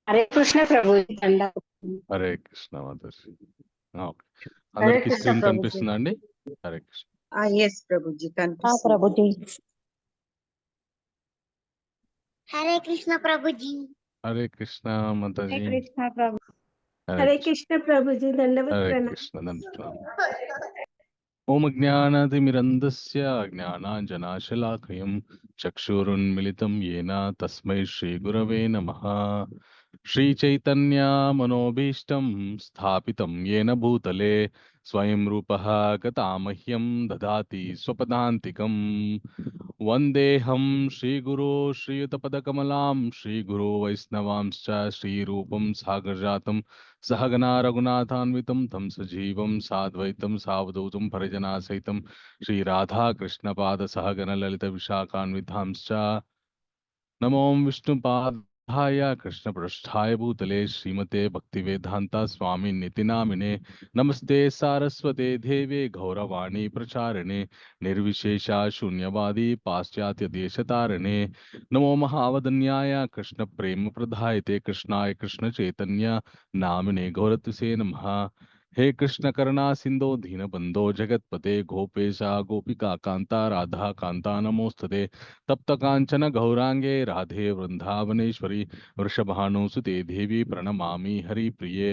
హరే కృష్ణ ప్రభుజీ దండ. హరే కృష్ణ మాతాజీ. ఓకే. హరే అందరికి కృష్ణ స్క్రీన్ ప్రభుజీ. కనిపిస్తుందా అండి? హరే కృష్ణ. ఎస్ ప్రభుజీ కనిపిస్తుంది. ప్రభుజీ. హరే కృష్ణ ప్రభుజీ. హరే కృష్ణ మాతాజీ. కృష్ణ ప్రభు. హరే హరే కృష్ణ. కృష్ణ ప్రభుజీ దండవత్ హరే ప్రణామం. కృష్ణ. దండం. ఓం జ్ఞానాతిమిరంధస్య జ్ఞానాంజనాశలాకయం చక్షురున్మిలితం యేన తస్మై శ్రీగురవే నమః. శ్రీచైతన్య మనోభీష్టం స్థాపితం యేన భూతలే స్వయం రూపః గతామహ్యం దదాతి స్వపదాంతికం. వందేహం శ్రీగురో శ్రీయుతపదకమలాం శ్రీగురో వైష్ణవాంశ్చ శ్రీరూపం సాగరజాతం సహగనా రఘునాథాన్వితం తం సజీవం సాద్వైతం సావధూతం పరిజనాసహితం శ్రీరాధాకృష్ణపాద సహగణ లలిత విశాఖాన్వితాంశ్చ. నమో విష్ణుపాదాయ కృష్ణపృష్ఠాయ భూతలే శ్రీమతే భక్తివేదాంత స్వామి నితి నామినే. నమస్తే సారస్వతే దేవే గౌరవాణి ప్రచారిణే నిర్విశేష శూన్యవాది పాశ్చాత్య దేశతారిణే. నమో మహావదన్యాయ కృష్ణ ప్రేమ ప్రదాయతే కృష్ణాయ కృష్ణ చైతన్య నామినే గౌరతుసే నమః. हे कृष्ण करुणा सिंधो दीनबंधो जगतपते गोपेश गोपिका कांता राधा कांता नमोस्तुते. तप्त कांचन गौरांगे राधे वृंदावनेश्वरी वृषभानुसुते देवी प्रणमामि हरिप्रिये.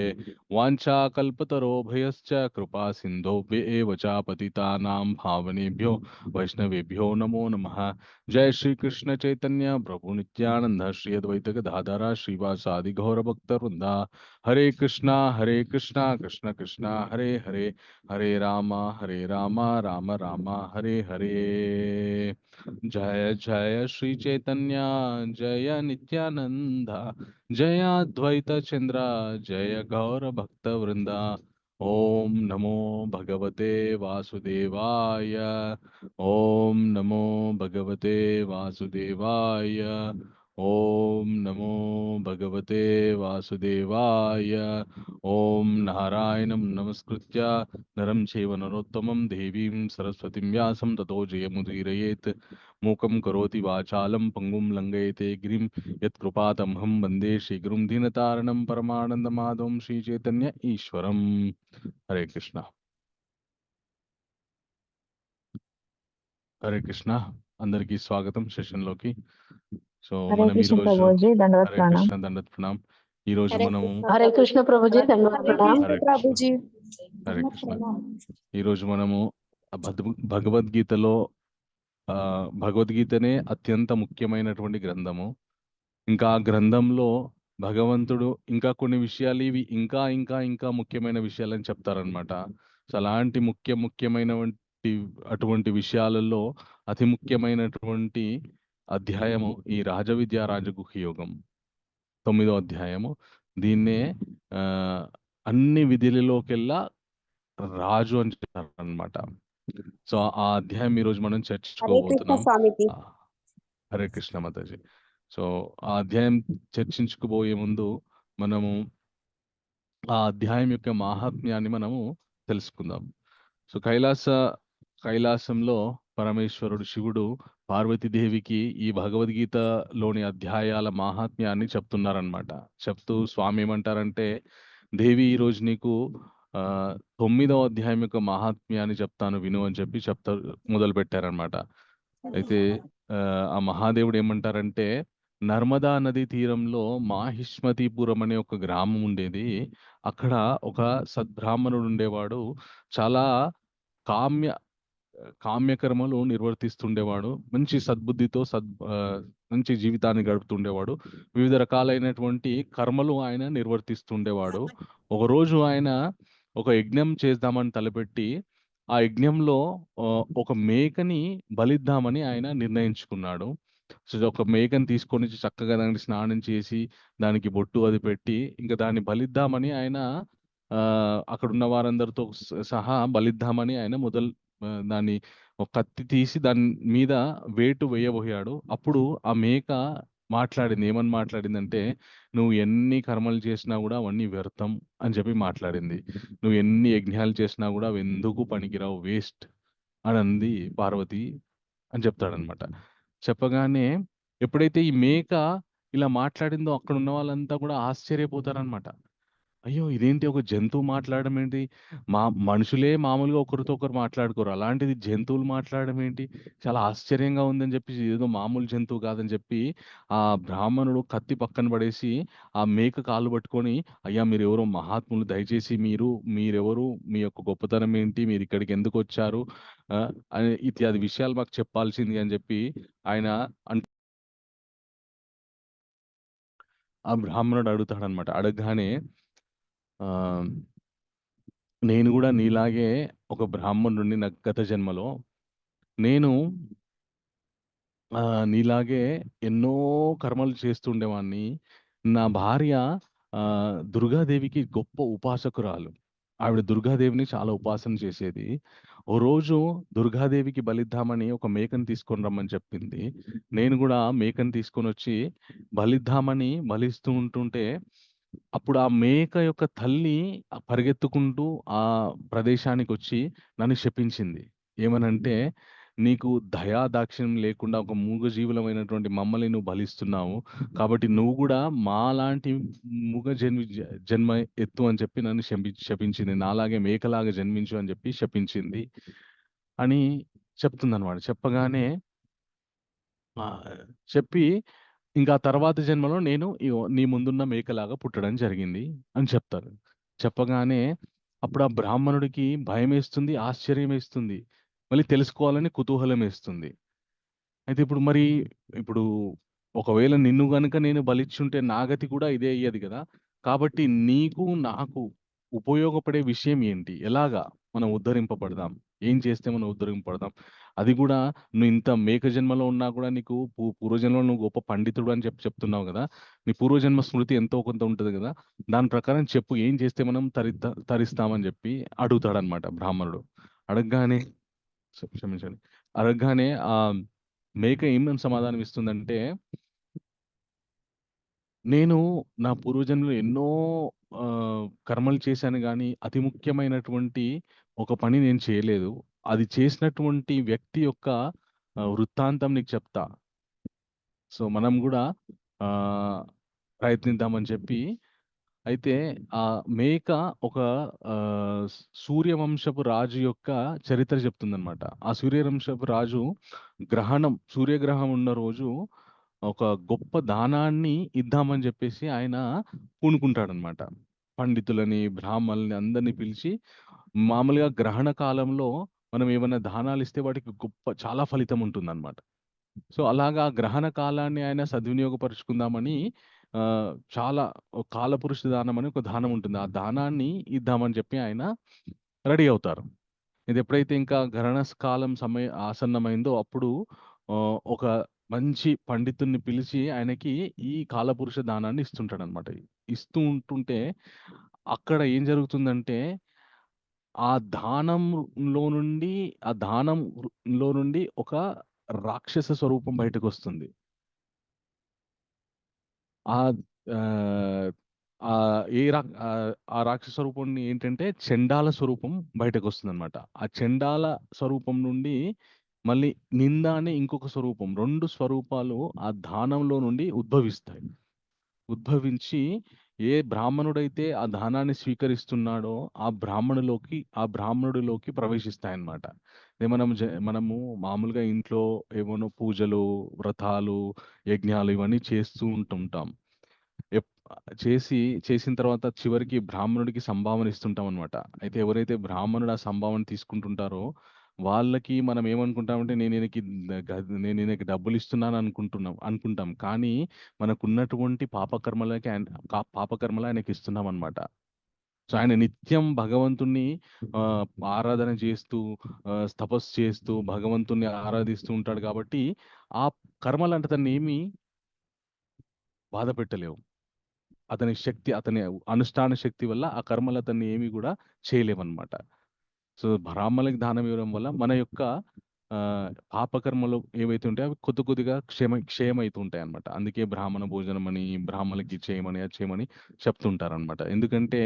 वाञ्छा कल्पतरोभयश्च कृपा सिन्धुभ्य एव च पतितानां भावनेभ्यो वैष्णवेभ्यो नमो नमः. जय श्री कृष्ण चैतन्य प्रभु नित्यानंद श्री अद्वैत गदाधर श्रीवासादि गौर भक्तवृंद. हरे कृष्णा कृष्ण कृष्णा हरे हरे हरे राम राम राम हरे हरे. जय जय श्री चैतन्य जय नित्यानंद जय अद्वैत चंद्र जय गौर भक्त वृंदा. ओम नमो भगवते वासुदेवाय. ओम नमो भगवते वासुदेवाय. ओम नमो भगवते वासुदेवाय. ओम नारायणं नमस्कृत्य नरं चैव नरोत्तमं देवीं सरस्वतीं व्यासं ततो जयमुदीरयेत्. मूकं करोति वाचालं पंगुं लंघयते गिरिं यत्कृपातमहं वन्दे श्रीगुरुं दीनतारणं परमानन्दमाधवं श्रीचैतन्य ईश्वरं. हरे कृष्ण. హరే కృష్ణ. అందరికీ స్వాగతం సెషన్ లోకి. సో హరే మనం కృష్ణ ఈరోజు ప్రభుజీ దండవత్ హరే ప్రణామం. కృష్ణ దండత్ ప్రణాం. ఈ రోజు మనము హరే కృష్ణ ప్రభుజీ దండవత్ ప్రణామం. హరే కృష్ణ. హరే కృష్ణ. ఈ రోజు మనము భగవద్గీతలో భగవద్గీతనే అత్యంత ముఖ్యమైనటువంటి గ్రంథము. ఇంకా ఆ గ్రంథంలో భగవంతుడు ఇంకా కొన్ని విషయాలు ఇవి ఇంకా ఇంకా ఇంకా ముఖ్యమైన విషయాలని చెప్తారనమాట. సో అలాంటి ముఖ్యమైనటువంటి అటువంటి విషయాలలో అతి ముఖ్యమైనటువంటి అధ్యాయము ఈ రాజవిద్యా రాజగుహ్య యోగం 9వ అధ్యాయము. దీన్నే అన్ని విధులలోకెల్లా రాజు అని చెప్తారనమాట. సో ఆ అధ్యాయం ఈరోజు మనం చర్చించుకోబోతున్నాం. హరే కృష్ణ మాతాజీ. సో ఆ అధ్యాయం చర్చించుకుపోయే ముందు మనము ఆ అధ్యాయం యొక్క మహాత్మ్యాన్ని మనము తెలుసుకుందాం. సో కైలాసంలో పరమేశ్వరుడు శివుడు పార్వతీదేవికి ఈ భగవద్గీతలోని అధ్యాయాల మహాత్మ్యాన్ని చెప్తున్నారనమాట. చెప్తూ స్వామి ఏమంటారంటే, దేవి ఈరోజు నీకు 9వ అధ్యాయం యొక్క మహాత్మ్యాన్ని చెప్తాను విను అని చెప్పి మొదలు పెట్టారనమాట. అయితే ఆ మహాదేవుడు ఏమంటారంటే, నర్మదా నది తీరంలో మాహిష్మతిపురం అనే ఒక గ్రామం ఉండేది. అక్కడ ఒక సద్బ్రాహ్మణుడు ఉండేవాడు. చాలా కామ్యకర్మలు నిర్వర్తిస్తుండేవాడు. మంచి సద్బుద్ధితో మంచి జీవితాన్ని గడుపుతుండేవాడు. వివిధ రకాలైనటువంటి కర్మలు ఆయన నిర్వర్తిస్తుండేవాడు. ఒకరోజు ఆయన ఒక యజ్ఞం చేద్దామని తలపెట్టి ఆ యజ్ఞంలో ఒక మేకని బలిద్దామని ఆయన నిర్ణయించుకున్నాడు. సో ఒక మేకని తీసుకొని చక్కగా దానికి స్నానం చేసి దానికి బొట్టు అది పెట్టి ఇంకా దాన్ని బలిద్దామని ఆయన అక్కడ ఉన్న వారందరితో సహా బలిద్దామని ఆయన దాన్ని ఒక కత్తి తీసి దాని మీద వేటు వేయబోయాడు. అప్పుడు ఆ మేక మాట్లాడింది. ఏమని మాట్లాడిందంటే, నువ్వు ఎన్ని కర్మలు చేసినా కూడా అవన్నీ వ్యర్థం అని చెప్పి మాట్లాడింది. నువ్వు ఎన్ని యజ్ఞాలు చేసినా కూడా అవి ఎందుకు పనికిరావు, వేస్ట్ అని అంది పార్వతి అని చెప్తాడనమాట. చెప్పగానే ఎప్పుడైతే ఈ మేక ఇలా మాట్లాడిందో అక్కడ ఉన్న వాళ్ళంతా కూడా ఆశ్చర్యపోతారనమాట. అయ్యో! ఇదేంటి ఒక జంతువు మాట్లాడడం ఏంటి? మనుషులే మామూలుగా ఒకరితో ఒకరు మాట్లాడుకోరు. అలాంటిది జంతువులు మాట్లాడడం ఏంటి? చాలా ఆశ్చర్యంగా ఉందని చెప్పి ఇదేదో మామూలు జంతువు కాదని చెప్పి ఆ బ్రాహ్మణుడు కత్తి పక్కన పడేసి ఆ మేక కాళ్ళు పట్టుకొని, "అయ్యా! మీరెవరో మహాత్ములు దయచేసి మీరెవరు? మీ యొక్క గొప్పతనం ఏంటి? మీరిక్కడికి ఎందుకొచ్చారు? అని ఇత్యాది విషయాలు మాకు చెప్పాల్సింది" అని చెప్పి ఆయన అన్ ఆ బ్రాహ్మణుడు అడుగుతాడనమాట. అడగగానే ఆహ్ నేను గూడా నీలాగే ఒక బ్రాహ్మణుడిని నా గత జన్మలో. నేను నీలాగే ఎన్నో కర్మలు చేస్తుండేవాడిని. నా భార్య దుర్గాదేవికి గొప్ప ఉపాసకురాలు. ఆవిడ దుర్గాదేవిని చాలా ఉపాసన చేసేది. ఓ రోజు దుర్గాదేవికి బలిద్దామని ఒక మేకని తీసుకొని రమ్మని చెప్పింది. నేను గూడా మేకని తీసుకొనొచ్చి బలిద్దామని బలిస్తూ ఉంటుంటే అప్పుడు ఆ మేక యొక్క తల్లి పరిగెత్తుకుంటూ ఆ ప్రదేశానికొచ్చి నన్ను శపించింది. ఏమనంటే, "నీకు దయా దాక్షిణ్యం లేకుండా ఒక మూగజీవులమైనటువంటి మమ్మల్ని నువ్వు బలిస్తున్నావు. కాబట్టి నువ్వు గూడా మాలాంటి మూగ జన్మ ఎత్తు" అని చెప్పి నన్ను శపించింది. "నాలాగే మేకలాగా జన్మించు" అని చెప్పి శపించింది అని చెప్తుందనమాట. చెప్పగానే చెప్పి ఇంకా తర్వాత జన్మలో నేను ఇగో నీ ముందున్న మేకలాగా పుట్టడం జరిగింది అని చెప్తారు. చెప్పగానే అప్పుడు ఆ బ్రాహ్మణుడికి భయమేస్తుంది, ఆశ్చర్యమేస్తుంది. మళ్ళీ తెలుసుకోవాలని కుతూహలమేస్తుంది. అయితే ఇప్పుడు ఒకవేళ నిన్ను గనుక నేను బలిచ్చుంటే నా గతి కూడా ఇదే అయ్యేది గదా! కాబట్టి నీకు, నాకు ఉపయోగపడే విషయం ఏంటి? ఎలాగా మనం ఉద్ధరింపబడదాం? ఏం చేస్తే మనం ఉద్ధరింపబడదాం? అది గూడా నువ్వు ఇంత మేక జన్మలో ఉన్నా కూడా నీకు పూర్వజన్మలో నువ్వు గొప్ప పండితుడు అని చెప్తున్నావు గదా! నీ పూర్వజన్మ స్మృతి ఎంతో కొంత ఉంటది గదా! దాని ప్రకారం చెప్పు ఏం చేస్తే మనం తరిస్తామని జెప్పి అడుగుతాడనమాట బ్రాహ్మణుడు. అడగగానే క్షమించండి. అడగగానే మేక ఏమని సమాధానం ఇస్తుందంటే, "నేను నా పూర్వజన్మలో ఎన్నో కర్మలు చేశాను గానీ, అతి ముఖ్యమైనటువంటి ఒక పని నేను చేయలేదు. అది చేసినటువంటి వ్యక్తి యొక్క వృత్తాంతం నీకు చెప్తా. సో, మనం గూడా ఆహ్, ప్రయత్నిద్దామని" చెప్పి అయితే ఆ మేక ఒక సూర్యవంశపు రాజు యొక్క చరిత్ర చెప్తుందనమాట. ఆ సూర్యవంశపు రాజు సూర్యగ్రహం ఉన్న రోజు ఒక గొప్ప దానాన్ని ఇద్దామని జెప్పేసి ఆయన పూనుకుంటాడనమాట. పండితులని, బ్రాహ్మణులని అందరిని పిలిచి మామూలుగా గ్రహణ కాలంలో మనం ఏమన్నా దానాలిస్తే వాటికి చాలా ఫలితం ఉంటుందనమాట. సో, అలాగా గ్రహణ కాలాన్ని ఆయన సద్వినియోగపరుచుకుందామని చాలా కాలపురుష దానం అని ఒక దానం ఉంటుంది. ఆ దానాన్ని ఇద్దామని చెప్పి ఆయన రెడీ అవుతారు. ఇదెప్పుడైతే ఇంకా కాలం ఆసన్నమైందో అప్పుడు ఒక మంచి పండితుడిని పిలిచి ఆయనకి ఈ కాలపురుష దానాన్ని ఇస్తుంటాడనమాట. ఇస్తూ ఉంటుంటే అక్కడ ఏం జరుగుతుందంటే ఆ దానంలో నుండి ఆ దానంలో నుండి ఒక రాక్షస స్వరూపం బయటకొస్తుంది. ఆహ్, ఆహ్, ఆ రాక్షస స్వరూపం ఏంటంటే చండాల స్వరూపం బయటకొస్తుందనమాట. ఆ చండాల స్వరూపం నుండి మళ్ళీ నింద అనే ఇంకొక స్వరూపం 2 స్వరూపాలు ఆ దానంలో నుండి ఉద్భవిస్తాయి. ఉద్భవించి ఏ బ్రాహ్మణుడైతే ఆ దానాన్ని స్వీకరిస్తున్నాడో ఆ బ్రాహ్మణుడిలోకి ప్రవేశిస్తాయన్నమాట. అదే మనము మామూలుగా ఇంట్లో ఏవోనో పూజలు, వ్రతాలు, యజ్ఞాలు ఇవన్నీ చేస్తూ ఉంటుంటాం. ఎప్ చేసిన తర్వాత చివరికి బ్రాహ్మణుడికి సంభావన ఇస్తుంటామనమాట. అయితే ఎవరైతే బ్రాహ్మణుడు ఆ సంభావన తీసుకుంటుంటారో, వాళ్ళకి మనం ఏమనుకుంటామంటే నేను ఈయనకి డబ్బులిస్తున్నాను అనుకుంటాం. కానీ మనకున్నటువంటి పాపకర్మలు ఆయనకిస్తున్నామనమాట. సో, ఆయన నిత్యం భగవంతుడిని ఆహ్, ఆరాధన చేస్తూ, తపస్సు చేస్తూ, భగవంతుడిని ఆరాధిస్తూ ఉంటాడు కాబట్టి, ఆ కర్మలు అతన్నేమి బాధ పెట్టలేవు. అతని అనుష్ఠాన శక్తి వల్ల ఆ కర్మలు అతన్ని ఏమి గూడా చేయలేవన్నమాట. సో, బ్రాహ్మణులకి దానం ఇవ్వడం వల్ల మన యొక్క పాపకర్మలు ఏవైతే ఉంటాయో అవి కొద్ది కొద్దిగా క్షయమైతూ ఉంటాయన్నమాట. అందుకే బ్రాహ్మణ భోజనం అని, బ్రాహ్మణులకి ఇది చేయమని, అది చేయమని చెప్తుంటారన్నమాట. ఎందుకంటే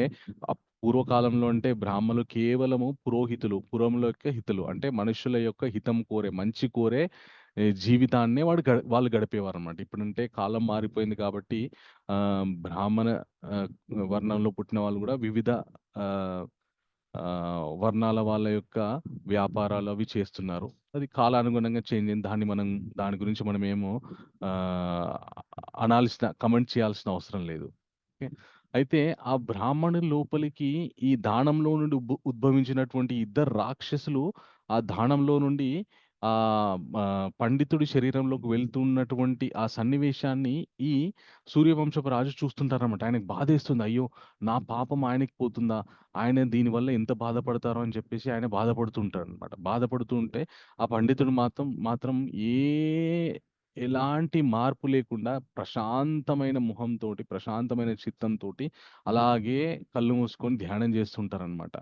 పూర్వకాలంలో అంటే బ్రాహ్మణులు కేవలము పురోహితులు, పురముల యొక్క హితులు. అంటే మనుషుల యొక్క హితం కోరే, మంచి కోరే జీవితాన్నే వాళ్ళు గడిపేవారు అనమాట. ఇప్పుడంటే కాలం మారిపోయింది కాబట్టి బ్రాహ్మణ వర్ణంలో పుట్టిన వాళ్ళు కూడా వివిధ ఆ, ఆ, వర్ణాల వాళ్ళ యొక్క వ్యాపారాలు అవి చేస్తున్నారు. అది కాలానుగుణంగా చేంజ్ అయింది. దాని గురించి మనం ఏమో కమెంట్ చేయాల్సిన అవసరం లేదు. ఓకే. అయితే ఆ బ్రాహ్మణుల లోపలికి ఈ దానంలో నుండి ఉద్భవించినటువంటి ఇద్దరు రాక్షసులు ఆ దానంలో నుండి ఆ ఆ, పండితుడి శరీరంలోకి వెళ్తున్నటువంటి ఆ సన్నివేశాన్ని ఈ సూర్యవంశపు రాజు చూస్తుంటారన్నమాట. ఆయనకు బాధేస్తుంది. అయ్యో, నా పాపం ఆయనకి పోతుందా, ఆయన దీనివల్ల ఎంత బాధపడతారో అని చెప్పేసి ఆయన బాధపడుతుంటాడు అనమాట. బాధపడుతూ ఉంటే ఆ పండితుడు మాత్రం ఎలాంటి మార్పు లేకుండా ప్రశాంతమైన ముఖంతోటి, ప్రశాంతమైన చిత్తంతోటి అలాగే కళ్ళు మూసుకొని ధ్యానం చేస్తుంటారనమాట.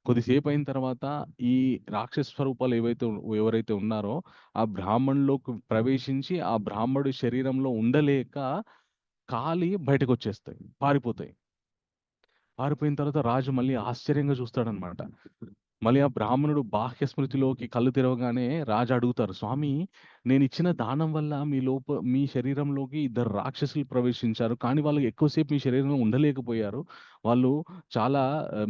కొద్దిసేపు అయిన తర్వాత ఈ రాక్షస స్వరూపాలు ఎవరైతే ఉన్నారో ఆ బ్రాహ్మణులోకి ప్రవేశించి ఆ బ్రాహ్మణుడి శరీరంలో ఉండలేక కాలి బయటకు వచ్చేస్తాయి, పారిపోతాయి. పారిపోయిన తర్వాత రాజు మళ్ళీ ఆశ్చర్యంగా చూస్తాడనమాట. మళ్ళీ ఆ బ్రాహ్మణుడు బాహ్య స్మృతిలోకి కళ్ళు తెరవగానే రాజు అడుగుతారు, స్వామి, నేను ఇచ్చిన దానం వల్ల మీ శరీరంలోకి ఇద్దరు రాక్షసులు ప్రవేశించారు, కానీ వాళ్ళు ఎక్కువసేపు మీ శరీరంలో ఉండలేకపోయారు. వాళ్ళు చాలా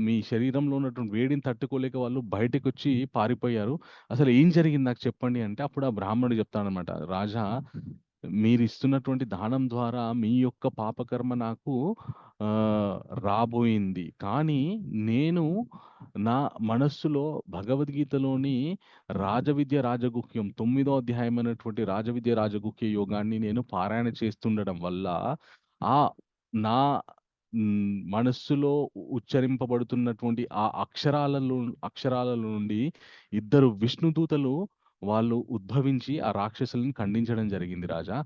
మీ శరీరంలో ఉన్నటువంటి వేడిని తట్టుకోలేక వాళ్ళు బయటకు వచ్చి పారిపోయారు. అసలు ఏం జరిగింది నాకు చెప్పండి అంటే అప్పుడు ఆ బ్రాహ్మణుడు చెప్తాడనమాట, రాజా, మీరు ఇస్తున్నటువంటి దానం ద్వారా మీ యొక్క పాపకర్మ నాకు ఆ, రాబోయింది. కానీ నేను నా మనస్సులో భగవద్గీతలోని రాజవిద్య రాజగుహ్యం 9వ అధ్యాయమైనటువంటి రాజవిద్య రాజగుహ్య యోగాన్ని నేను పారాయణ చేస్తుండడం వల్ల ఆ నా మనస్సులో ఉచ్చరింపబడుతున్నటువంటి ఆ అక్షరాల నుండి ఇద్దరు విష్ణుదూతలు వాళ్ళు ఉద్భవించి ఆ రాక్షసులను ఖండించడం జరిగింది రాజా.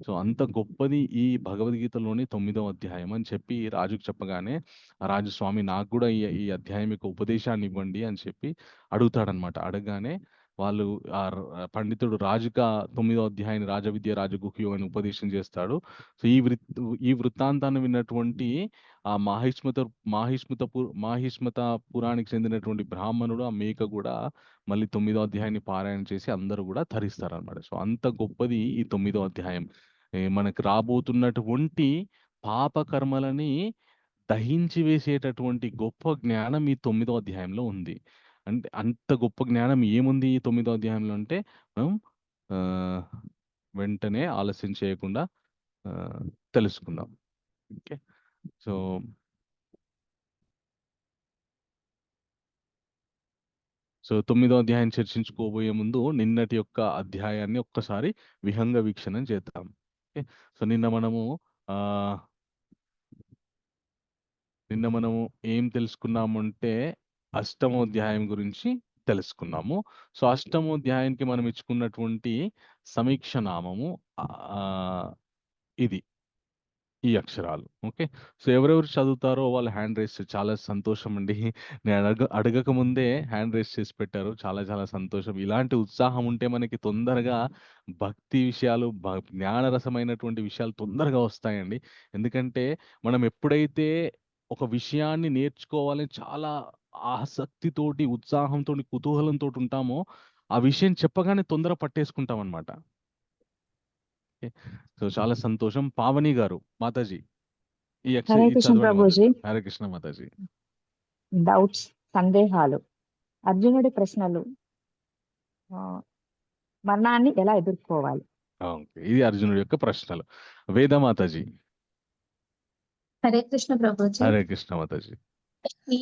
సో అంత గొప్పది ఈ భగవద్గీతలోని 9వ అధ్యాయం అని చెప్పి రాజుకు చెప్పగానే ఆ రాజు, స్వామి, నాకు కూడా ఈ అధ్యాయం యొక్క ఉపదేశాన్ని ఇవ్వండి అని చెప్పి అడుగుతాడనమాట. అడగగానే వాళ్ళు పండితుడు రాజుగా 9వ అధ్యాయాన్ని రాజవిద్య రాజగుహ్యం అని ఉపదేశం చేస్తాడు. సో ఈ వృత్తాంతాన్ని విన్నటువంటి ఆ మాహిష్మత పురానికి చెందినటువంటి బ్రాహ్మణుడు ఆ మేక కూడా మళ్ళీ 9వ అధ్యాయాన్ని పారాయణ చేసి అందరూ కూడా ధరిస్తారనమాట. సో అంత గొప్పది ఈ 9వ అధ్యాయం. మనకు రాబోతున్నటువంటి పాప కర్మలని దహించి వేసేటటువంటి గొప్ప జ్ఞానం ఈ 9వ అధ్యాయంలో ఉంది. అంటే అంత గొప్ప జ్ఞానం ఏముంది ఈ 9వ అధ్యాయంలో అంటే మనం ఆ, వెంటనే ఆలస్యం చేయకుండా ఆ, తెలుసుకుందాం. ఓకే. సో సో 9వ అధ్యాయం చర్చించుకోబోయే ముందు నిన్నటి యొక్క అధ్యాయాన్ని ఒక్కసారి విహంగ వీక్షణం చేద్దాం. ఓకే. సో ఆ నిన్న మనము ఏం తెలుసుకున్నామంటే 8వ అధ్యాయం గురించి తెలుసుకున్నాము. సో 8వ అధ్యాయానికి మనం ఇచ్చుకున్నటువంటి సమీక్ష నామము ఇది, ఈ అక్షరాలు. ఓకే. సో ఎవరెవరు చదువుతారో వాళ్ళు హ్యాండ్ రేస్, చాలా సంతోషం అండి. నేను అడగక ముందే హ్యాండ్ రేస్ చేసి పెట్టారు. చాలా చాలా సంతోషం. ఇలాంటి ఉత్సాహం ఉంటే మనకి తొందరగా భక్తి విషయాలు, జ్ఞానరసమైనటువంటి విషయాలు తొందరగా వస్తాయండి. ఎందుకంటే మనం ఎప్పుడైతే ఒక విషయాన్ని నేర్చుకోవాలని చాలా ఆసక్తితోటి, ఉత్సాహంతో, కుతూహలంతో ఉంటామో ఆ విషయం చెప్పగానే తొందర పట్టేసుకుంటాం అనమాట. సో చాలా సంతోషం. పావని గారు, మాతాజీ, హరే ఇది కృష్ణ చదవండి ప్రభుజీ. మాతాజీ. హరే కృష్ణ మాతాజీ. డౌట్స్, సందేహాలు, అర్జునుడి ప్రశ్నలు, మరణాన్ని ఎలా ఎదుర్కోవాలి? ఓకే, ఇది అర్జునుడి యొక్క ప్రశ్నలు. వేద మాతాజీ. హరే కృష్ణ ప్రభుజీ. హరే కృష్ణ మాతాజీ. ఈ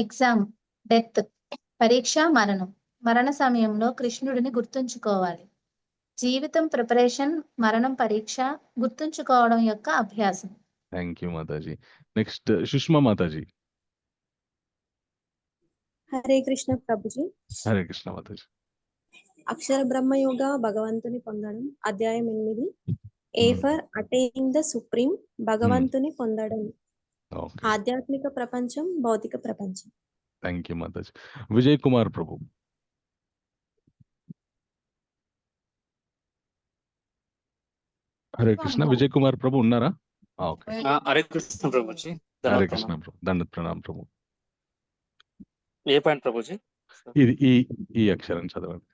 ఎగ్జామ్, డెత్, పరీక్ష, మరణ సమయంలో కృష్ణుడిని గుర్తుంచుకోవాలి. జీవితం ప్రిపరేషన్, మరణం పరీక్ష, గుర్తుంచుకోవడం యొక్క అభ్యాసం. Thank you Mataji. Next Sushma Mataji. Hare Krishna Prabhuji. Hare Krishna Mataji. అక్షర బ్రహ్మయోగ భగవంతుని పొందడం, అధ్యాయం 8. A for attaining the supreme, భగవంతుని పొందడం. ఆధ్యాత్మిక ప్రపంచం, భౌతిక ప్రపంచం. Thank you Mataji. విజయ్ కుమార్ ప్రభు. హరే కృష్ణ. విజయ్ కుమార్ ప్రభు ఉన్నారా? ఓకే. హరే కృష్ణ ప్రభుజీ. హరే కృష్ణ ప్రభు. దండత్ ప్రణాం ప్రభు. A point Prabhuji? ఇది ఈ అక్షరం చదవండి.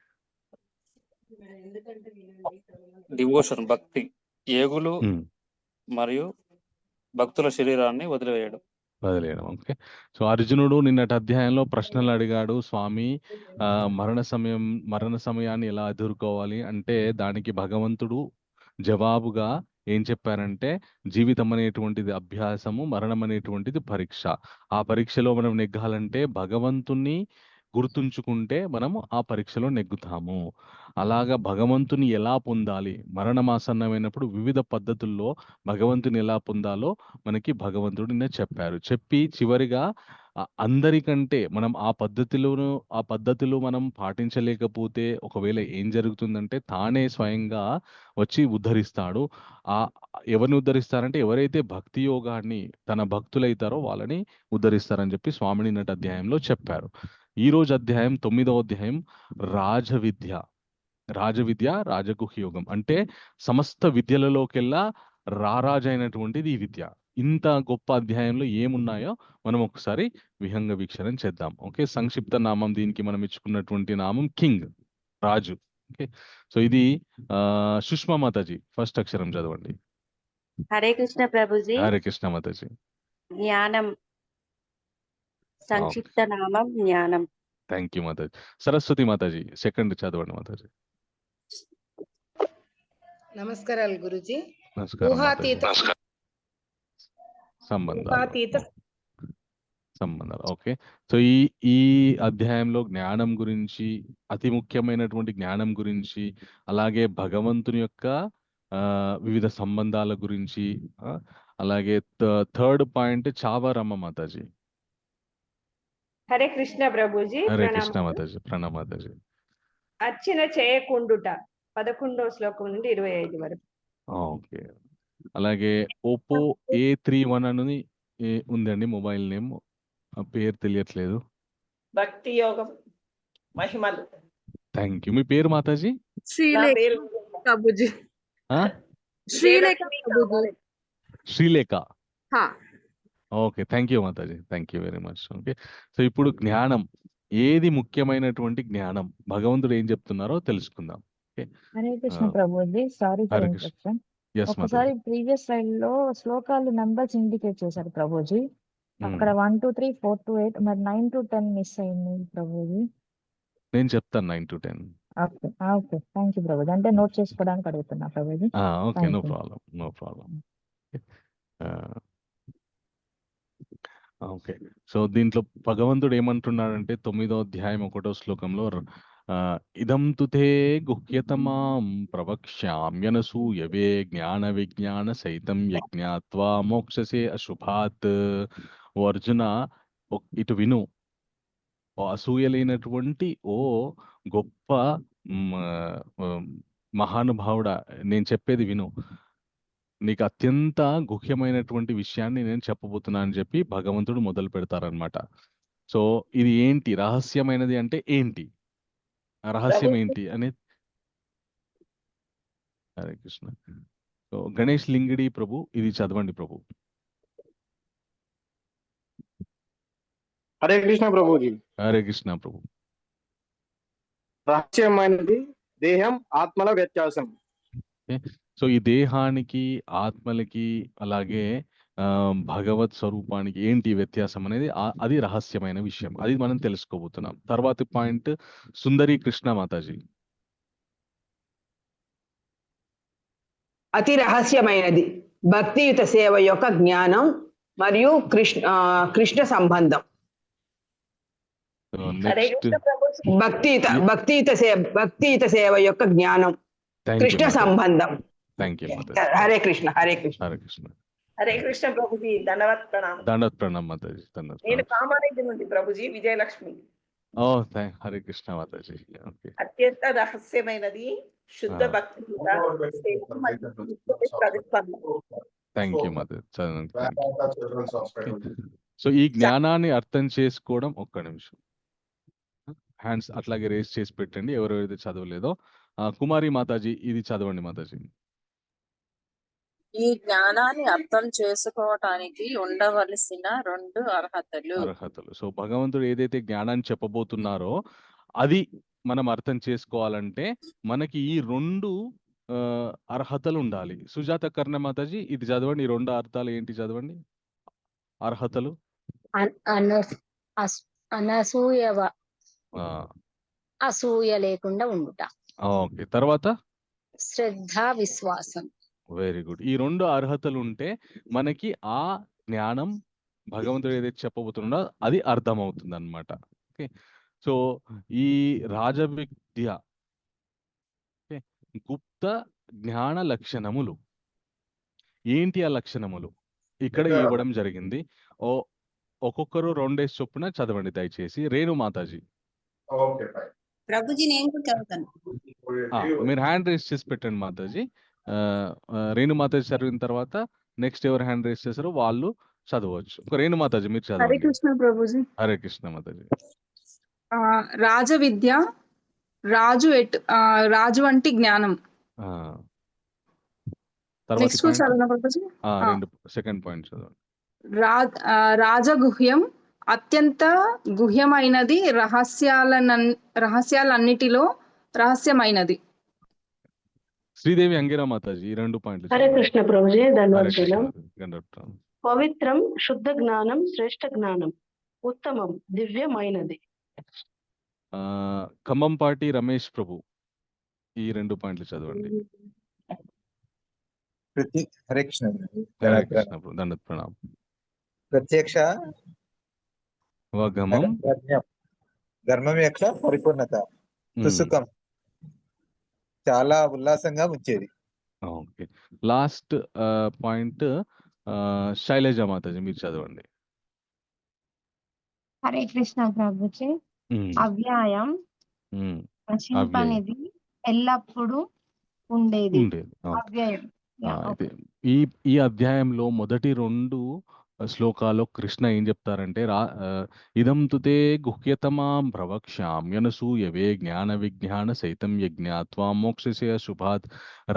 డివోషన్ భక్తి, ఏగులు ఉమ్. మరియు భక్తుల శరీరాన్ని వదిలివేయడం. వదిలేయడం. ఓకే. సో అర్జునుడు నిన్నటి అధ్యాయంలో ప్రశ్నలు అడిగాడు, స్వామి మరణ సమయాన్ని ఎలా ఎదుర్కోవాలి అంటే దానికి భగవంతుడు జవాబుగా ఏం చెప్పారంటే జీవితం అనేటువంటిది అభ్యాసము, మరణం అనేటువంటిది పరీక్ష. ఆ పరీక్షలో మనం నెగ్గాలంటే భగవంతుణ్ణి గుర్తుంచుకుంటే మనము ఆ పరీక్షలో నెగ్గుతాము. అలాగా భగవంతుని ఎలా పొందాలి, మరణమాసన్నమైనప్పుడు వివిధ పద్ధతుల్లో భగవంతుని ఎలా పొందాలో మనకి భగవంతుడు నిన్న చెప్పారు. చెప్పి చివరిగా అందరికంటే మనం ఆ పద్ధతిలో మనం పాటించలేకపోతే ఒకవేళ ఏం జరుగుతుందంటే తానే స్వయంగా వచ్చి ఉద్ధరిస్తాడు. ఎవరిని ఉద్ధరిస్తారంటే ఎవరైతే భక్తి యోగాన్ని తన భక్తులైతారో వాళ్ళని ఉద్ధరిస్తారని చెప్పి స్వామి నిన్నటి అధ్యాయంలో చెప్పారు. ఈ రోజు అధ్యాయం 9వ అధ్యాయం రాజవిద్య రాజగుహ్య యోగం అంటే సమస్త విద్యలలోకెల్లా రారాజైనటువంటిది ఈ విద్య. ఇంత గొప్ప అధ్యాయంలో ఏమున్నాయో మనం ఒకసారి విహంగ వీక్షణం చేద్దాం. ఓకే, సంక్షిప్త నామం దీనికి మనం ఇచ్చుకున్నటువంటి నామం కింగ్, రాజు. ఓకే, సో ఇది సుష్మా మాతాజీ ఫస్ట్ అక్షరం చదవండి. హరే కృష్ణ ప్రభుజీ. హరే కృష్ణ మాతాజీ. జ్ఞానం, సంక్షిప్త నామం జ్ఞానం. Thank you Mataji. Saraswati Mataji second చదవండి మాతాజీ. నమస్కారాలు గురుజీ. నమస్కారం మాతాజీ. ఊహాతీత సంబంధాలు. ఓకే, సో ఈ అధ్యాయంలో జ్ఞానం గురించి, అతి ముఖ్యమైనటువంటి జ్ఞానం గురించి, అలాగే భగవంతుని యొక్క వివిధ సంబంధాల గురించి, అలాగే థర్డ్ పాయింట్ చావరమ్మ మాతాజీ. హరే కృష్ణ ప్రభుజీ. హరే కృష్ణ మాతాజీ. ప్రణామ్ మాతాజీ. అర్చన చేయకుండుట 11వ శ్లోకం నుండి 25 వరకు. ఓకే, అలాగే ఓపో A31 అని ఉందండి మొబైల్ నేమ్, పేరు తెలియట్లేదు. భక్తి యోగం మహిమలు. Thank you. మీ పేరు Mataji? Prabhuji. Srilekha. Okay, thank you Mataji. Thank you very much. Okay, so ఇప్పుడు జ్ఞానం, ఏది ముఖ్యమైనటువంటి జ్ఞానం, భగవంతుడు ఏం చెప్తున్నారో తెలుసుకుందాం. హరే కృష్ణ ప్రభుజీ. Sorry for Hare Krishna. Interruption. Yes ఒకసారి మాతాజీ. ప్రీవియస్ స్లైడ్ లో శ్లోకాలు నంబర్స్ ఇండికేట్ చేశారు ప్రభుజీ. అక్కడ 1 2 3 4 to 8 మరి 9 to 10 మిస్ అయింది ప్రభుజీ. నేను చెప్తాను 9 to 10. Okay okay, thank you ప్రభుజీ. అంటే నోట్ చేసుకోవడానికి అడుగుతున్నా ప్రభుజీ. Okay, no Thank you. Problem, no problem. Okay, so దీంట్లో భగవంతుడు ఏమంటున్నాడంటే 9వ అధ్యాయం 1వ శ్లోకంలో ఇదం తుతే గుహ్యతమాం ప్రవక్ష్యామ్యనసూయవే జ్ఞాన విజ్ఞాన సైతం యజ్ఞాత్వా మోక్షసే అశుభాత్. ఓ అర్జున, ఇటు విను. ఓ అసూయలేనటువంటి ఓ గొప్ప మహానుభావుడా, నేను చెప్పేది విను. నీకు అత్యంత గుహ్యమైనటువంటి విషయాన్ని నేను చెప్పబోతున్నా అని చెప్పి భగవంతుడు మొదలు పెడతారనమాట. సో ఇది ఏంటి రహస్యమైనది అంటే ఏంటి, ఆ రహస్యం ఏంటి అనేది. హరే కృష్ణ. సో గణేష్ లింగిడి ప్రభు ఇది చదవండి ప్రభు. హరే కృష్ణ ప్రభుజీ. హరే కృష్ణ ప్రభు. రహస్యమైనది దేహం ఆత్మల వ్యత్యాసం. సో ఈ దేహానికి ఆత్మలకి అలాగే భగవత్ స్వరూపానికి ఏంటి వ్యత్యాసం అనేది అది రహస్యమైన విషయం, అది మనం తెలుసుకోబోతున్నాం. తర్వాతి పాయింట్ సుందరి కృష్ణ మాతాజీ. అతి రహస్యమైనది భక్తియుత సేవ యొక్క జ్ఞానం మరియు కృష్ణ సంబంధం. నెక్స్ట్ భక్తియుత సేవ యొక్క జ్ఞానం, కృష్ణ సంబంధం. Thank you. హరే కృష్ణ. హరే కృష్ణ. హరే కృష్ణ. హరే కృష్ణ ప్రభుజీ. దండవత్ ప్రణామం. దండవత్ ప్రణామం మాతాజీ. నేను కామారెడ్డి నుండి ప్రభుజీ, విజయలక్ష్మి. హరే కృష్ణ మాతాజీ. ఓకే, అత్యంత రహస్యమైనది శుద్ధ భక్తి. Thank you Mataji. సో ఈ జ్ఞానాన్ని అర్థం చేసుకోవడం, ఒక్క నిమిషం హ్యాండ్స్ అట్లాగే రేస్ చేసి పెట్టండి ఎవరైతే చదవలేదో. కుమారి మాతాజీ ఇది చదవండి మాతాజీ. ఈ జ్ఞానాన్ని అర్థం చేసుకోవటానికి ఉండవలసిన 2 అర్హతలు. సో భగవంతుడు ఏదైతే జ్ఞానాన్ని చెప్పబోతున్నారో అది మనం అర్థం చేసుకోవాలంటే మనకి ఈ 2 అర్హతలు ఉండాలి. సుజాత కర్ణ మాతాజీ ఇది చదవండి. ఈ 2 అర్థాలు ఏంటి చదవండి? అర్హతలు. ఆ, అసూయ లేకుండా ఉండుట, ఓకే. తర్వాత శ్రద్ధ, విశ్వాసం. Very good. ఈ 2 అర్హతలు ఉంటే మనకి ఆ జ్ఞానం భగవంతుడు ఏదైతే చెప్పబోతున్నాడో అది అర్థమవుతుంది అనమాట. ఓకే. సో ఈ రాజవిద్య గుప్త జ్ఞాన లక్షణములు ఏంటి? ఆ లక్షణములు ఇక్కడ ఇవ్వడం జరిగింది. ఒక్కొక్కరు 2 చొప్పున చదవండి దయచేసి. రేణు మాతాజీ ప్రభుజీ నేను కూడా చదువుతాను. మీరు హ్యాండ్ రేస్ చేసి పెట్టండి మాతాజీ. రేణు మాతాజీ చదివిన తర్వాత నెక్స్ట్ ఎవరు హ్యాండ్ రేస్ చేశారో వాళ్ళు చదవచ్చు. రేణు మాతాజీ మీరు హరే చదవండి. కృష్ణ ప్రభుజీ. హరే కృష్ణ మాతాజీ. రాజ విద్య, రాజు వంటి జ్ఞానం. తర్వాత నెక్స్ట్ కూడా చదవనా ప్రభుజీ? సెకండ్ పాయింట్ చదవండి. రాజగుహ్యం, అత్యంత గుహ్యమైనది, రహస్యాలన్నిటిలో రహస్యమైనది. శ్రీదేవి అంగిరా మాతాజీ ఈ 2 పాయింట్లు హరే చదవండి. కృష్ణ ప్రభుజీ. హరే ధన్యవాదాలు. కృష్ణ. పవిత్రం, శుద్ధ జ్ఞానం, శ్రేష్ఠ జ్ఞానం, ఉత్తమం, దివ్యమైనది. ఖమ్మంపాటి రమేష్ ప్రభు ఈ 2 పాయింట్లు చదవండి. హరే కృష్ణ. హరే కృష్ణ ప్రభు. దండత్ ప్రణామం. ప్రత్యక్ష వగమం, ధర్మం యొక్క పరిపూర్ణత, సుసుఖం, చాలా ఉల్లాసంగా ఉంచేది. Okay. Last point Shailaja Mataji మీరు చదవండి. హరే కృష్ణ ప్రభుజీ. అవ్యాయం, నశింపనిది, ఎల్లప్పుడూ ఉండేది. అవ్యయం. అయితే ఈ అధ్యాయంలో మొదటి 2 శ్లోకాల్లో కృష్ణ ఏం చెప్తారంటే ఇదం తుతే గుహ్యతమాం ప్రవక్ష్యామ్యనసూయవే జ్ఞాన విజ్ఞాన సైతం యజ్ఞాత్వా మోక్షస్య శుభాత్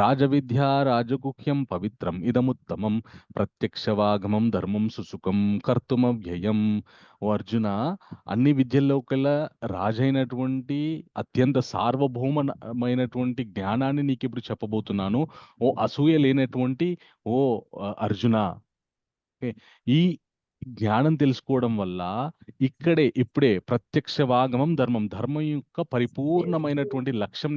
రాజవిద్యా రాజగుహ్యం పవిత్రం ఇదముత్తమం ప్రత్యక్షవాగమం ధర్మం సుసుఖం కర్తుమవ్యయం. ఓ అర్జున, అన్ని విద్యల్లో కల్లా రాజైనటువంటి అత్యంత సార్వభౌమమైనటువంటి జ్ఞానాన్ని నీకు ఇప్పుడు చెప్పబోతున్నాను. ఓ అసూయ లేనటువంటి ఓ అర్జున, ఈ జ్ఞానం తెలుసుకోవడం వల్ల ఇప్పుడే ప్రత్యక్షవాగమం ధర్మం యొక్క పరిపూర్ణమైనటువంటి లక్షణం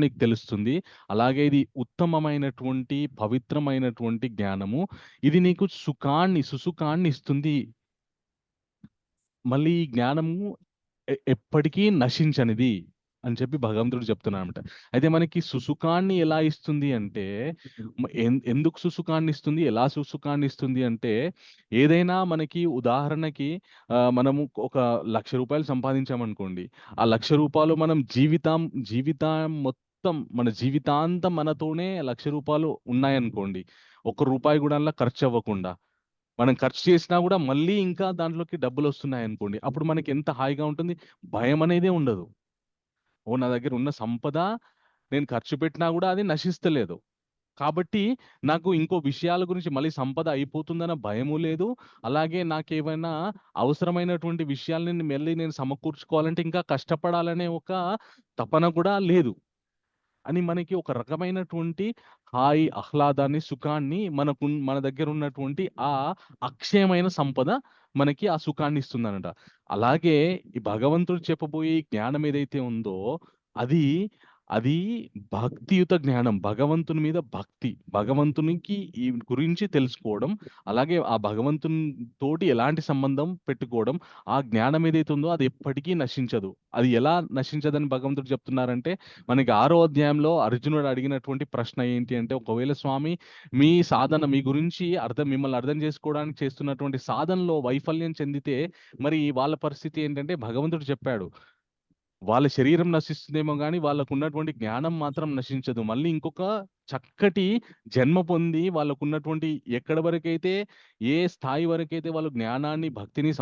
నీకు తెలుస్తుంది. అలాగే ఇది ఉత్తమమైనటువంటి పవిత్రమైనటువంటి జ్ఞానము. ఇది నీకు సుసుఖాన్ని ఇస్తుంది. మళ్ళీ ఈ జ్ఞానము ఎప్పటికీ నశించనిది అని చెప్పి భగవంతుడు చెప్తున్నాడు అనమాట. అయితే మనకి సుసుఖాన్ని ఎలా ఇస్తుంది అంటే, ఎందుకు సుసుఖాన్ని ఇస్తుంది, ఎలా సుసుఖాన్ని ఇస్తుంది అంటే, ఏదైనా మనకి ఉదాహరణకి మనము ఒక 1,00,000 రూపాయలు సంపాదించామనుకోండి. ఆ 1,00,000 రూపాయలు మనం జీవితం మొత్తం మన జీవితాంతం మనతోనే 1,00,000 రూపాయలు ఉన్నాయనుకోండి. 1 రూపాయి కూడా అలా ఖర్చు అవ్వకుండా మనం ఖర్చు చేసినా కూడా మళ్ళీ ఇంకా దాంట్లోకి డబ్బులు వస్తున్నాయి అనుకోండి. అప్పుడు మనకి ఎంత హాయిగా ఉంటుంది, భయం అనేదే ఉండదు. నా దగ్గర ఉన్న సంపద నేను ఖర్చు పెట్టినా కూడా అది నశిస్తలేదు. కాబట్టి నాకు ఇంకో విషయాల గురించి మళ్ళీ సంపద అయిపోతుందన్న భయము లేదు. అలాగే నాకేమైనా అవసరమైనటువంటి విషయాలని మళ్ళీ నేను సమకూర్చుకోవాలంటే ఇంకా కష్టపడాలనే ఒక తపన కూడా లేదు అని మనకి ఒక రకమైనటువంటి హాయి, ఆహ్లాదాన్ని, సుఖాన్ని మన దగ్గర ఉన్నటువంటి ఆ అక్షయమైన సంపద మనకి ఆ సుఖాన్ని ఇస్తుందనట. అలాగే ఈ భగవంతుడు చెప్పబోయే జ్ఞానం ఏదైతే ఉందో అది భక్తియుత జ్ఞానం. భగవంతుని మీద భక్తి, భగవంతునికి ఈ గురించి తెలుసుకోవడం, అలాగే ఆ భగవంతుని తోటి ఎలాంటి సంబంధం పెట్టుకోవడం. ఆ జ్ఞానం ఏదైతే ఉందో అది ఎప్పటికీ నశించదు. అది ఎలా నశించదని భగవంతుడు చెప్తున్నారంటే, మనకి 6వ అధ్యాయంలో అర్జునుడు అడిగినటువంటి ప్రశ్న ఏంటి అంటే, ఒకవేళ స్వామి మీ సాధన, మీ గురించి మిమ్మల్ని అర్థం చేసుకోవడానికి చేస్తున్నటువంటి సాధనలో వైఫల్యం చెందితే మరి వాళ్ళ పరిస్థితి ఏంటంటే, భగవంతుడు చెప్పాడు వాళ్ళ శరీరం నశిస్తుందేమో కానీ వాళ్ళకు ఉన్నటువంటి జ్ఞానం మాత్రం నశించదు. మళ్ళీ ఇంకొక చక్కటి జన్మ పొంది వాళ్ళకున్నటువంటి ఎక్కడి వరకైతే, ఏ స్థాయి వరకైతే వాళ్ళు జ్ఞానాన్ని, భక్తిని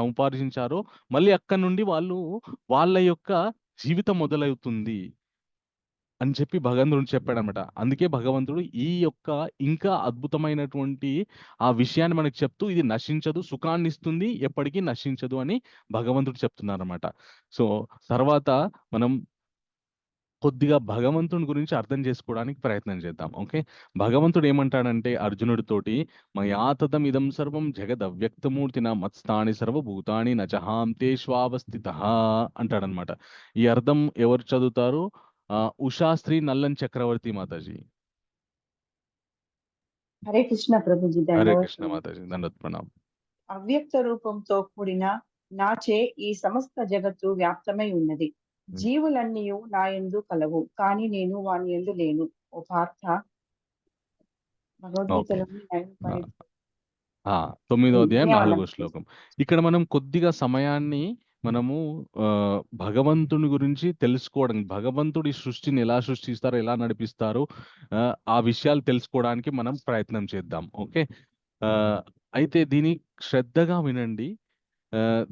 అని చెప్పి భగవంతుడు చెప్పాడనమాట. అందుకే భగవంతుడు ఈ యొక్క ఇంకా అద్భుతమైనటువంటి ఆ విషయాన్ని మనకు చెప్తూ ఇది నశించదు, సుఖాన్ని ఇస్తుంది, ఎప్పటికీ నశించదు అని భగవంతుడు చెప్తున్నారన్నమాట. సో తర్వాత మనం కొద్దిగా భగవంతుని గురించి అర్థం చేసుకోవడానికి ప్రయత్నం చేద్దాం. ఓకే, భగవంతుడు ఏమంటాడంటే అర్జునుడితోటి, మయాతదం ఇదం సర్వం జగదవ్యక్తమూర్తిన మత్స్థాని సర్వభూతాని నచహాంతేష్వావస్థిత అంటాడనమాట. ఈ అర్థం ఎవరు చదువుతారు? ఉషాశ్రీ నల్లన్ చక్రవర్తి మాతాజీ. హరే కృష్ణ ప్రభుజీ. హరే కృష్ణ మాతాజీ, దండవత్ ప్రణామ్. అవ్యక్త రూపంతో కూడిన నాచే ఈ సమస్త జగత్తు వ్యాప్తమై ఉన్నది. జీవులన్నీ నా యందు కలవు, కానీ నేను వాని యందు లేను. ఓ పార్థ, భగవద్గీతలోని 9వ అధ్యాయం 4వ శ్లోకం. ఇక్కడ మనం కొద్దిగా సమయాన్ని మనము భగవంతుని గురించి తెలుసుకోవడం, భగవంతుడి సృష్టిని ఎలా సృష్టిస్తారో, ఎలా నడిపిస్తారో ఆ విషయాలు తెలుసుకోవడానికి మనం ప్రయత్నం చేద్దాం. ఓకే, అయితే దీన్ని శ్రద్ధగా వినండి.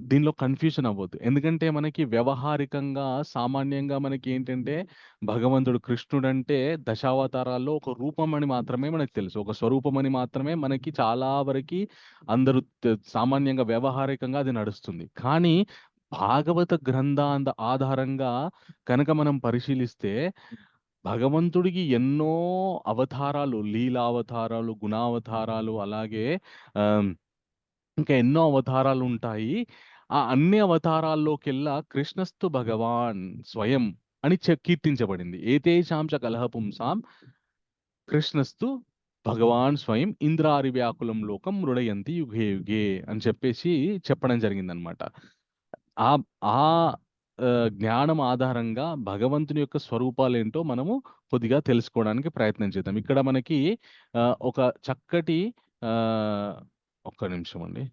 దీనిలో కన్ఫ్యూజన్ అవ్వద్దు. ఎందుకంటే మనకి వ్యవహారికంగా సామాన్యంగా మనకి ఏంటంటే భగవంతుడు కృష్ణుడు అంటే దశావతారాల్లో ఒక రూపం అని మాత్రమే మనకు తెలుసు, ఒక స్వరూపం అని మాత్రమే మనకి చాలా వరకు అందరూ సామాన్యంగా వ్యవహారికంగా అది నడుస్తుంది. కానీ భాగవత గ్రంథాంత ఆధారంగా కనుక మనం పరిశీలిస్తే భగవంతుడికి ఎన్నో అవతారాలు, లీలావతారాలు, గుణావతారాలు, అలాగే ఇంకా ఎన్నో అవతారాలు ఉంటాయి. ఆ అన్ని అవతారాల్లోకెల్లా కృష్ణస్తు భగవాన్ స్వయం అని కీర్తించబడింది. ఏతేషాంచ కలహ పుంసాం కృష్ణస్తు భగవాన్ స్వయం ఇంద్రారి వ్యాకులం లోకం మృడయంతి యుగే యుగే అని చెప్పేసి చెప్పడం జరిగిందనమాట. ఆ ఆ జ్ఞానం ఆధారంగా భగవంతుని యొక్క స్వరూపాలు ఏంటో మనము కొద్దిగా తెలుసుకోవడానికి ప్రయత్నం చేద్దాం. ఇక్కడ మనకి ఒక చక్కటి ఒక్క నిమిషం అండి.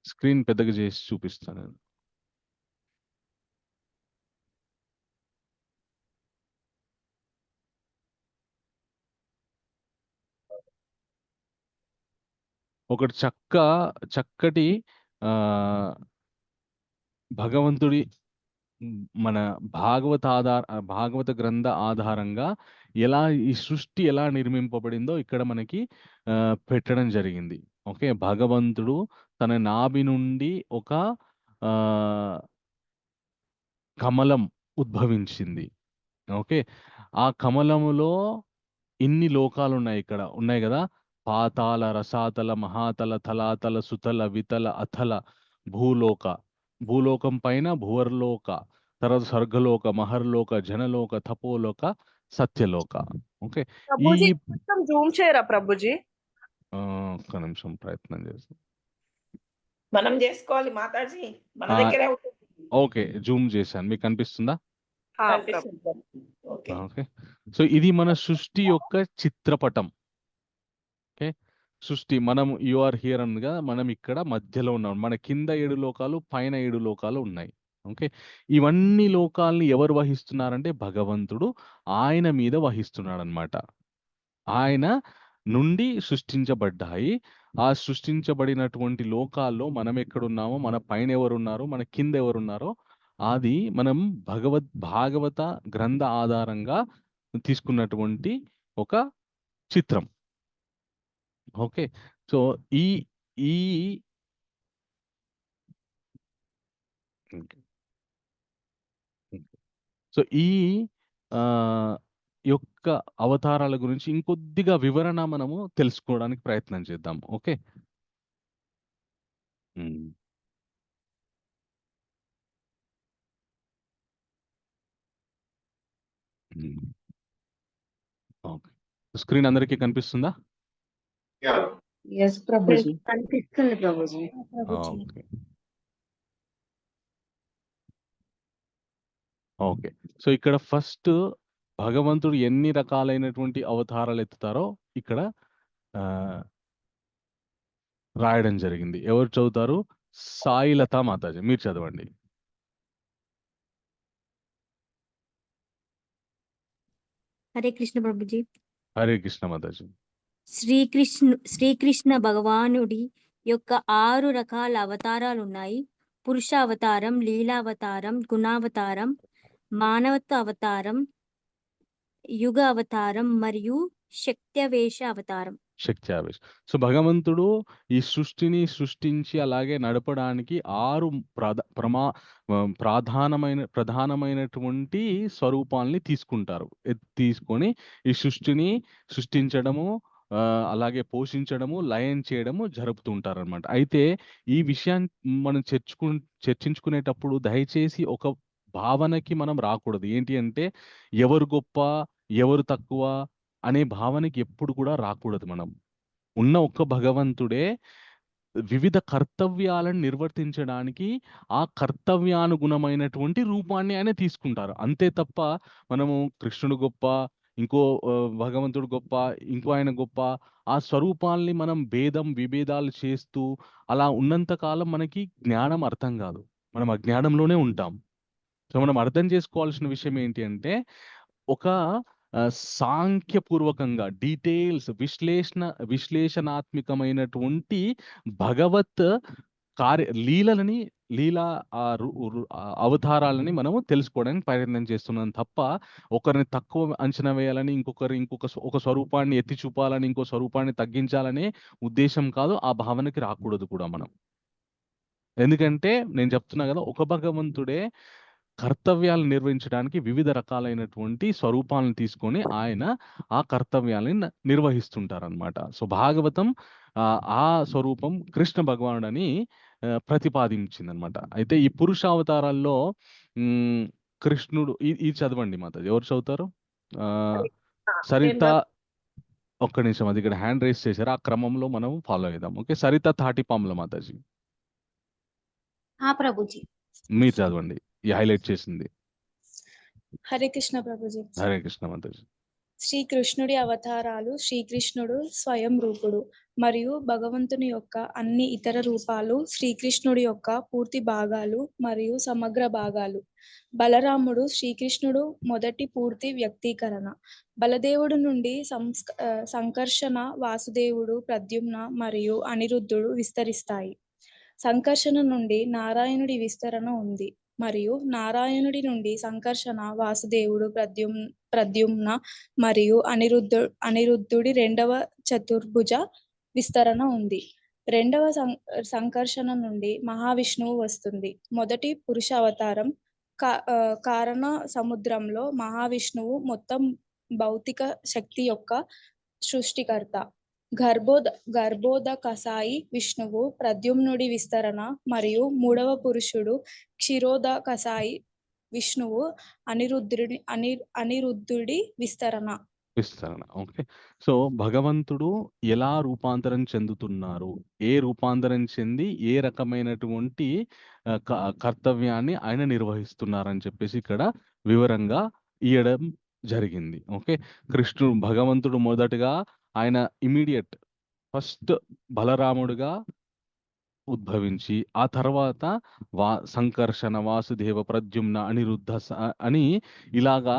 స్క్రీన్ పెద్దగా చేసి చూపిస్తాను. ఒకటి చక్కటి భగవంతుడి మన భాగవత గ్రంథ ఆధారంగా ఎలా ఈ సృష్టి ఎలా నిర్మింపబడిందో ఇక్కడ మనకి పెట్టడం జరిగింది. ఓకే, భగవంతుడు తన నాభి నుండి ఒక కమలం ఉద్భవించింది. ఓకే, ఆ కమలములో ఇన్ని లోకాలు ఉన్నాయి, ఇక్కడ ఉన్నాయి కదా, పాతాల, రసాతల, మహాతల, తలాతల, సుతల, వితల, అథల, భూలోకం పైన భువర్లోక, తర్వాత స్వర్గలోక, మహర్లోక, జనలోక, తపోలోక, సత్యలోక. ఓకే, ఈ జూమ్ చేయరా ప్రభుజీ? ఒక్క నిమిషం ప్రయత్నం చేస్తాం. మనం చేసుకోవాలి మాతాజీ, మన దగ్గరే ఉంటుంది. ఓకే, జూమ్ చేశాను, మీకు కనిపిస్తుందా? ఓకే, సో ఇది మన సృష్టి యొక్క చిత్రపటం. ఓకే, సృష్టి మనం యు ఆర్ హియర్ అనగా మనం ఇక్కడ మధ్యలో ఉన్నాం. మన కింద 7 లోకాలు, పైన 7 లోకాలు ఉన్నాయి. ఓకే, ఇవన్నీ లోకాలని ఎవరు వహిస్తున్నారంటే భగవంతుడు ఆయన మీద వహిస్తున్నాడు అనమాట. ఆయన నుండి సృష్టించబడ్డాయి. ఆ సృష్టించబడినటువంటి లోకాల్లో మనం ఎక్కడున్నామో, మన పైన ఎవరున్నారో, మన కింద ఎవరున్నారో అది మనం భాగవత గ్రంథ ఆధారంగా తీసుకున్నటువంటి ఒక చిత్రం. ఓకే, సో ఈ యొక్క అవతారాల గురించి ఇంకొద్దిగా వివరణ మనము తెలుసుకోవడానికి ప్రయత్నం చేద్దాం. ఓకే, స్క్రీన్ అందరికీ కనిపిస్తుందా? కనిపిస్తుంది ప్రభుజీ. ఓకే, సో ఇక్కడ ఫస్ట్ భగవంతుడు ఎన్ని రకాలైనటువంటి అవతారాలు ఎత్తుతారో ఇక్కడ రాయడం జరిగింది. ఎవరు చదువుతారు? సాయిలత మాతాజీ, మీరు చదవండి. హరే కృష్ణ ప్రభుజీ. హరే కృష్ణ మాతాజీ. శ్రీకృష్ణ భగవానుడి యొక్క 6 రకాల అవతారాలు ఉన్నాయి. పురుష అవతారం, లీలావతారం, గుణావతారం, మానవత్వ అవతారం, యుగ అవతారం మరియు శక్త్యవేశ అవతారం. శక్తి ఆవేశ. సో భగవంతుడు ఈ సృష్టిని సృష్టించి అలాగే నడపడానికి 6 ప్రధానమైనటువంటి స్వరూపాల్ని తీసుకుంటారు. తీసుకొని ఈ సృష్టిని సృష్టించడము, అలాగే పోషించడము, లయం చేయడము జరుపుతుంటారనమాట. అయితే ఈ విషయాన్ని మనం చర్చించుకునేటప్పుడు దయచేసి ఒక భావనకి మనం రాకూడదు. ఏంటి అంటే ఎవరు గొప్ప, ఎవరు తక్కువ అనే భావనకి ఎప్పుడు కూడా రాకూడదు. మనం ఉన్న ఒక్క భగవంతుడే వివిధ కర్తవ్యాలను నిర్వర్తించడానికి ఆ కర్తవ్యానుగుణమైనటువంటి రూపాన్ని ఆయన తీసుకుంటారు. అంతే తప్ప మనము కృష్ణుడు గొప్ప, ఇంకో భగవంతుడు గొప్ప, ఇంకో ఆయన గొప్ప, ఆ స్వరూపాల్ని మనం విభేదాలు చేస్తూ అలా ఉన్నంత కాలం మనకి జ్ఞానం అర్థం కాదు. మనం అజ్ఞానంలోనే ఉంటాం. సో మనం అర్థం చేసుకోవాల్సిన విషయం ఏంటి అంటే ఒక సాంఖ్యపూర్వకంగా డీటెయిల్స్ విశ్లేషణాత్మకమైనటువంటి భగవత్ లీలలని అవతారాలని మనము తెలుసుకోవడానికి ప్రయత్నం చేస్తున్నాం తప్ప ఒకరిని తక్కువ అంచనా వేయాలని, ఒక స్వరూపాన్ని ఎత్తి చూపాలని, ఇంకో స్వరూపాన్ని తగ్గించాలనే ఉద్దేశం కాదు. ఆ భావనకి రాకూడదు కూడా మనం. ఎందుకంటే నేను చెప్తున్నా కదా, ఒక భగవంతుడే కర్తవ్యాలను నిర్వహించడానికి వివిధ రకాలైనటువంటి స్వరూపాలను తీసుకొని ఆయన ఆ కర్తవ్యాలను నిర్వహిస్తుంటారనమాట. సో భాగవతం ఆ స్వరూపం కృష్ణ భగవానుడని ప్రతిపాదించిందనమాట. అయితే ఈ పురుషావతారాల్లో కృష్ణుడు ఇది చదవండి మాతాజీ. ఎవరు చదువుతారు? సరిత. ఒక్క నిమిషం, అది ఇక్కడ హ్యాండ్ రైస్ చేశారు. ఆ క్రమంలో మనం ఫాలో అవుదాం. ఓకే, సరిత తాటిపాముల మాతాజీ ప్రభుజీ మీరు చదవండి ఈ హైలైట్ చేసింది. హరే కృష్ణ ప్రభుజీ. హరే కృష్ణ మాతాజీ. శ్రీకృష్ణుడి అవతారాలు. శ్రీకృష్ణుడు స్వయం రూపుడు మరియు భగవంతుని యొక్క అన్ని ఇతర రూపాలు శ్రీకృష్ణుడి యొక్క పూర్తి భాగాలు మరియు సమగ్ర భాగాలు. బలరాముడు శ్రీకృష్ణుడు మొదటి పూర్తి వ్యక్తీకరణ. బలదేవుడు నుండి సంకర్షణ, వాసుదేవుడు, ప్రద్యుమ్న మరియు అనిరుద్ధుడు విస్తరిస్తాయి. సంకర్షణ నుండి నారాయణుడి విస్తరణ ఉంది మరియు నారాయణుడి నుండి సంకర్షణ, వాసుదేవుడు, ప్రద్యుమ్న మరియు అనిరుద్ధుడి రెండవ చతుర్భుజ విస్తరణ ఉంది. రెండవ సంకర్షణ నుండి మహావిష్ణువు వస్తుంది. మొదటి పురుష అవతారం కారణ సముద్రంలో మహావిష్ణువు మొత్తం భౌతిక శక్తి యొక్క సృష్టికర్త. గర్భోదకసాయి విష్ణువు ప్రద్యుమ్నుడి విస్తరణ మరియు మూడవ పురుషుడు క్షీరోదకసాయి విష్ణువు అనిరుద్ధుడి విస్తరణ. ఓకే, సో భగవంతుడు ఎలా రూపాంతరం చెందుతున్నారు, ఏ రూపాంతరం చెంది ఏ రకమైనటువంటి కర్తవ్యాన్ని ఆయన నిర్వహిస్తున్నారని చెప్పేసి ఇక్కడ వివరంగా ఇవ్వడం జరిగింది. ఓకే, భగవంతుడు మొదటగా ఆయన ఫస్ట్ బలరాముడుగా ఉద్భవించి ఆ తర్వాత సంకర్షణ, వాసుదేవ, ప్రద్యుమ్న, అనిరుద్ధ అని ఇలాగా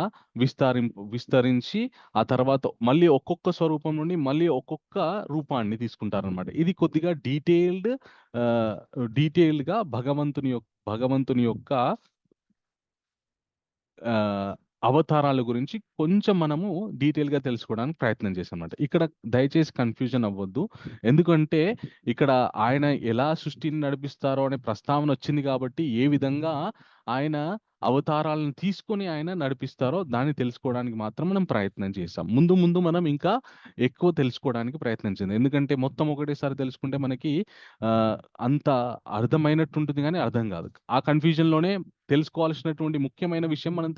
విస్తరించి ఆ తర్వాత మళ్ళీ ఒక్కొక్క స్వరూపం నుండి మళ్ళీ ఒక్కొక్క రూపాన్ని తీసుకుంటారనమాట. ఇది కొద్దిగా డీటెయిల్డ్గా భగవంతుని యొక్క అవతారాల గురించి కొంచెం మనము డీటెయిల్గా తెలుసుకోవడానికి ప్రయత్నం చేసామన్నమాట. ఇక్కడ దయచేసి కన్ఫ్యూజన్ అవ్వద్దు. ఎందుకంటే ఇక్కడ ఆయన ఎలా సృష్టిని నడిపిస్తారో అనే ప్రస్తావన వచ్చింది కాబట్టి ఏ విధంగా ఆయన అవతారాలను తీసుకొని ఆయన నడిపిస్తారో దాన్ని తెలుసుకోవడానికి మాత్రం మనం ప్రయత్నం చేసాం. ముందు మనం ఇంకా ఎక్కువ తెలుసుకోవడానికి ప్రయత్నం చేద్దాం. ఎందుకంటే మొత్తం ఒకటేసారి తెలుసుకుంటే మనకి అంత అర్థమైనట్టు ఉంటుంది కానీ అర్థం కాదు. ఆ కన్ఫ్యూజన్లోనే తెలుసుకోవాల్సినటువంటి ముఖ్యమైన విషయం మనం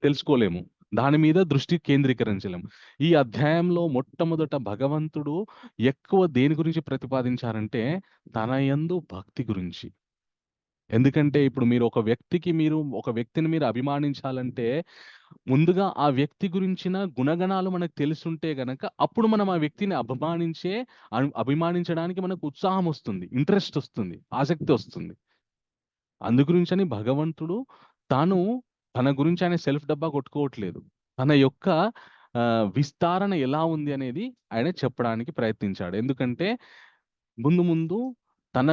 తెలుసుకోలేము, దాని మీద దృష్టి కేంద్రీకరించలేము. ఈ అధ్యాయంలో మొట్టమొదట భగవంతుడు ఎక్కువ దేని గురించి ప్రతిపాదించారంటే తన యందు భక్తి గురించి. ఎందుకంటే ఇప్పుడు మీరు ఒక వ్యక్తిని మీరు అభిమానించాలంటే ముందుగా ఆ వ్యక్తి గురించిన గుణగణాలు మనకు తెలుసుంటే గనక అప్పుడు మనం ఆ వ్యక్తిని అభిమానించడానికి మనకు ఉత్సాహం వస్తుంది, ఇంట్రెస్ట్ వస్తుంది, ఆసక్తి వస్తుంది. అందుగురించని భగవంతుడు తన గురించి ఆయన సెల్ఫ్ డబ్బా కొట్టుకోవట్లేదు. తన యొక్క విస్తారణ ఎలా ఉంది అనేది ఆయన చెప్పడానికి ప్రయత్నించాడు. ఎందుకంటే ముందు ముందు తన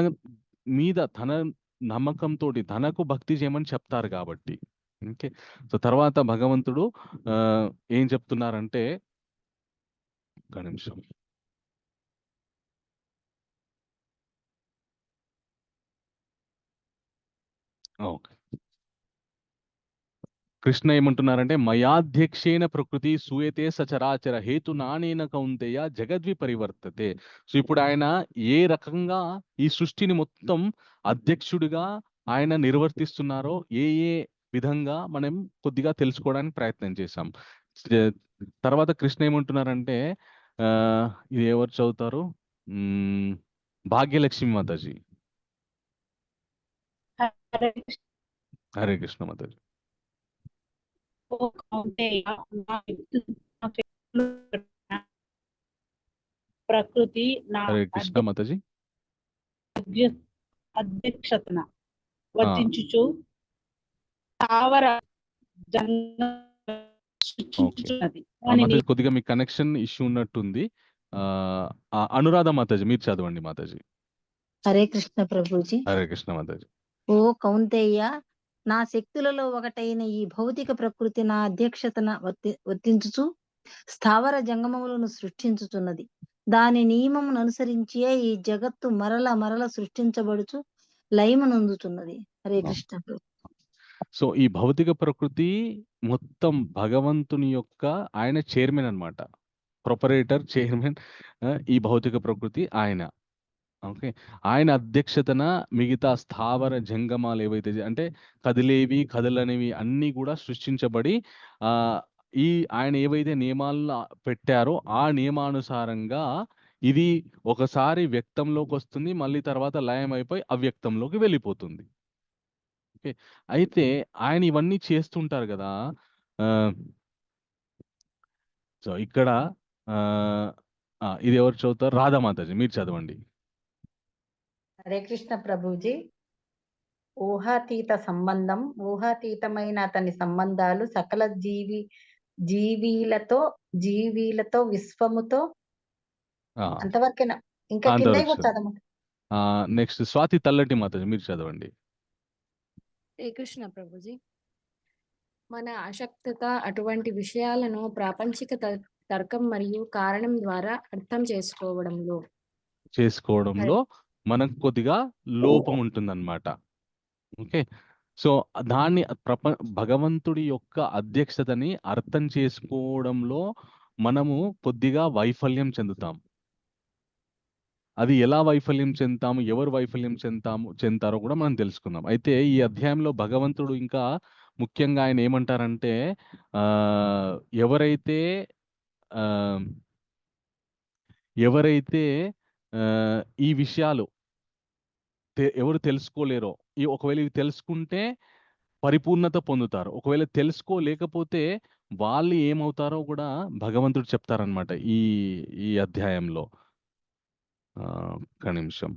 మీద తన నమ్మకంతోటి తనకు భక్తి చేయమని చెప్తారు కాబట్టి. ఓకే. సో తర్వాత భగవంతుడు ఏం చెప్తున్నారంటే, ఒక్క నిమిషం. ఓకే. కృష్ణ ఏమంటున్నారంటే, మయాధ్యక్షేణ ప్రకృతి సూయతే సచరాచర హేతు నానేన కౌంతేయ జగద్వి పరివర్తతే. సో ఇప్పుడు ఆయన ఏ రకంగా ఈ సృష్టిని మొత్తం అధ్యక్షుడిగా ఆయన నిర్వర్తిస్తున్నారో ఏ ఏ విధంగా మనం కొద్దిగా తెలుసుకోవడానికి ప్రయత్నం చేశాం. తర్వాత కృష్ణ ఏమంటున్నారంటే, ఇది ఎవరు చదువుతారు? భాగ్యలక్ష్మి మాతాజీ. హరే కృష్ణ మాతాజీ. ప్రకృతి హరే కృష్ణ మాతాజీ. అధ్యక్షతన వర్తించుచు స్థావర మాతాజీ కొద్దిగా మీ కనెక్షన్ ఇష్యూ ఉన్నట్టుంది. అనురాధ మాతాజీ మీరు చదవండి మాతాజీ. హరే కృష్ణ ప్రభుజీ. హరే కృష్ణ మాతాజీ. ఓ కౌంతేయ, నా శక్తులలో ఒకటైన ఈ భౌతిక ప్రకృతి నా అధ్యక్షతన వర్తించుచు స్థావర జంగమములను సృష్టించుతున్నది. దాని నియమమును అనుసరించే ఈ జగత్తు మరల మరల సృష్టించబడుచు లయమునందుతున్నది. హరే కృష్ణ ప్రభు. సో ఈ భౌతిక ప్రకృతి మొత్తం భగవంతుని యొక్క ఆయన చైర్మన్ అన్నమాట. Proprietor, chairman. ఈ భౌతిక ప్రకృతి ఆయన. ఓకే. ఆయన అధ్యక్షతన మిగతా స్థావర జంగమాలు ఏవైతే అంటే కదిలేవి కదలనివి అన్నీ కూడా సృష్టించబడి ఈ ఆయన ఏవైతే నియమాలను పెట్టారో ఆ నియమానుసారంగా ఇది ఒకసారి వ్యక్తంలోకి వస్తుంది, మళ్ళీ తర్వాత లయం అయిపోయి అవ్యక్తంలోకి వెళ్ళిపోతుంది. ఓకే. అయితే ఆయన ఇవన్నీ చేస్తుంటారు కదా. సో ఇక్కడ ఇది ఎవరు చదువుతారు? రాధామాతాజీ మీరు చదవండి. హరే కృష్ణ ప్రభుజీ. ఊహాతీత సంబంధం, ఊహాతీతమైన అతని సంబంధాలు సకల జీవీలతో విశ్వముతో అంతవరకేనా? ఇంకా కింద చదవండి. నెక్స్ట్ స్వాతి తల్లటి మాతాజీ మీరు చదవండి. శ్రీకృష్ణ ప్రభుజీ. మన ఆసక్తత అటువంటి విషయాలను ప్రాపంచిక తర్కం మరియు కారణం ద్వారా అర్థం చేసుకోవడంలో మనకు కొద్దిగా లోపం ఉంటుందన్నమాట. ఓకే. సో దాన్ని భగవంతుడి యొక్క అధ్యక్షతని అర్థం చేసుకోవడంలో మనము కొద్దిగా వైఫల్యం చెందుతాం. అది ఎలా వైఫల్యం చెందుతాము, ఎవరు వైఫల్యం చెందుతారో కూడా మనం తెలుసుకుందాం. అయితే ఈ అధ్యాయంలో భగవంతుడు ఇంకా ముఖ్యంగా ఆయన ఏమంటారంటే, ఎవరైతే ఈ విషయాలు ఎవరు తెలుసుకోలేరో, ఒకవేళ ఇవి తెలుసుకుంటే పరిపూర్ణత పొందుతారు, ఒకవేళ తెలుసుకోలేకపోతే వాళ్ళు ఏమవుతారో కూడా భగవంతుడు చెప్తారనమాట ఈ అధ్యాయంలో. ఒక్క నిమిషం.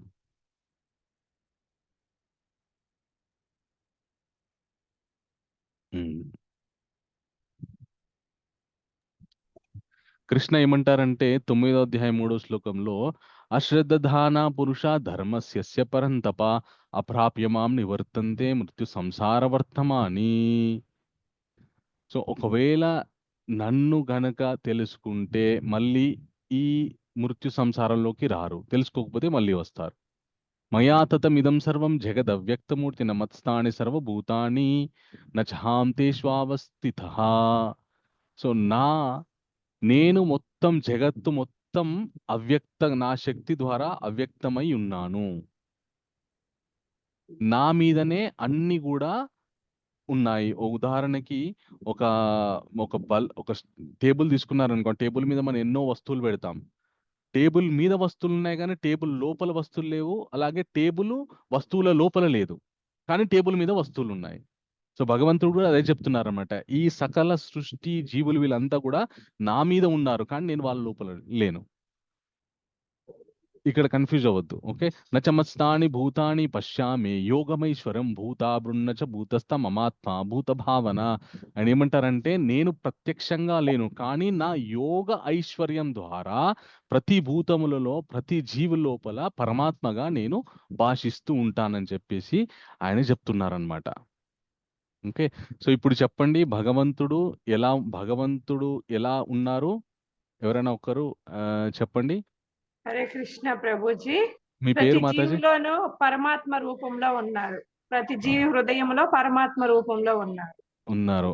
కృష్ణ ఏమంటారంటే 9వ అధ్యాయం 3వ శ్లోకంలో, అశ్రద్ధానా పురుష ధర్మస్య పరంతప అప్రాప్యమాం నివర్తంతే మృత్యు సంసార వర్తమాని. సో ఒకవేళ నన్ను గనక తెలుసుకుంటే మళ్ళీ ఈ మృత్యు సంసారంలోకి రారు, తెలుసుకోకపోతే మళ్ళీ వస్తారు. మయా తతమిదం సర్వం జగదవ్యక్తమూర్తి నమత్స్థాని సర్వభూతాని నచాంతేష్వావస్థితః. సో నేను మొత్తం జగత్తు మొత్తం నా శక్తి ద్వారా అవ్యక్తమై ఉన్నాను. నా మీదనే అన్ని కూడా ఉన్నాయి. ఉదాహరణకి ఒక టేబుల్ తీసుకున్నారనుకో, టేబుల్ మీద మనం ఎన్నో వస్తువులు పెడతాం. టేబుల్ మీద వస్తువులు ఉన్నాయి కానీ టేబుల్ లోపల వస్తువులు లేవు. అలాగే టేబుల్ వస్తువుల లోపల లేదు కానీ టేబుల్ మీద వస్తువులు ఉన్నాయి. సో భగవంతుడు కూడా అదే చెప్తున్నారు అనమాట. ఈ సకల సృష్టి జీవులు వీళ్ళంతా కూడా నా మీద ఉన్నారు కానీ నేను వాళ్ళ లోపల లేను. ఇక్కడ కన్ఫ్యూజ్ అవ్వద్దు. ఓకే, నచమస్తాని భూతాని పశ్యామి యోగమైశ్వరం భూతాభృన్నచ భూతస్థ మమాత్మ భూత భావన. అని ఏమంటారంటే నేను ప్రత్యక్షంగా లేను, కానీ నా యోగ ఐశ్వర్యం ద్వారా ప్రతి భూతములలో ప్రతి జీవి లోపల పరమాత్మగా నేను భాషిస్తూ ఉంటానని చెప్పేసి ఆయన చెప్తున్నారనమాట. ఓకే, సో ఇప్పుడు చెప్పండి, భగవంతుడు ఎలా ఉన్నారు? ఎవరైనా ఒక్కరు చెప్పండి. హరే కృష్ణ ప్రభుజీ. మీ ప్రతి పేరు మాతాజీ? జీవిలోనూ పరమాత్మ రూపంలో ఉన్నారు. ప్రతి జీవి హృదయంలో పరమాత్మ రూపంలో ఉన్నారు.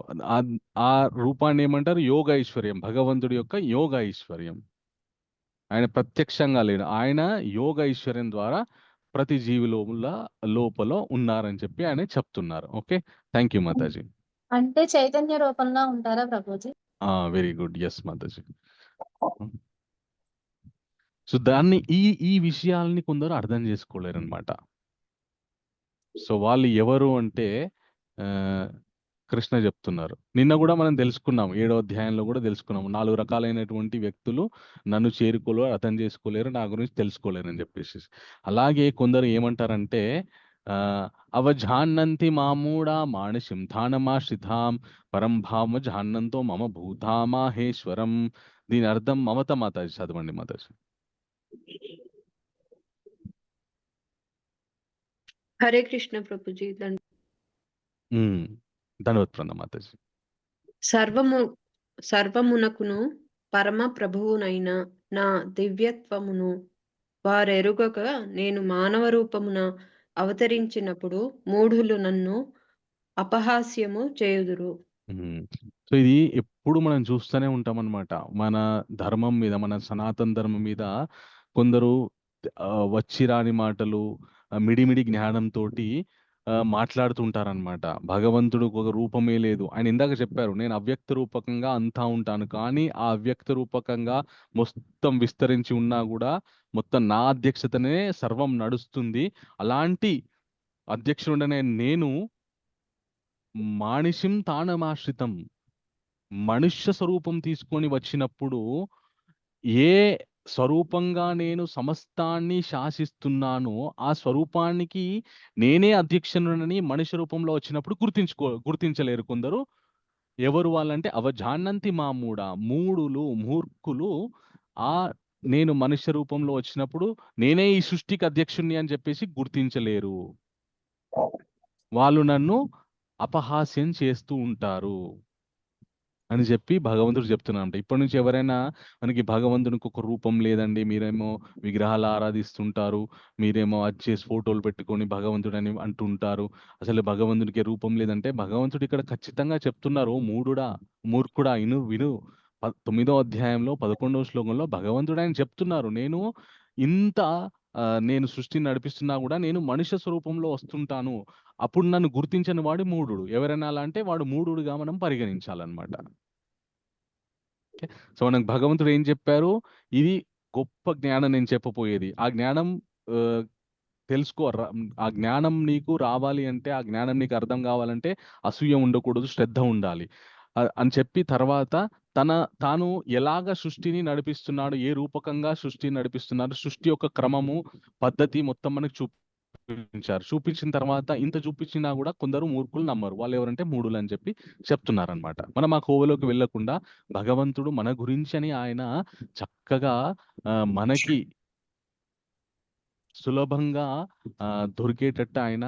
ఆ రూపాన్ని ఏమంటారు? యోగ ఐశ్వర్యం. భగవంతుడి యొక్క యోగ ఐశ్వర్యం. ఆయన ప్రత్యక్షంగా లేడు, ఆయన యోగ ఐశ్వర్యం ద్వారా ప్రతి జీవి లోపల ఉన్నారని చెప్పి ఆయన చెప్తున్నారు. ఓకే, థ్యాంక్ యూ మాతాజీ. అంటే చైతన్య రూపంలో ఉంటారా ప్రభుజీ? వెరీ గుడ్, ఎస్ మాతాజీ. సో దాన్ని ఈ విషయాల్ని కొందరు అర్థం చేసుకోలేరు అనమాట. సో వాళ్ళు ఎవరు అంటే కృష్ణ చెప్తున్నారు. నిన్న కూడా మనం తెలుసుకున్నాం, 7వ అధ్యాయంలో కూడా తెలుసుకున్నాము. 4 రకాలైనటువంటి వ్యక్తులు నన్ను చేరుకోలేరు, అర్థం చేసుకోలేరు, నా గురించి తెలుసుకోలేరు అని చెప్పేసి. అలాగే కొందరు ఏమంటారంటే అవజాన్నంతి మామూడా మానసిం ధానమాశ్రితాం పరం భామ జాన్నంతో మమ భూతామాహేశ్వరం. దీని అర్థం మమత. మాతాజీ చదవండి మాతాజీ. హరే కృష్ణ ప్రభుజీ. ధన్యవాద ప్రణామ మాతాజీ. సర్వమునకును పరమ ప్రభువునైన నా దివ్యత్వమును వారెరుగక నేను మానవ రూపమున అవతరించినప్పుడు మూఢులు నన్ను అపహాస్యము చేయుదురు. సో ఇది ఎప్పుడు మనం చూస్తూనే ఉంటాం అన్నమాట. మన ధర్మం మీద, మన సనాతన ధర్మం మీద కొందరు వచ్చి రాని మాటలు, మిడిమిడి జ్ఞానంతో మాట్లాడుతుంటారనమాట. భగవంతుడికి ఒక రూపమే లేదు. ఆయన ఇందాక చెప్పారు, నేను అవ్యక్త రూపకంగా అంతా ఉంటాను, కానీ ఆ అవ్యక్త రూపకంగా మొత్తం విస్తరించి ఉన్నా కూడా మొత్తం నా అధ్యక్షతనే సర్వం నడుస్తుంది. అలాంటి అధ్యక్షుడనే నేను మానిషిం తానమాశ్రితం, మనుష్య స్వరూపం తీసుకొని వచ్చినప్పుడు ఏ స్వరూపంగా నేను సమస్తాన్ని శాసిస్తున్నానో ఆ స్వరూపానికి నేనే అధ్యక్షుడని మనుష్య రూపంలో వచ్చినప్పుడు గుర్తించలేరు కొందరు. ఎవరు వాళ్ళంటే అవజాన్నంతి మామూడా, మూర్ఖులు నేను మనుష్య రూపంలో వచ్చినప్పుడు నేనే ఈ సృష్టికి అధ్యక్షుణ్ణి అని చెప్పేసి గుర్తించలేరు. వాళ్ళు నన్ను అపహాస్యం చేస్తూ ఉంటారు అని చెప్పి భగవంతుడు చెప్తున్నాడు. ఇప్పటి నుంచి ఎవరైనా మనకి భగవంతునికి ఒక రూపం లేదండి, మీరేమో విగ్రహాలు ఆరాధిస్తుంటారు, మీరేమో వచ్చేసి ఫోటోలు పెట్టుకొని భగవంతుడు అని అంటుంటారు, అసలు భగవంతుడికి రూపం లేదంటే భగవంతుడు ఇక్కడ ఖచ్చితంగా చెప్తున్నారు, మూర్ఖుడా విను. 9వ అధ్యాయంలో 11వ శ్లోకంలో భగవంతుడు ఆయన చెప్తున్నారు, నేను సృష్టిని నడిపిస్తున్నా కూడా నేను మనుష్య స్వరూపంలో వస్తుంటాను, అప్పుడు నన్ను గుర్తించని వాడు మూఢుడు. ఎవరైనా అలా అంటే వాడు మూఢుడుగా మనం పరిగణించాలన్నమాట. సో మనకు భగవంతుడు ఏం చెప్పారు? ఇది గొప్ప జ్ఞానం నేను చెప్పబోయేది. ఆ జ్ఞానం ఆ జ్ఞానం నీకు రావాలి అంటే, ఆ జ్ఞానం నీకు అర్థం కావాలంటే అసూయ ఉండకూడదు, శ్రద్ధ ఉండాలి అని చెప్పి తర్వాత తాను ఎలాగ సృష్టిని నడిపిస్తున్నాడు, ఏ రూపకంగా సృష్టిని నడిపిస్తున్నాడు, సృష్టి యొక్క క్రమము పద్ధతి మొత్తం మనకు చూపించిన తర్వాత ఇంత చూపించినా కూడా కొందరు మూర్ఖులు నమ్మరు. వాళ్ళు ఎవరంటే మూఢులు అని చెప్పి చెప్తున్నారనమాట. మనం ఆ కోవలోకి వెళ్ళకుండా భగవంతుడు మన గురించి అని ఆయన చక్కగా మనకి సులభంగా దొరికేటట్టు ఆయన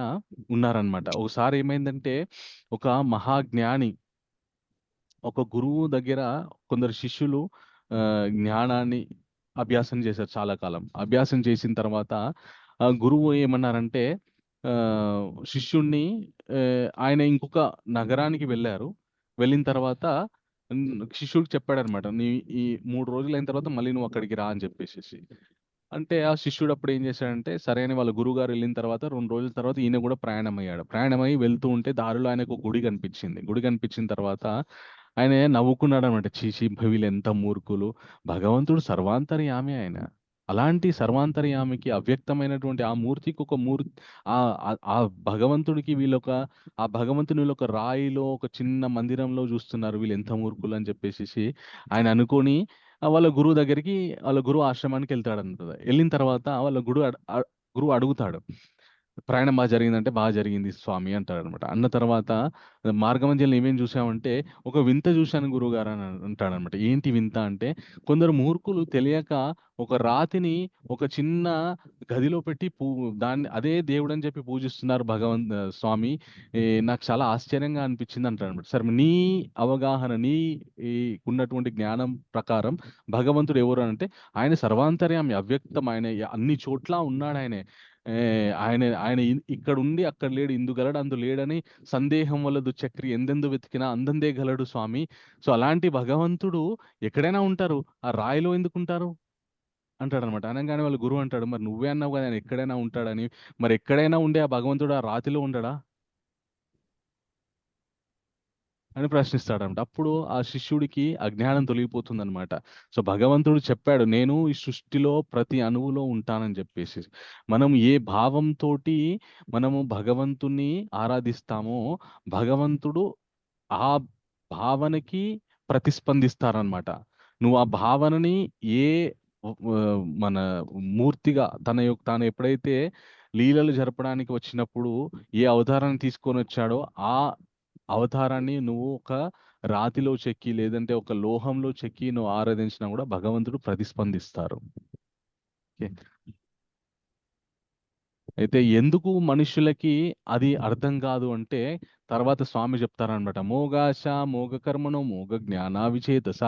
ఉన్నారనమాట. ఒకసారి ఏమైందంటే, ఒక మహాజ్ఞాని ఒక గురువు దగ్గర కొందరు శిష్యులు జ్ఞానాన్ని అభ్యాసం చేశారు. చాలా కాలం అభ్యాసం చేసిన తర్వాత గురువు ఏమన్నారంటే, శిష్యుణ్ణి ఆయన ఇంకొక నగరానికి వెళ్ళారు. వెళ్ళిన తర్వాత శిష్యుడికి చెప్పాడనమాట, ఈ 3 రోజులు అయిన తర్వాత మళ్ళీ నువ్వు అక్కడికి రా అని చెప్పేసి. అంటే ఆ శిష్యుడు అప్పుడు ఏం చేశాడంటే, సరే అని వాళ్ళ గురువు గారు వెళ్ళిన తర్వాత 2 రోజుల తర్వాత ఈయన కూడా ప్రయాణమై వెళ్తూ ఉంటే దారిలో ఆయనకు ఒక గుడి కనిపించింది. గుడి కనిపించిన తర్వాత ఆయన నవ్వుకున్నాడు అనమాట. చీచి వీళ్ళు ఎంత మూర్ఖులు, భగవంతుడు సర్వాంతర్యామి ఆయన. అలాంటి సర్వాంతర్యామికి అవ్యక్తమైనటువంటి ఆ మూర్తికి ఆ భగవంతుడికి ఆ భగవంతుని వీళ్ళొక రాయిలో ఒక చిన్న మందిరంలో చూస్తున్నారు, వీళ్ళు ఎంత మూర్ఖులు అని చెప్పేసి ఆయన అనుకొని వాళ్ళ గురువు దగ్గరికి, వాళ్ళ గురువు ఆశ్రమానికి వెళ్తాడంట. వెళ్ళిన తర్వాత వాళ్ళ గురువు అడుగుతాడు, ప్రయాణం బాగా జరిగిందంటే బాగా జరిగింది స్వామి అంటాడనమాట. అన్న తర్వాత మార్గమధ్యలో ఏమేం చూసామంటే ఒక వింత చూశాను గురువుగారు అని అంటాడనమాట. ఏంటి వింత అంటే, కొందరు మూర్ఖులు తెలియక ఒక రాతిని ఒక చిన్న గదిలో పెట్టి దాన్ని అదే దేవుడు అని చెప్పి పూజిస్తున్నారు స్వామి. నాకు చాలా ఆశ్చర్యంగా అనిపించింది అంటాడనమాట. సరే, నీ అవగాహన, ఈ ఉన్నటువంటి జ్ఞానం ప్రకారం భగవంతుడు ఎవరు అంటే, ఆయన సర్వాంతర్యామి, అవ్యక్తం, ఆయన అన్ని చోట్ల ఉన్నాడు. ఆయన ఇక్కడ ఉండి అక్కడ లేడు, ఇందు గలడు అందు లేడని సందేహం వలదు చక్రి ఎందెందు వెతికినా అందందే గలడు స్వామి. సో అలాంటి భగవంతుడు ఎక్కడైనా ఉంటారు, ఆ రాయిలో ఎందుకు ఉంటారు అంటాడనమాట. అనగానే వాళ్ళ గురువు అంటాడు, మరి నువ్వే అన్నావు కదా ఆయన ఎక్కడైనా ఉంటాడని, మరి ఎక్కడైనా ఉండే ఆ భగవంతుడు ఆ రాతిలో ఉండడా అని ప్రశ్నిస్తాడంట. అప్పుడు ఆ శిష్యుడికి అజ్ఞానం తొలగిపోతుంది అనమాట. సో భగవంతుడు చెప్పాడు, నేను ఈ సృష్టిలో ప్రతి అణువులో ఉంటానని చెప్పేసి. మనం ఏ భావంతో మనము భగవంతుని ఆరాధిస్తామో భగవంతుడు ఆ భావనకి ప్రతిస్పందిస్తారనమాట. నువ్వు ఆ భావనని మన మూర్తిగా తాను ఎప్పుడైతే లీలలు జరపడానికి వచ్చినప్పుడు ఏ అవతారాన్ని తీసుకొని వచ్చాడో ఆ అవతారాన్ని నువ్వు ఒక రాతిలో చెక్కి లేదంటే ఒక లోహంలో చెక్కి నువ్వు ఆరాధించినా కూడా భగవంతుడు ప్రతిస్పందిస్తారు. అయితే ఎందుకు మనుషులకి అది అర్థం కాదు అంటే తర్వాత స్వామి చెప్తారనమాట, మోగాశ మోగ కర్మణో మోగ జ్ఞానా విచేతస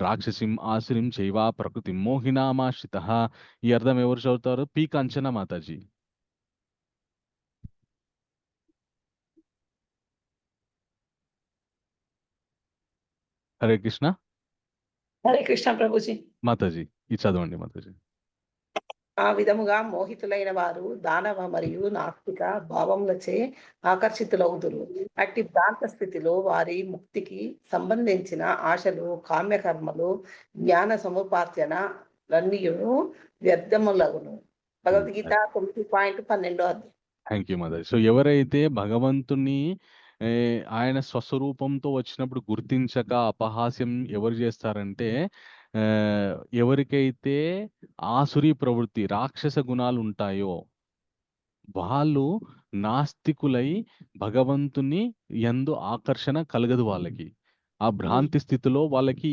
రాక్షసిం ఆసురిం చైవా ప్రకృతి మోహినామాశ్రిత. ఈ అర్థం ఎవరు చదువుతారు? పి కంచన మాతాజీ. హరే కృష్ణ. హరే కృష్ణ ప్రభుజీ. మాతాజీ ఇది చదవండి మాతాజీ. ఆ విధముగా మోహితులైన వారు దానవ మరియు నాస్తిక భావములచే ఆకర్షితులవుదురు. అట్టి భ్రాంత స్థితిలో వారి ముక్తికి సంబంధించిన ఆశలు, కామ్యకర్మలు, జ్ఞాన సముపార్జనలన్నీయును వ్యర్థములగును. భగవద్గీత 9.12 అధ్యాయం. Thank you Mataji. సో ఎవరైతే భగవంతుని ఆయన స్వస్వరూపంతో వచ్చినప్పుడు గుర్తించక అపహాస్యం ఎవరు చేస్తారంటే, ఎవరికైతే ఆసురీ ప్రవృత్తి, రాక్షస గుణాలు ఉంటాయో వాళ్ళు నాస్తికులై భగవంతుని యందు ఆకర్షణ కలగదు వాళ్ళకి. ఆ భ్రాంతి స్థితిలో వాళ్ళకి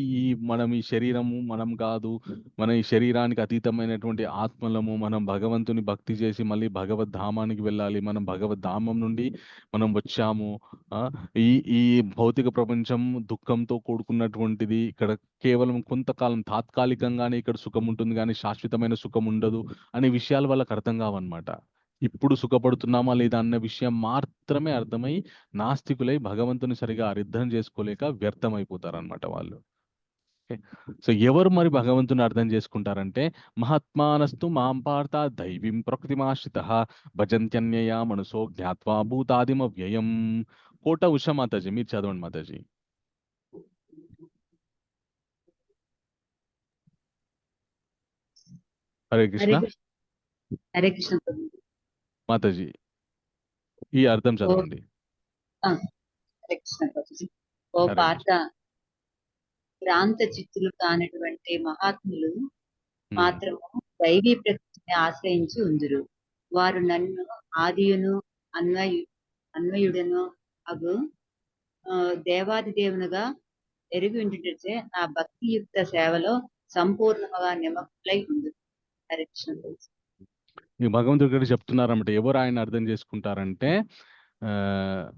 మనం ఈ శరీరము మనం కాదు, మన ఈ శరీరానికి అతీతమైనటువంటి ఆత్మలము, మనం భగవంతుని భక్తి చేసి మళ్ళీ భగవద్ధామానికి వెళ్ళాలి, మనం భగవద్ధామం నుండి మనం వచ్చాము, ఈ భౌతిక ప్రపంచం దుఃఖంతో కూడుకున్నటువంటిది, ఇక్కడ కేవలం కొంతకాలం తాత్కాలికంగానే ఇక్కడ సుఖం ఉంటుంది కానీ శాశ్వతమైన సుఖం ఉండదు అనే విషయాలు వాళ్ళకి అర్థం కావన్నమాట. ఇప్పుడు సుఖపడుతున్నామా లేదా అన్న విషయం మాత్రమే అర్థమై నాస్తికులై భగవంతుని సరిగా అర్థం చేసుకోలేక వ్యర్థమైపోతారనమాట వాళ్ళు. సో ఎవరు మరి భగవంతుని అర్థం చేసుకుంటారంటే, మహాత్మానస్తు మాం పార్థ దైవీం ప్రకృతిమాశ్రిత భజంత్యన్యయా మనసో జ్ఞాత్వా భూతాదిమ వ్యయం. కోట ఉష మాతాజీ మీరు చదవండి మాతాజీ. హరే కృష్ణ. హరే కృష్ణ మాతాజీ ఈ అర్థం చదవండి. హరే కృష్ణ ప్రభుజీ. ఓ పార్థ, భ్రాంత చిత్తులు కానటువంటి మహాత్ములు మాత్రము దైవీ ప్రకృతిని ఆశ్రయించి ఉందురు. వారు నన్ను ఆదియును అన్వయుడను అగు దేవాది దేవునిగా ఎరిగి ఉండుటచే నా భక్తియుక్త సేవలో సంపూర్ణంగా నిమగ్నులై ఉందురు. హరే కృష్ణ ప్రభుజీ. ఈ భగవంతుడి గారు చెప్తున్నారన్నమాట, ఎవరు ఆయన అర్థం చేసుకుంటారంటే,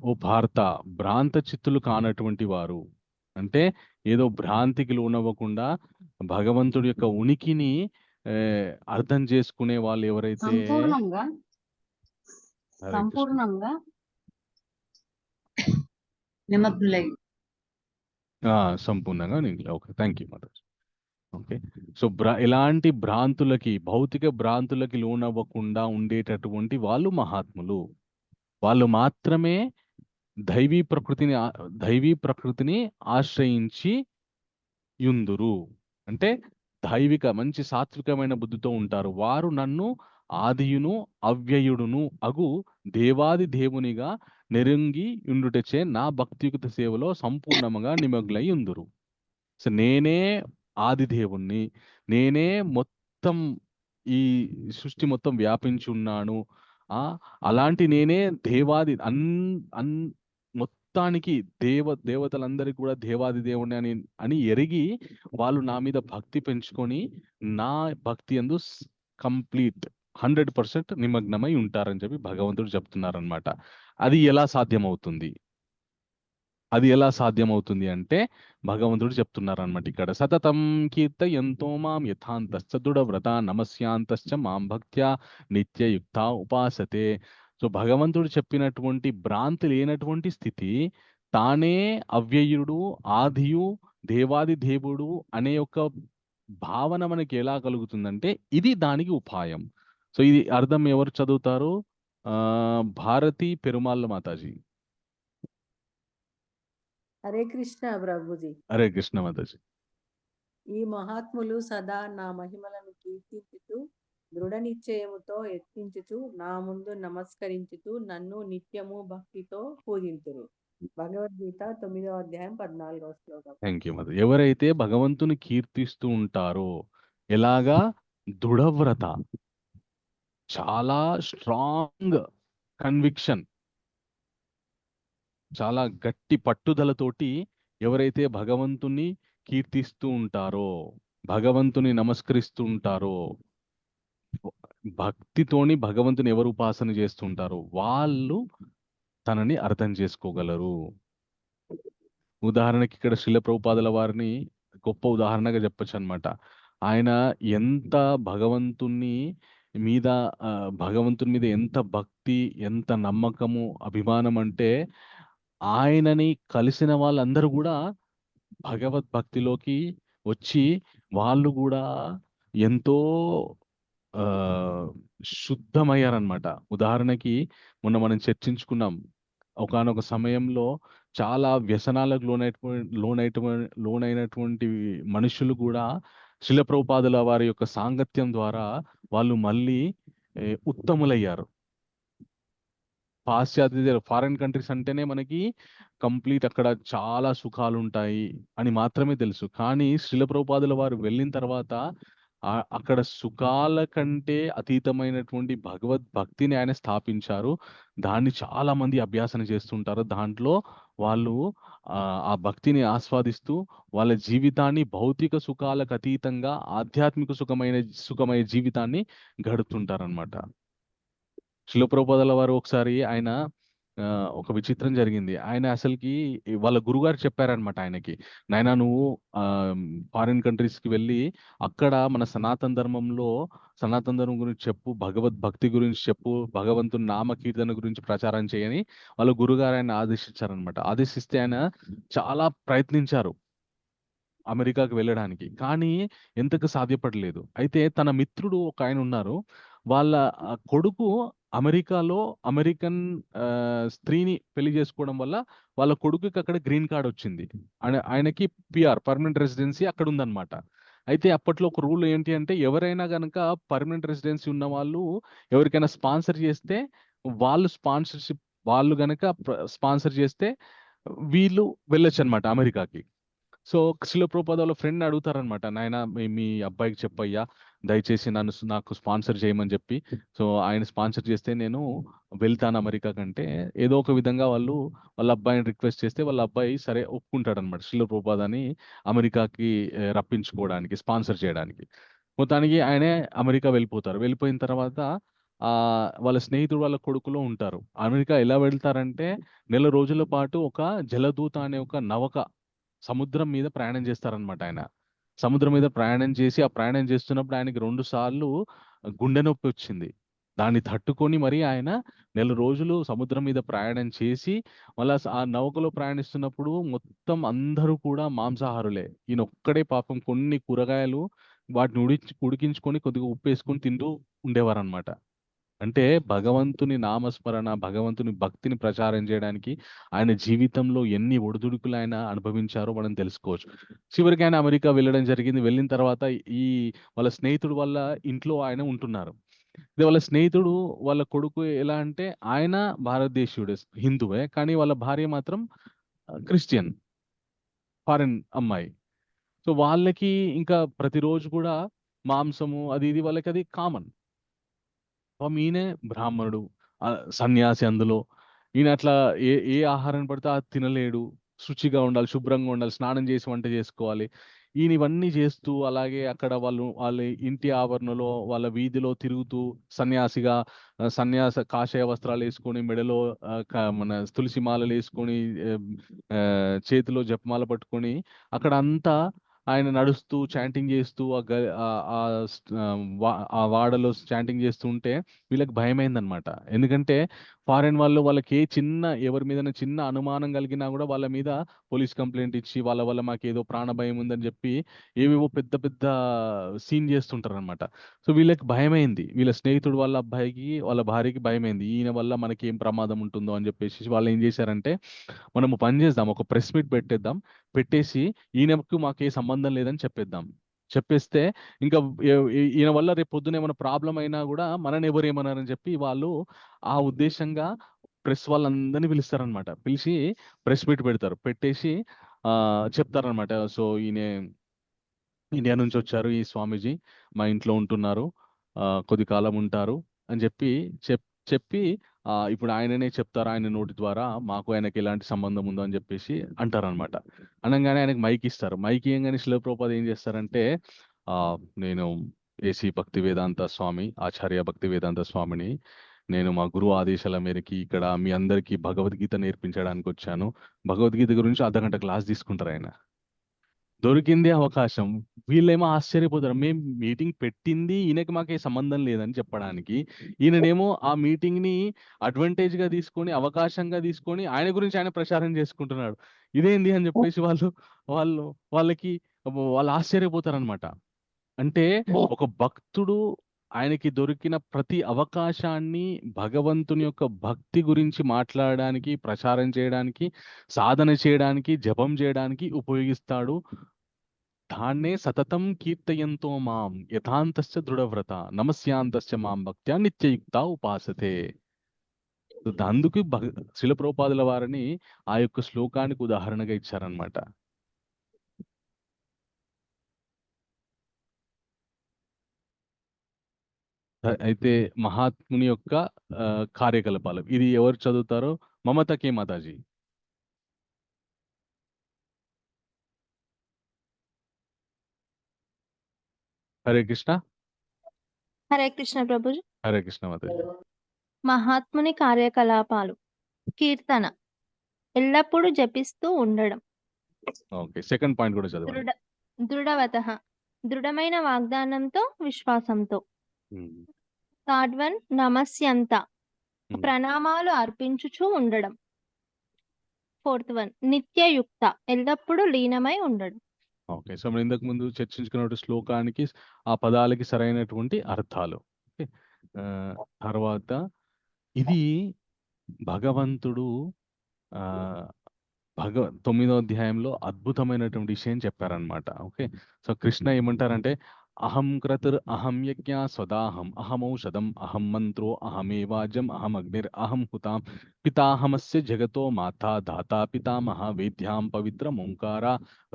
ఓ భారత, భ్రాంత చిత్తులు కానటువంటి వారు అంటే ఏదో భ్రాంతికి లోనవ్వకుండా భగవంతుడి యొక్క ఉనికిని అర్థం చేసుకునే వాళ్ళు ఎవరైతే సంపూర్ణంగా నిమగ్నులై. సంపూర్ణంగా. Okay, thank you Mataji. Okay, so ఎలాంటి భ్రాంతులకి, భౌతిక భ్రాంతులకి లోనవ్వకుండా ఉండేటటువంటి వాళ్ళు మహాత్ములు. వాళ్ళు మాత్రమే దైవీ ప్రకృతిని ఆశ్రయించి యుందురు. అంటే దైవిక మంచి సాత్వికమైన బుద్ధితో ఉంటారు. వారు నన్ను ఆదియును అవ్యయుడును అగు దేవాది దేవునిగా నెరుంగి ఉండుటచే నా భక్తియుక్త సేవలో సంపూర్ణంగా నిమగ్నై ఉందురు. సో నేనే ఆది దేవుణ్ణి, నేనే మొత్తం ఈ సృష్టి మొత్తం వ్యాపించి ఉన్నాను. అలాంటి నేనే దేవాది అన్ మొత్తానికి దేవతలందరికీ కూడా దేవాది దేవుణ్ణి అని ఎరిగి వాళ్ళు నా మీద భక్తి పెంచుకొని నా భక్తి యందు కంప్లీట్ 100% నిమగ్నమై ఉంటారని చెప్పి భగవంతుడు చెప్తున్నారనమాట. అది ఎలా సాధ్యమవుతుంది? అది ఎలా సాధ్యమవుతుంది అంటే భగవంతుడు చెప్తున్నారనమాట ఇక్కడ, సతతం కీర్తయంతో మాం యథాంతశ్చ దృఢవ్రత నమస్యాంతశ్చ మాం భక్త్యా నిత్యయుక్త ఉపాసతే. సో భగవంతుడు చెప్పినటువంటి భ్రాంతి లేనటువంటి స్థితి, తానే అవ్యయుడు, ఆదియు, దేవాది దేవుడు అనే ఒక భావన మనకి ఎలా కలుగుతుందంటే ఇది దానికి ఉపాయం. సో ఇది అర్థం ఎవరు చదువుతారు? భారతి పెరుమాళ్ళ మాతాజీ. హరే కృష్ణ ప్రభుజీ. హరే కృష్ణ మాతాజీ. ఈ మహాత్ములు సదా నా మహిమలను కీర్తించుతూ దృఢ నిశ్చయముతో యత్నించుచు నా ముందు నమస్కరించుతూ నన్ను నిత్యము భక్తితో పూజింతురు. భగవద్గీత 9వ అధ్యాయం 14వ శ్లోకం. Thank you mother. ఎవరైతే భగవంతుని కీర్తిస్తూ ఉంటారో, ఎలాగా? దృఢవ్రత, చాలా స్ట్రాంగ్ కన్విక్షన్, చాలా గట్టి పట్టుదలతోటి ఎవరైతే భగవంతుని కీర్తిస్తూ ఉంటారో, భగవంతుని నమస్కరిస్తూ ఉంటారో, భక్తితోని భగవంతుని ఎవరు ఉపాసన చేస్తుంటారో వాళ్ళు తనని అర్థం చేసుకోగలరు. ఉదాహరణకి ఇక్కడ శ్రీల ప్రభుపాదుల వారిని గొప్ప ఉదాహరణగా చెప్పొచ్చు అనమాట. ఆయన ఎంత భగవంతుని మీద ఎంత భక్తి, ఎంత నమ్మకము, అభిమానం అంటే ఆయనని కలిసిన వాళ్ళందరూ కూడా భగవద్భక్తిలోకి వచ్చి వాళ్ళు కూడా ఎంతో శుద్ధమయ్యారనమాట. ఉదాహరణకి మొన్న మనం చర్చించుకున్నాం, ఒకానొక సమయంలో చాలా వ్యసనాలకు లోనైనటువంటి మనుషులు కూడా శ్రీల ప్రభుపాదుల వారి యొక్క సాంగత్యం ద్వారా వాళ్ళు మళ్ళీ ఉత్తములయ్యారు. పాశ్చాత్య ఫారిన్ కంట్రీస్ అంటేనే మనకి కంప్లీట్ అక్కడ చాలా సుఖాలు ఉంటాయి అని మాత్రమే తెలుసు. కానీ శ్రీల ప్రభుపాదుల వారు వెళ్ళిన తర్వాత అక్కడ సుఖాల కంటే అతీతమైనటువంటి భగవద్భక్తిని ఆయన స్థాపించారు. దాన్ని చాలా మంది అభ్యాసన చేస్తుంటారు. దాంట్లో వాళ్ళు ఆ భక్తిని ఆస్వాదిస్తూ వాళ్ళ జీవితాన్ని భౌతిక సుఖాలకు అతీతంగా ఆధ్యాత్మిక సుఖమైన జీవితాన్ని గడుపుతుంటారనమాట. శ్రీల ప్రభుపాదుల వారు ఒకసారి ఆయన ఒక విచిత్రం జరిగింది. ఆయన అసలుకి వాళ్ళ గురుగారు చెప్పారనమాట ఆయనకి, నాయనా నువ్వు ఫారిన్ కంట్రీస్కి వెళ్ళి అక్కడ మన సనాతన ధర్మం గురించి చెప్పు, భగవద్భక్తి గురించి చెప్పు, భగవంతుని నామ కీర్తన గురించి ప్రచారం చేయని వాళ్ళ గురుగారు ఆయన ఆదేశించారనమాట. ఆదేశిస్తే ఆయన చాలా ప్రయత్నించారు అమెరికాకు వెళ్ళడానికి, కానీ ఎంతకు సాధ్యపడలేదు. అయితే తన మిత్రుడు ఒక ఆయన ఉన్నారు, వాళ్ళ కొడుకు అమెరికాలో అమెరికన్ స్త్రీని పెళ్లి చేసుకోవడం వల్ల వాళ్ళ కొడుకుకి అక్కడ గ్రీన్ కార్డ్ వచ్చింది. ఆయనకి PR పర్మనెంట్ రెసిడెన్సీ అక్కడ ఉందన్నమాట. అయితే అప్పట్లో ఒక రూల్ ఏంటి అంటే, ఎవరైనా గనక పర్మనెంట్ రెసిడెన్సీ ఉన్న వాళ్ళు ఎవరికైనా స్పాన్సర్ చేస్తే, వాళ్ళు గనక స్పాన్సర్ చేస్తే వీళ్ళు వెళ్ళొచ్చు అనమాట అమెరికాకి. సో శ్రీల ప్రభుపాద వాళ్ళ ఫ్రెండ్ అడుగుతారనమాట, నాయన మీ అబ్బాయికి చెప్పయ్యా, దయచేసి నాకు స్పాన్సర్ చేయమని చెప్పి. సో ఆయన స్పాన్సర్ చేస్తే నేను వెళ్తాను అమెరికా కంటే, ఏదో ఒక విధంగా వాళ్ళ అబ్బాయిని రిక్వెస్ట్ చేస్తే వాళ్ళ అబ్బాయి సరే ఒప్పుకుంటాడనమాట శ్రీల ప్రభుపాదని అమెరికాకి రప్పించుకోవడానికి, స్పాన్సర్ చేయడానికి. మొత్తానికి ఆయనే అమెరికా వెళ్ళిపోతారు. వెళ్ళిపోయిన తర్వాత వాళ్ళ స్నేహితుడు వాళ్ళ కొడుకులో ఉంటారు. అమెరికా ఎలా వెళ్తారంటే, నెల రోజుల పాటు ఒక జలదూత అనే ఒక నవక సముద్రం మీద ప్రయాణం చేస్తారనమాట. ఆయన సముద్రం మీద ప్రయాణం చేసి ఆ ప్రయాణం చేస్తున్నప్పుడు ఆయనకి 2 సార్లు గుండె నొప్పి వచ్చింది. దాన్ని తట్టుకొని మరి ఆయన నెల రోజులు సముద్రం మీద ప్రయాణం చేసి మళ్ళా ఆ నౌకలో ప్రయాణిస్తున్నప్పుడు మొత్తం అందరూ కూడా మాంసాహారులే. ఈయన ఒక్కడే పాపం కొన్ని కూరగాయలు వాటిని ఉడికించుకొని కొద్దిగా ఉప్పు వేసుకొని తింటూ ఉండేవారనమాట. అంటే భగవంతుని నామస్మరణ, భగవంతుని భక్తిని ప్రచారం చేయడానికి ఆయన జీవితంలో ఎన్ని ఒడిదుడుకులు ఆయన అనుభవించారో మనం తెలుసుకోవచ్చు. చివరికి ఆయన అమెరికా వెళ్ళడం జరిగింది. వెళ్ళిన తర్వాత వాళ్ళ స్నేహితుడు వాళ్ళ ఇంట్లో ఆయన ఉంటున్నారు. వాళ్ళ స్నేహితుడు వాళ్ళ కొడుకు ఎలా అంటే, ఆయన భారతదేశీయుడే, హిందువే, కానీ వాళ్ళ భార్య మాత్రం క్రిస్టియన్, ఫారిన్ అమ్మాయి. సో వాళ్ళకి ఇంకా ప్రతిరోజు కూడా మాంసము అది ఇది వాళ్ళకి అది కామన్. పాపం ఈయనే బ్రాహ్మణుడు, సన్యాసి అందులో. ఈయన అట్లా ఏ ఆహారం పడితే అది తినలేడు. శుచిగా ఉండాలి, శుభ్రంగా ఉండాలి, స్నానం చేసి వంట చేసుకోవాలి. ఈయన ఇవన్నీ చేస్తూ అలాగే అక్కడ వాళ్ళ ఇంటి ఆవరణలో వాళ్ళ వీధిలో తిరుగుతూ సన్యాసిగా సన్యాస కాషాయ వస్త్రాలు వేసుకొని మెడలో మన తులసి మాలలు వేసుకొని చేతిలో జపమాల పట్టుకొని అక్కడ అంతా ఆయన నడుస్తూ చాంటింగ్ చేస్తూ ఆ వాడలో చాంటింగ్ చేస్తూ ఉంటే వీళ్ళకి భయమైందనమాట. ఎందుకంటే ఫారెన్ వాళ్ళకి ఎవరి మీద చిన్న అనుమానం కలిగినా కూడా వాళ్ళ మీద పోలీస్ కంప్లైంట్ ఇచ్చి వాళ్ళ వల్ల మాకు ఏదో ప్రాణ భయం ఉందని చెప్పి ఏవేవో పెద్ద పెద్ద సీన్ చేస్తుంటారు అనమాట. సో వీళ్ళకి భయమైంది, వీళ్ళ స్నేహితుడు వాళ్ళ అబ్బాయికి వాళ్ళ భార్యకి భయమైంది, ఈయన వల్ల మనకి ఏం ప్రమాదం ఉంటుందో అని చెప్పేసి వాళ్ళు ఏం చేశారంటే, మనము పని చేద్దాం, ఒక ప్రెస్ మీట్ పెట్టేద్దాం, పెట్టేసి ఈయనకు మాకే సంబంధం లేదని చెప్పేద్దాం. చెప్పేస్తే ఇంకా ఈయన వల్ల రేపు పొద్దున ఏమైనా ప్రాబ్లం అయినా కూడా మనని ఎవరు ఏమన్నారని చెప్పి వాళ్ళు ఆ ఉద్దేశంగా ప్రెస్ వాళ్ళందరినీ పిలుస్తారనమాట. పిలిచి ప్రెస్ మీట్ పెడతారు, పెట్టేసి చెప్తారనమాట. సో ఈయన ఇండియా నుంచి వచ్చారు, ఈ స్వామీజీ మా ఇంట్లో ఉంటున్నారు, కొద్ది కాలం ఉంటారు అని చెప్పి ఇప్పుడు ఆయననే చెప్తారు, ఆయన నోటి ద్వారా మాకు ఆయనకి ఎలాంటి సంబంధం ఉందో అని చెప్పేసి అంటారనమాట. అనగానే ఆయనకి మైక్ ఇస్తారు. మైక్ ఇయ్యంగానే శిల ప్రభుపాద ఏం చేస్తారంటే, నేను ఏసీ భక్తి వేదాంత స్వామి, ఆచార్య భక్తి వేదాంత స్వామిని, నేను మా గురువు ఆదేశాల మేరకి ఇక్కడ మీ అందరికీ భగవద్గీత నేర్పించడానికి వచ్చాను. భగవద్గీత గురించి అర్ధగంట క్లాస్ తీసుకుంటారు ఆయన. దొరికింది అవకాశం. వీళ్ళేమో ఆశ్చర్యపోతారు, మేము మీటింగ్ పెట్టింది ఈయనకి మాకే సంబంధం లేదని చెప్పడానికి, ఈయననేమో ఆ మీటింగ్ ని అడ్వాంటేజ్ గా తీసుకొని, అవకాశంగా తీసుకొని ఆయన గురించి ఆయన ప్రచారం చేసుకుంటున్నాడు. ఇదేంది అని చెప్పేసి వాళ్ళు ఆశ్చర్యపోతారనమాట. అంటే ఒక భక్తుడు ఆయనకి దొరికిన ప్రతి అవకాశాన్ని భగవంతుని యొక్క భక్తి గురించి మాట్లాడడానికి, ప్రచారం చేయడానికి, సాధన చేయడానికి, జపం చేయడానికి ఉపయోగిస్తాడు. దాన్నే సతతం కీర్తయంతో మాం యథాంతశ్చ దృఢవ్రత నమస్యాంతశ్చ మాం భక్త్యా నిత్యయుక్త ఉపాసతే. అందుకు శిల ప్రభుపాదుల వారిని ఆ యొక్క శ్లోకానికి ఉదాహరణగా ఇచ్చారనమాట. అయితే మహాత్ముని యొక్క కార్యకలాపాలు ఇది ఎవరు చదువుతారో? మమతకే మాతాజీ. హరే కృష్ణ. హరే కృష్ణ ప్రభుజీ. హరే కృష్ణ మాతాజీ. మహాత్ముని కార్యకలాపాలు. కీర్తన, ఎల్లప్పుడూ జపిస్తూ ఉండడం. ఓకే, సెకండ్ పాయింట్ కూడా చదవండి. దృఢవతః, దృఢమైన వాగ్దానంతో, విశ్వాసంతో. థర్డ్ వన్, నమస్యంత, ప్రణామాలు అర్పించుచూ ఉండడం. ఫోర్త్ వన్, నిత్యయుక్త, ఎల్లప్పుడూ లీనమై ఉండడం. ఓకే, సో మనం ఇంతకు ముందు చర్చించుకున్న శ్లోకానికి ఆ పదాలకి సరైనటువంటి అర్థాలు. ఓకే, తర్వాత ఇది భగవంతుడు 9వ అధ్యాయంలో అద్భుతమైనటువంటి విషయం చెప్పారనమాట. ఓకే, సో కృష్ణ ఏమంటారంటే, అహం క్రతుర్ అహం యజ్ఞ స్వదాహం అహమౌషధం అహం మంత్రో అహమేవాజం అహం అగ్నిర్ అహం హుతాం పితాహమస్య జగతో మాతా దాతా పితామహ వేద్యాం పవిత్రం ఓంకార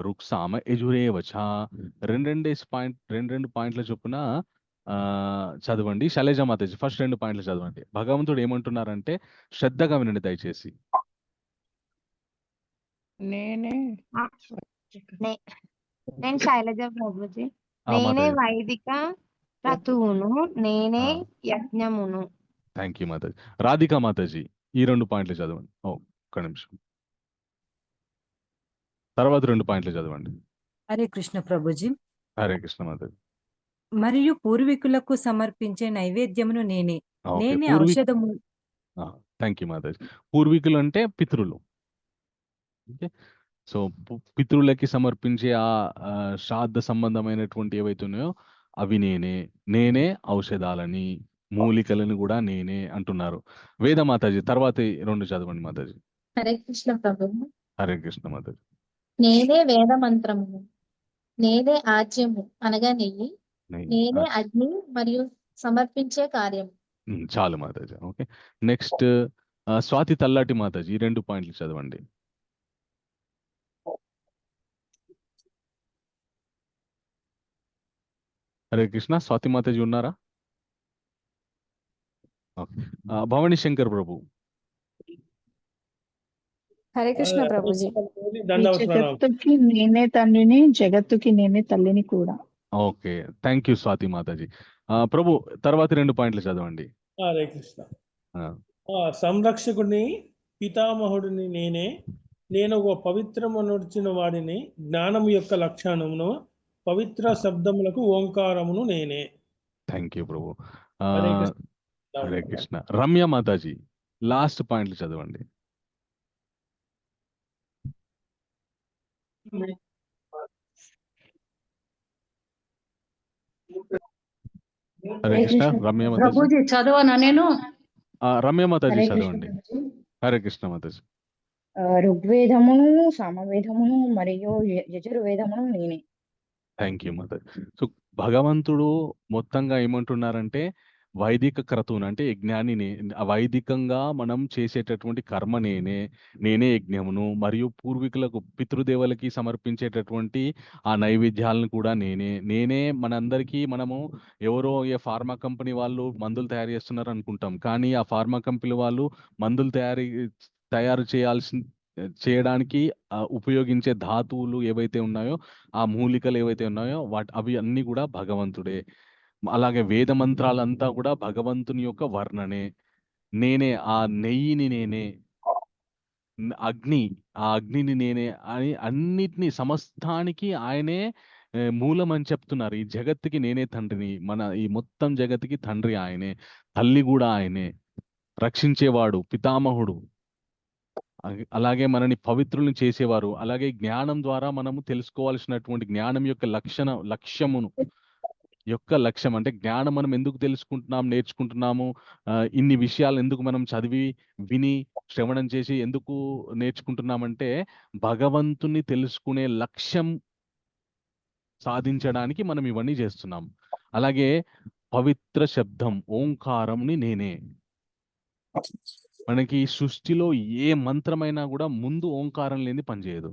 రుక్సామ యజురేవచ. రెండు పాయింట్ల చొప్పున చదవండి. శైలజ మాతాజీ ఫస్ట్ 2 పాయింట్లు చదవండి. భగవంతుడు ఏమంటున్నారంటే, శ్రద్ధగా వినండి దయచేసి. నేను శైలజ ప్రభుజీ. నేనే వైదిక క్రతువును, నేనే యజ్ఞమును. Thank you Mataji. రాధికా మాతాజీ ఈ 2 పాయింట్లు చదవండి. ఒక్క నిమిషం, తర్వాత 2 పాయింట్లు చదవండి. హరే కృష్ణ ప్రభుజీ. హరే కృష్ణ మాతాజీ. మరియు పూర్వీకులకు సమర్పించే నైవేద్యమును నేనే ఔషధము. Thank you Mataji. పూర్వీకులు అంటే పితృలు. ఓకే, సో పితృలకి సమర్పించే ఆ శ్రాద్ధ సంబంధమైనటువంటి ఏవైతే ఉన్నాయో అవి నేనే ఔషధాలని, మూలికలను కూడా నేనే అంటున్నారు. వేద మాతాజీ తర్వాత 2 చదవండి మాతాజీ. హరే కృష్ణ ప్రభు. హరే కృష్ణ మాతాజీ. నేనే వేద మంత్రము, నేనే ఆజ్యము అనగా నెయ్యి, నేనే అగ్ని మరియు సమర్పించే కార్యం. చాలు మాతాజీ. ఓకే, నెక్స్ట్ స్వాతి తల్లాటి మాతాజీ ఈ 2 పాయింట్లు చదవండి. హరే కృష్ణ. స్వాతి మాతాజీ ఉన్నారా? ఓకే. భవానీ శంకర్ ప్రభు. హరే కృష్ణ ప్రభుజీ. ఈ జగత్తుకి నేనే తండ్రిని, జగత్తుకి నేనే తల్లిని కూడా. Okay, thank you Swathi Mataji. Prabhu తర్వాత 2 పాయింట్లు చదవండి. హరే కృష్ణ. ఆ, సంరక్షకుడిని పితామహుడిని నేనే, నేను ఒక పవిత్రము నడిచిన వాడిని, జ్ఞానము యొక్క లక్షణమును, పవిత్ర శబ్దములకు ఓంకారమును నేనే. Thank you Prabhu. Hare Krishna. Hare Krishna. Ramya Mataji last పాయింట్లు చదవండి. హరే కృష్ణ. రమ్య మాతాజీ. ప్రభుజీ చదవనా నేను? రమ్య మాతాజీ హరే కృష్ణ చదవండి. ప్రభుజీ. హరే కృష్ణ మాతాజీ. ఋగ్వేదమును, సామవేదమును మరియు యజుర్వేదమును నేనే. Thank you Mataji. సో భగవంతుడు మొత్తంగా ఏమంటున్నారంటే వైదిక క్రతువును అంటే యజ్ఞాన్ని వైదికంగా మనం చేసేటటువంటి కర్మ నేనే యజ్ఞమును, మరియు పూర్వీకులకు పితృదేవులకి సమర్పించేటటువంటి ఆ నైవేద్యాలను కూడా నేనే మనందరికీ మనము ఎవరో ఏ ఫార్మా కంపెనీ వాళ్ళు మందులు తయారు చేస్తున్నారు అనుకుంటాం, కానీ ఆ ఫార్మా కంపెనీ వాళ్ళు మందులు తయారు చేయడానికి ఉపయోగించే ధాతువులు ఏవైతే ఉన్నాయో, ఆ మూలికలు ఏవైతే ఉన్నాయో అవి అన్నీ కూడా భగవంతుడే. అలాగే వేద మంత్రాలంతా కూడా భగవంతుని యొక్క వర్ణనే. నేనే ఆ నెయ్యిని, నేనే ఆ అగ్నిని నేనే అని అన్నిటినీ సమస్తానికి ఆయనే మూలం అని చెప్తున్నారు. ఈ జగత్తుకి నేనే తండ్రిని, ఈ మొత్తం జగత్తుకి తండ్రి ఆయనే, తల్లి కూడా ఆయనే, రక్షించేవాడు పితామహుడు, అలాగే మనని పవిత్రులను చేసేవారు. అలాగే జ్ఞానం ద్వారా మనము తెలుసుకోవాల్సినటువంటి జ్ఞానం యొక్క లక్ష్యం అంటే జ్ఞానం మనం ఎందుకు నేర్చుకుంటున్నాము, ఇన్ని విషయాలు ఎందుకు మనం చదివి విని శ్రవణం చేసి ఎందుకు నేర్చుకుంటున్నామంటే భగవంతుని తెలుసుకునే లక్ష్యం సాధించడానికి మనం ఇవన్నీ చేస్తున్నాం. అలాగే పవిత్ర శబ్దం ఓంకారంని నేనే. మనకి సృష్టిలో ఏ మంత్రమైనా కూడా ముందు ఓంకారం లేని పనిచేయదు.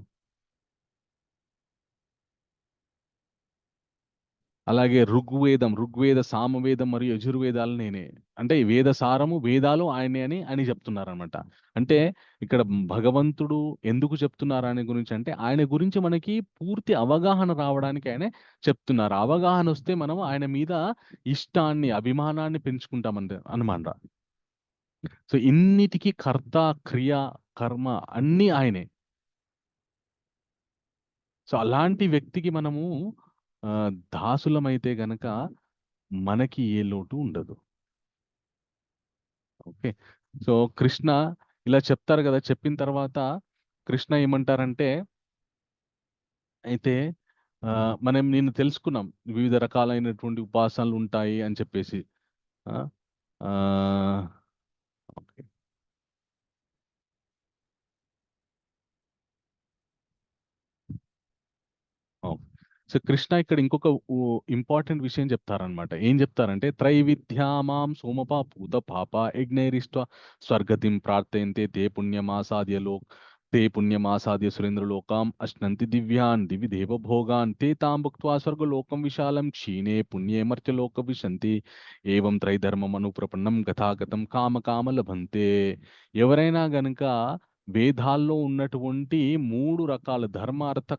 అలాగే ఋగ్వేద, సామవేదం మరియు యజుర్వేదాలు నేనే. అంటే వేద సారము, వేదాలు ఆయనే అని చెప్తున్నారనమాట. అంటే ఇక్కడ భగవంతుడు ఎందుకు చెప్తున్నారు ఆయన గురించి అంటే ఆయన గురించి మనకి పూర్తి అవగాహన రావడానికి ఆయన చెప్తున్నారు. అవగాహన వస్తే మనం ఆయన మీద ఇష్టాన్ని, అభిమానాన్ని పెంచుకుంటామంటే అనమాట. సో ఇన్నిటికీ కర్త, క్రియ, కర్మ అన్నీ ఆయనే. సో అలాంటి వ్యక్తికి మనము దాసులమైతే గనక మనకి ఏ లోటు ఉండదు. ఓకే. సో కృష్ణ ఇలా చెప్తారు కదా, చెప్పిన తర్వాత కృష్ణ ఏమంటారంటే, అయితే నేను తెలుసుకున్నాం వివిధ రకాలైనటువంటి ఉపాసనలు ఉంటాయి అని చెప్పేసి. ఓకే. సో కృష్ణ ఇక్కడ ఇంకొక ఇంపార్టెంట్ విషయం చెప్తారనమాట. ఏం చెప్తారంటే త్రైవిధ్యామాం సోమపా పూత పాప యజ్ఞైరిష్ట స్వర్గతిం ప్రార్థయంతే తే పుణ్యమాసాద్య సురేంద్రలోకాం అశ్నంతి దివ్యాన్ దివి దేవభోగాన్ తే తాం భుక్త్వా స్వర్గలోకం విశాలం క్షీణే పుణ్యే మర్త్యలోక విశంతి ఏవం త్రైధర్మం అనుప్రపన్నం గతాగతం కామ లభంతే. ఎవరైనా గనుక వేదాల్లో ఉన్నటువంటి 3 రకాల ధర్మార్థ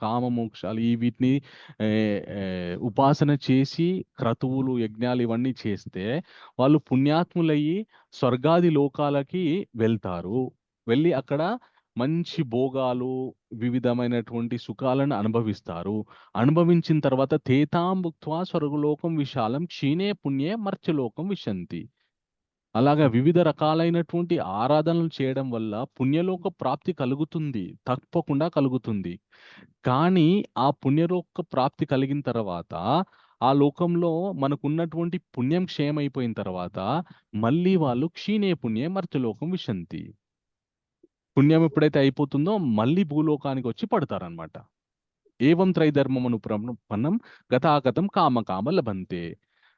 కామ మోక్షాలు వీటిని ఉపాసన చేసి క్రతువులు, యజ్ఞాలు ఇవన్నీ చేస్తే వాళ్ళు పుణ్యాత్ములయ్యి స్వర్గాది లోకాలకి వెళ్తారు. వెళ్ళి అక్కడ మంచి భోగాలు, వివిధమైనటువంటి సుఖాలను అనుభవిస్తారు. అనుభవించిన తర్వాత తేతాం భుక్త్వా స్వర్గలోకం విశాలం క్షీణే పుణ్యే మర్త్యలోకం విశంతి. అలాగా వివిధ రకాలైనటువంటి ఆరాధనలు చేయడం వల్ల పుణ్యలోక ప్రాప్తి కలుగుతుంది, తప్పకుండా కలుగుతుంది. కానీ ఆ పుణ్యలోక ప్రాప్తి కలిగిన తర్వాత ఆ లోకంలో మనకున్నటువంటి పుణ్యం క్షయమైపోయిన తర్వాత మళ్ళీ వాళ్ళు క్షీణే పుణ్యే మర్త్యలోకం విశంతి. పుణ్యం ఎప్పుడైతే అయిపోతుందో మళ్ళీ భూలోకానికి వచ్చి పడతారనమాట. ఏవం త్రైధర్మం అనుప్రపన్నం గతాగతం కామ లభంతే.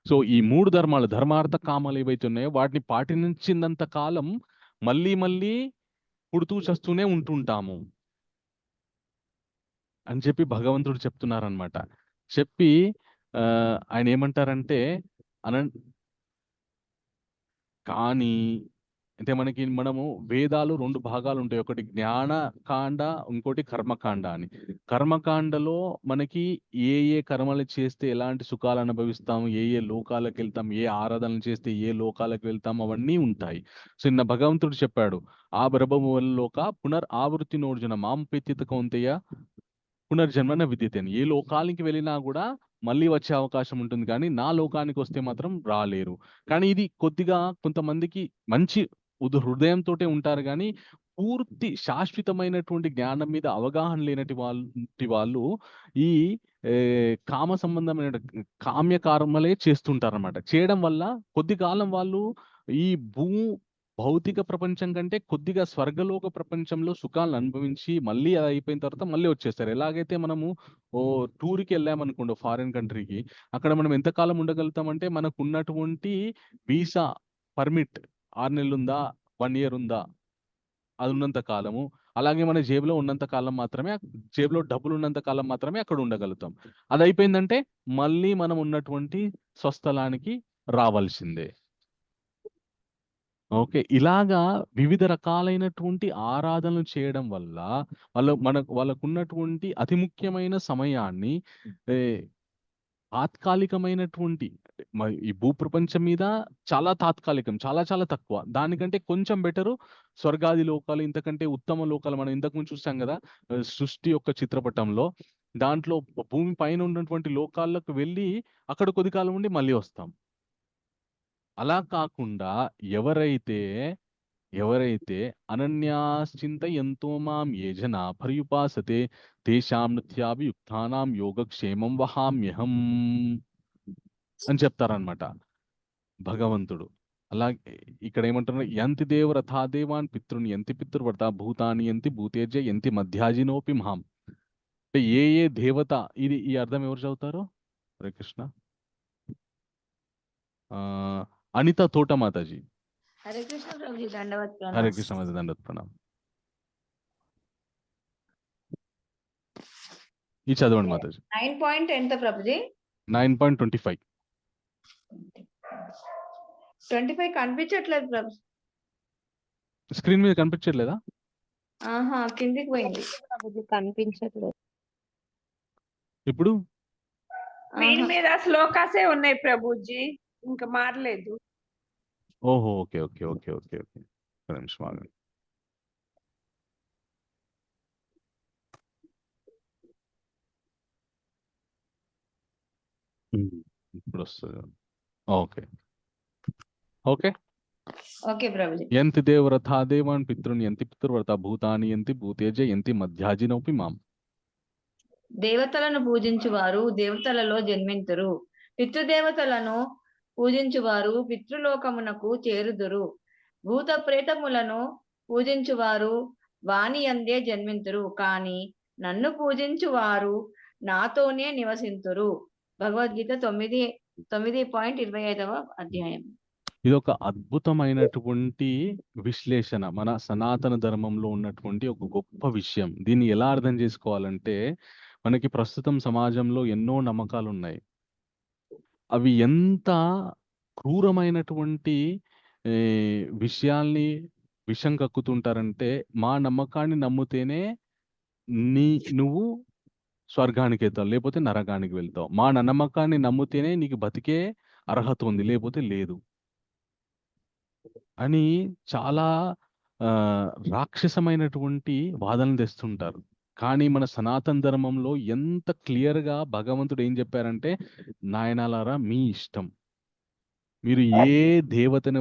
సో ఈ 3 ధర్మాలు, ధర్మార్థ కామాలు ఏవైతే ఉన్నాయో వాటిని పాటించినంత కాలం మళ్ళీ పుడుతూ చస్తూనే ఉంటుంటాము అని చెప్పి భగవంతుడు చెప్తున్నారనమాట. చెప్పి ఆయన ఏమంటారంటే అన కానీ అంటే మనము వేదాలు 2 భాగాలు ఉంటాయి. ఒకటి జ్ఞానకాండ, ఇంకోటి కర్మకాండ అని. కర్మకాండలో మనకి ఏ కర్మలు చేస్తే ఎలాంటి సుఖాలు అనుభవిస్తాము, ఏ లోకాలకు వెళ్తాం, ఏ ఆరాధనలు చేస్తే ఏ లోకాలకు వెళ్తాం, అవన్నీ ఉంటాయి. సో నిన్న భగవంతుడు చెప్పాడు, ఆ బ్రహ్మలోక పునరావృత్తి నోర్జున మాం పెత్తిత కౌంతేయ పునర్జన్మన విద్యతే అని. ఏ లోకానికి వెళ్ళినా కూడా మళ్ళీ వచ్చే అవకాశం ఉంటుంది, కానీ నా లోకానికి వస్తే మాత్రం రాలేరు. కానీ ఇది కొద్దిగా కొంతమందికి మంచి హృదయంతో ఉంటారు, కానీ పూర్తి శాశ్వతమైనటువంటి జ్ఞానం మీద అవగాహన లేనటి వాళ్ళు ఈ కామ సంబంధమైన కామ్య కర్మలే చేస్తుంటారన్నమాట. చేయడం వల్ల కొద్ది కాలం వాళ్ళు ఈ భౌతిక ప్రపంచం కంటే కొద్దిగా స్వర్గలోక ప్రపంచంలో సుఖాలను అనుభవించి మళ్ళీ అది అయిపోయిన తర్వాత మళ్ళీ వచ్చేస్తారు. ఎలాగైతే మనము టూర్కి వెళ్ళామనుకోండి ఫారిన్ కంట్రీకి, అక్కడ మనం ఎంతకాలం ఉండగలుగుతామంటే మనకు ఉన్నటువంటి వీసా పర్మిట్ 6 నెలలు ఉందా, 1 ఇయర్ ఉందా, అది ఉన్నంత కాలము. అలాగే మన జేబులో ఉన్నంత కాలం మాత్రమే, జేబులో డబ్బులు ఉన్నంత కాలం మాత్రమే అక్కడ ఉండగలుగుతాం. అది అయిపోయిందంటే మళ్ళీ మనం ఉన్నటువంటి స్వస్థలానికి రావాల్సిందే. ఓకే. ఇలాగా వివిధ రకాలైనటువంటి ఆరాధనలు చేయడం వల్ల వాళ్ళకున్నటువంటి అతి ముఖ్యమైన సమయాన్ని తాత్కాలికమైనటువంటి ఈ భూప్రపంచం మీద చాలా తాత్కాలికం, చాలా చాలా తక్కువ. దానికంటే కొంచెం బెటరు స్వర్గాది లోకాలు, ఇంతకంటే ఉత్తమ లోకాలు. మనం ఇంతకుముందు చూసాం కదా సృష్టి యొక్క చిత్రపటంలో. దాంట్లో భూమి పైన ఉన్నటువంటి లోకాలకు వెళ్ళి అక్కడ కొద్ది కాలం ఉండి మళ్ళీ వస్తాం. అలా కాకుండా ఎవరైతే అనన్యాశ్చింత ఎంతో మాం ఏ జన పర్యుపాసతే తేషాం నిత్యాభియుక్తానాం యోగక్షేమం వహామ్యహం అని చెప్తారనమాట భగవంతుడు. అలాగే ఇక్కడ ఏమంటున్నారు, యంతి దేవరథా దేవాన్ పితృని యంతి పితృవ్రత భూతాని యంతి భూతేజ యంతి మధ్యాజినోపి మహాం. అంటే ఏ దేవత, ఇది ఈ అర్థం ఎవరు చదువుతారు? హరే కృష్ణ. అనిత తోట మాతాజీ. హరే కృష్ణ ప్రభుజీ, దండవత్ ప్రణామ్. హరే కృష్ణ మాతాజీ, దండవత్ ప్రణామ్. ఇది చదవండి మాతాజీ. 9 పాయింట్ ఎంత ప్రభుజీ? 9.25. 25 కనిపించట్లేదు ప్రభు. స్క్రీన్ మీద కనిపించట్లేదా? ఆహా, కిందికి పోయింది. కనిపించట్లేదు ఇప్పుడు. స్క్రీన్ మీద శ్లోకాసే ఉన్నాయి ప్రభుజీ, ఇంకా మారలేదు. ఓహో, okay okay okay okay okay. ఒక నిమిషం ఆగండి. ఇప్పుడు వస్తుంది. Okay okay okay Prabhuji. యంతి దేవరథా దేవాన్ పితృని యంతి పితృవ్రత భూతాని యంతి భూతేజ యంతి మధ్యాజినోపి మాం. దేవతలను పూజించువారు దేవతలలో జన్మింతురు, పితృదేవతలను పూజించువారు పితృలోకమునకు చేరుదురు, భూత ప్రేతములను పూజించువారు వాని యందే జన్మింతురు, కానీ నన్ను పూజించువారు నాతోనే నివసింతురు. భగవద్గీత 9.25 అధ్యాయం. ఇది ఒక అద్భుతమైనటువంటి విశ్లేషణ, మన సనాతన ధర్మంలో ఉన్నటువంటి ఒక గొప్ప విషయం. దీన్ని ఎలా అర్థం చేసుకోవాలంటే, మనకి ప్రస్తుతం సమాజంలో ఎన్నో నమ్మకాలు ఉన్నాయి. అవి ఎంత క్రూరమైనటువంటి విషయాల్ని విషం కక్కుతుంటారంటే, మా నమ్మకాన్ని నమ్మితేనే నువ్వు స్వర్గానికి వెళ్తావు, లేకపోతే నరకానికి వెళ్తావు. మా నమ్మకాన్ని నమ్మితేనే నీకు బతికే అర్హత ఉంది, లేకపోతే లేదు అని చాలా రాక్షసమైనటువంటి వాదనలు తెస్తుంటారు. కానీ మన సనాతన ధర్మంలో ఎంత క్లియర్గా భగవంతుడు ఏం చెప్పారంటే, నాయనాలారా మీ ఇష్టం, మీరు ఏ దేవతని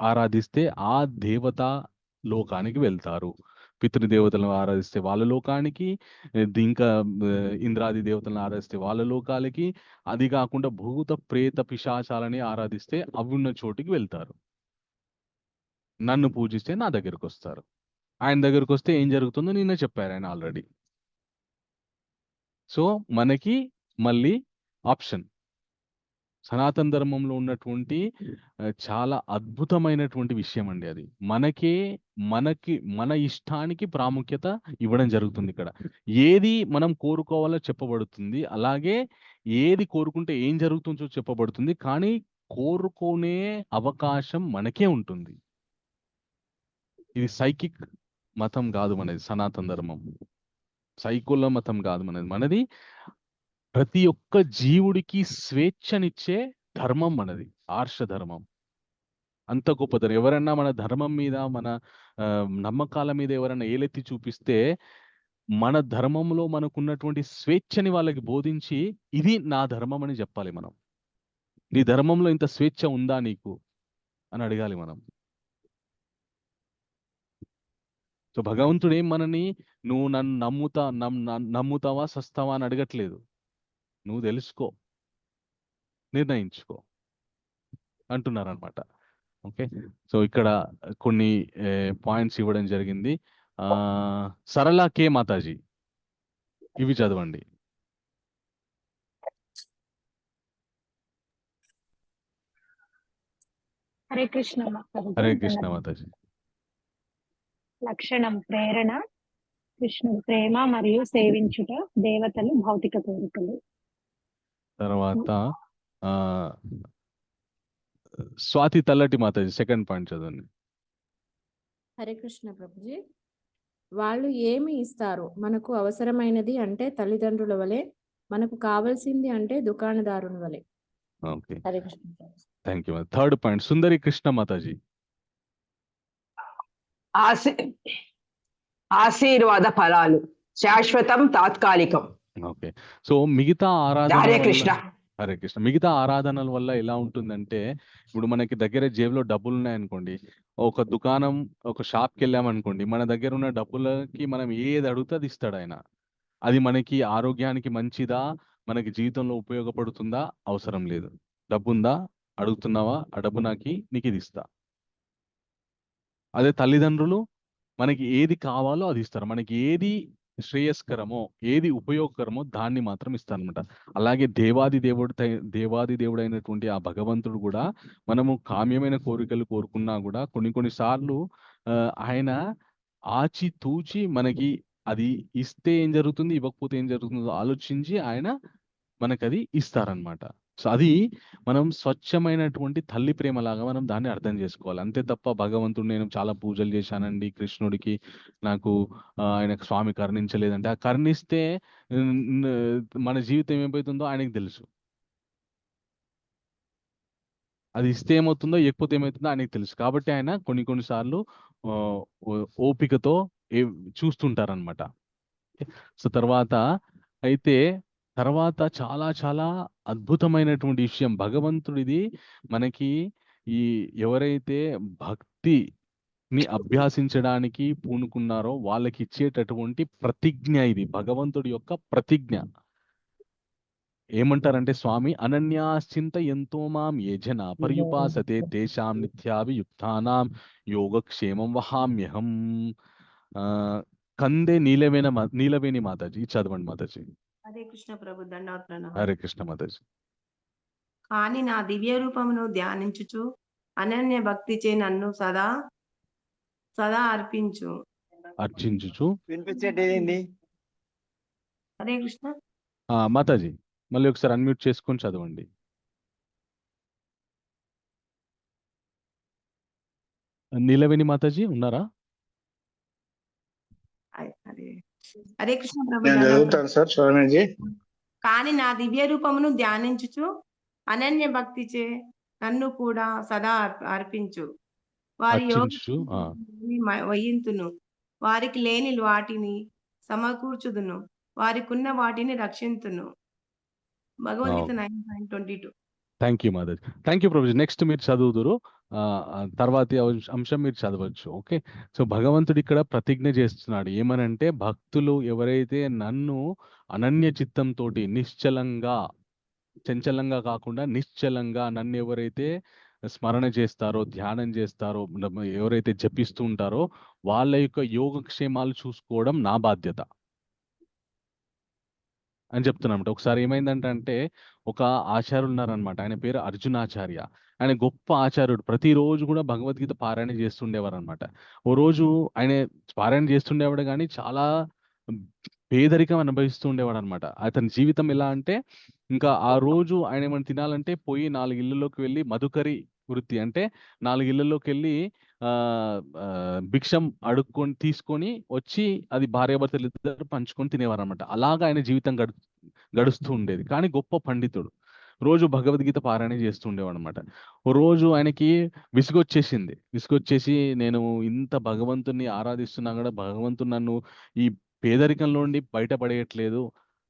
ఆరాధిస్తే ఆ దేవత లోకానికి వెళ్తారు. పితృదేవతలను ఆరాధిస్తే వాళ్ళ లోకానికి, ఇంకా ఇంద్రాది దేవతలను ఆరాధిస్తే వాళ్ళ లోకాలకి, అది కాకుండా భూత ప్రేత పిశాచాలని ఆరాధిస్తే అవి ఉన్న చోటికి వెళ్తారు. నన్ను పూజిస్తే నా దగ్గరకు వస్తారు. ఆయన దగ్గరకు వస్తే ఏం జరుగుతుందో నిన్న చెప్పారు ఆయన ఆల్రెడీ. సో మనకి మళ్ళీ ఆప్షన్, సనాతన ధర్మంలో ఉన్నటువంటి చాలా అద్భుతమైనటువంటి విషయం అండి అది. మన ఇష్టానికి ప్రాముఖ్యత ఇవ్వడం జరుగుతుంది ఇక్కడ. ఏది మనం కోరుకోవాలో చెప్పబడుతుంది. అలాగే ఏది కోరుకుంటే ఏం జరుగుతుందో చెప్పబడుతుంది. కానీ కోరుకునే అవకాశం మనకే ఉంటుంది. ఇది సైకిక్ మతం కాదు మనది, సనాతన ధర్మం. సైకుల మతం కాదు మనది. మనది ప్రతి ఒక్క జీవుడికి స్వేచ్ఛనిచ్చే ధర్మం మనది, ఆర్ష ధర్మం. అంత గొప్పది. ఎవరన్నా మన ధర్మం మీద, మన నమ్మకాల మీద ఎవరైనా ఏలెత్తి చూపిస్తే మన ధర్మంలో మనకున్నటువంటి స్వేచ్ఛని వాళ్ళకి బోధించి, ఇది నా ధర్మం అని చెప్పాలి మనం. నీ ధర్మంలో ఇంత స్వేచ్ఛ ఉందా నీకు అని అడగాలి మనం. సో భగవంతుడు ఏం మనని నువ్వు నన్ను నమ్ముతావా సస్తావా అని అడగట్లేదు. నువ్వు తెలుసుకో, నిర్ణయించుకో అంటున్నారనమాట. ఓకే, సో ఇక్కడ కొన్ని పాయింట్స్ ఇవ్వడం జరిగింది. సరళ కే మాతాజీ ఇవి చదవండి. హరే కృష్ణ హరే కృష్ణ మాతాజీ. లక్షణం ప్రేరణ, కృష్ణుడు ప్రేమ మరియు సేవించుట, దేవతలు భౌతిక కోరికలు. తర్వాత స్వాతి తల్లటి మాతాజీ సెకండ్ పాయింట్ చదవండి. హరే కృష్ణ ప్రభుజీ. వాళ్ళు ఏమి ఇస్తారు? మనకు అవసరమైనది అంటే తల్లిదండ్రుల వలె, మనకు కావాల్సింది అంటే దుకాణదారుని వలె. Okay, Hare Krishna. Thank you. Third point Sundari Krishna Mataji. ఆశీర్వాద ఫలాలు శాశ్వతం, తాత్కాలికం. ఓకే, సో మిగతా ఆరాధన హరే కృష్ణ. హరే కృష్ణ. మిగతా ఆరాధనల వల్ల ఎలా ఉంటుందంటే, ఇప్పుడు మనకి దగ్గర జేబులో డబ్బులు ఉన్నాయనుకోండి, ఒక దుకాణం ఒక షాప్కి వెళ్ళామనుకోండి, మన దగ్గర ఉన్న డబ్బులకి మనం ఏది అడిగితే అది ఇస్తాడు ఆయన. అది మనకి ఆరోగ్యానికి మంచిదా, మనకి జీవితంలో ఉపయోగపడుతుందా, అవసరం లేదు. డబ్బు ఉందా, అడుగుతున్నావా, ఆ డబ్బు నీకు ఇది ఇస్తా. అదే తల్లిదండ్రులు మనకి ఏది కావాలో అది ఇస్తారు. మనకి ఏది శ్రేయస్కరమో, ఏది ఉపయోగకరమో దాన్ని మాత్రం ఇస్తారనమాట. అలాగే దేవాది దేవుడైనటువంటి ఆ భగవంతుడు కూడా మనము కామ్యమైన కోరికలు కోరుకున్నా కూడా కొన్నిసార్లు ఆయన ఆచితూచి మనకి అది ఇస్తే ఏం జరుగుతుంది, ఇవ్వకపోతే ఏం జరుగుతుందో ఆలోచించి ఆయన మనకు అది ఇస్తారనమాట. సో అది మనం స్వచ్ఛమైనటువంటి తల్లి ప్రేమలాగా మనం దాన్ని అర్థం చేసుకోవాలి. అంతే తప్ప భగవంతుడు నేను చాలా పూజలు చేశానండి కృష్ణుడికి, నాకు ఆయనకు స్వామి కరుణించలేదంటే, ఆ కరుణిస్తే మన జీవితం ఏమైపోతుందో ఆయనకు తెలుసు. అది ఇస్తే ఏమవుతుందో, ఇవ్వకపోతే ఏమవుతుందో ఆయనకు తెలుసు. కాబట్టి ఆయన కొన్నిసార్లు ఓపికతో చూస్తుంటారనమాట. సో తర్వాత చాలా చాలా అద్భుతమైనటువంటి విషయం భగవంతుడిది. మనకి ఎవరైతే భక్తిని అభ్యాసించడానికి పూనుకున్నారో వాళ్ళకి ఇచ్చేటటువంటి ప్రతిజ్ఞ ఇది, భగవంతుడి యొక్క ప్రతిజ్ఞ. ఏమంటారంటే స్వామి, అనన్యాశ్చింత ఎంతో మాం ఏ జన పర్యుపాసతే తేషాం నిత్యాభియుక్తానాం యోగక్షేమం వహామ్యహం. కందే నీలవేణి మాతాజీ చదవండి మాతాజీ. హరే కృష్ణ ప్రభు, దండవత్రణ. హరే కృష్ణ మాతాజీ. కానీ నా దివ్య రూపమును ధ్యానించుచు అనన్య భక్తిచే నన్ను సదా అర్చించుచు. హరే కృష్ణ మాతాజీ మళ్ళీ ఒకసారి అన్మ్యూట్ చేసుకొని చదవండి. నీలవేణి మాతాజీ ఉన్నారా? హరే కృష్ణ ప్రభు. నేను చదువుతాను సార్ స్వామీజీ. కానీ నా దివ్య రూపమును ధ్యానించుచు అనన్య భక్తిచే నన్ను కూడా సదా అర్పించు. వారి వహింతును, వారికి లేని వాటిని సమకూర్చుదును, వారికున్న వాటిని రక్షింతును. Bhagavad Gita 9:22. Thank you Mataji. Thank you Prabhuji. Next మీరు చదువుదురు, తర్వాతి అంశం మీరు చదవచ్చు. ఓకే, సో భగవంతుడు ఇక్కడ ప్రతిజ్ఞ చేస్తున్నాడు. ఏమనంటే, భక్తులు ఎవరైతే నన్ను అనన్య చిత్తంతో నిశ్చలంగా, చంచలంగా కాకుండా నిశ్చలంగా నన్ను ఎవరైతే స్మరణ చేస్తారో, ధ్యానం చేస్తారో, ఎవరైతే జపిస్తూ ఉంటారో వాళ్ళ యొక్క యోగక్షేమాలు చూసుకోవడం నా బాధ్యత అని చెప్తున్నమాట. ఒకసారి ఏమైందంటే, ఒక ఆచార్యులు ఉన్నారనమాట, ఆయన పేరు అర్జునాచార్య. ఆయన గొప్ప ఆచార్యుడు. ప్రతిరోజు కూడా భగవద్గీత పారాయణ చేస్తుండేవారు అనమాట. ఓ రోజు ఆయన పారాయణ చేస్తుండేవాడు కానీ చాలా పేదరికం అనుభవిస్తూ ఉండేవాడు అనమాట. అతని జీవితం ఎలా అంటే, ఇంకా ఆ రోజు ఆయన ఏమైనా తినాలంటే పోయి 4 ఇళ్ళలోకి వెళ్ళి మధుకరి వృత్తి అంటే 4 ఇళ్ళలోకి వెళ్ళి భిక్షం అడుక్కొని తీసుకొని వచ్చి అది భార్యాభర్తలు ఇద్దరు పంచుకొని తినేవారు అనమాట. అలాగా ఆయన జీవితం గడుస్తూ ఉండేది. కానీ గొప్ప పండితుడు. రోజు భగవద్గీత పారాయణ చేస్తూ ఉండేవాడు అనమాట. ఓ రోజు ఆయనకి విసుగొచ్చేసి నేను ఇంత భగవంతుని ఆరాధిస్తున్నా కూడా భగవంతుడు నన్ను ఈ పేదరికంలో నుండి బయటపడేయట్లేదు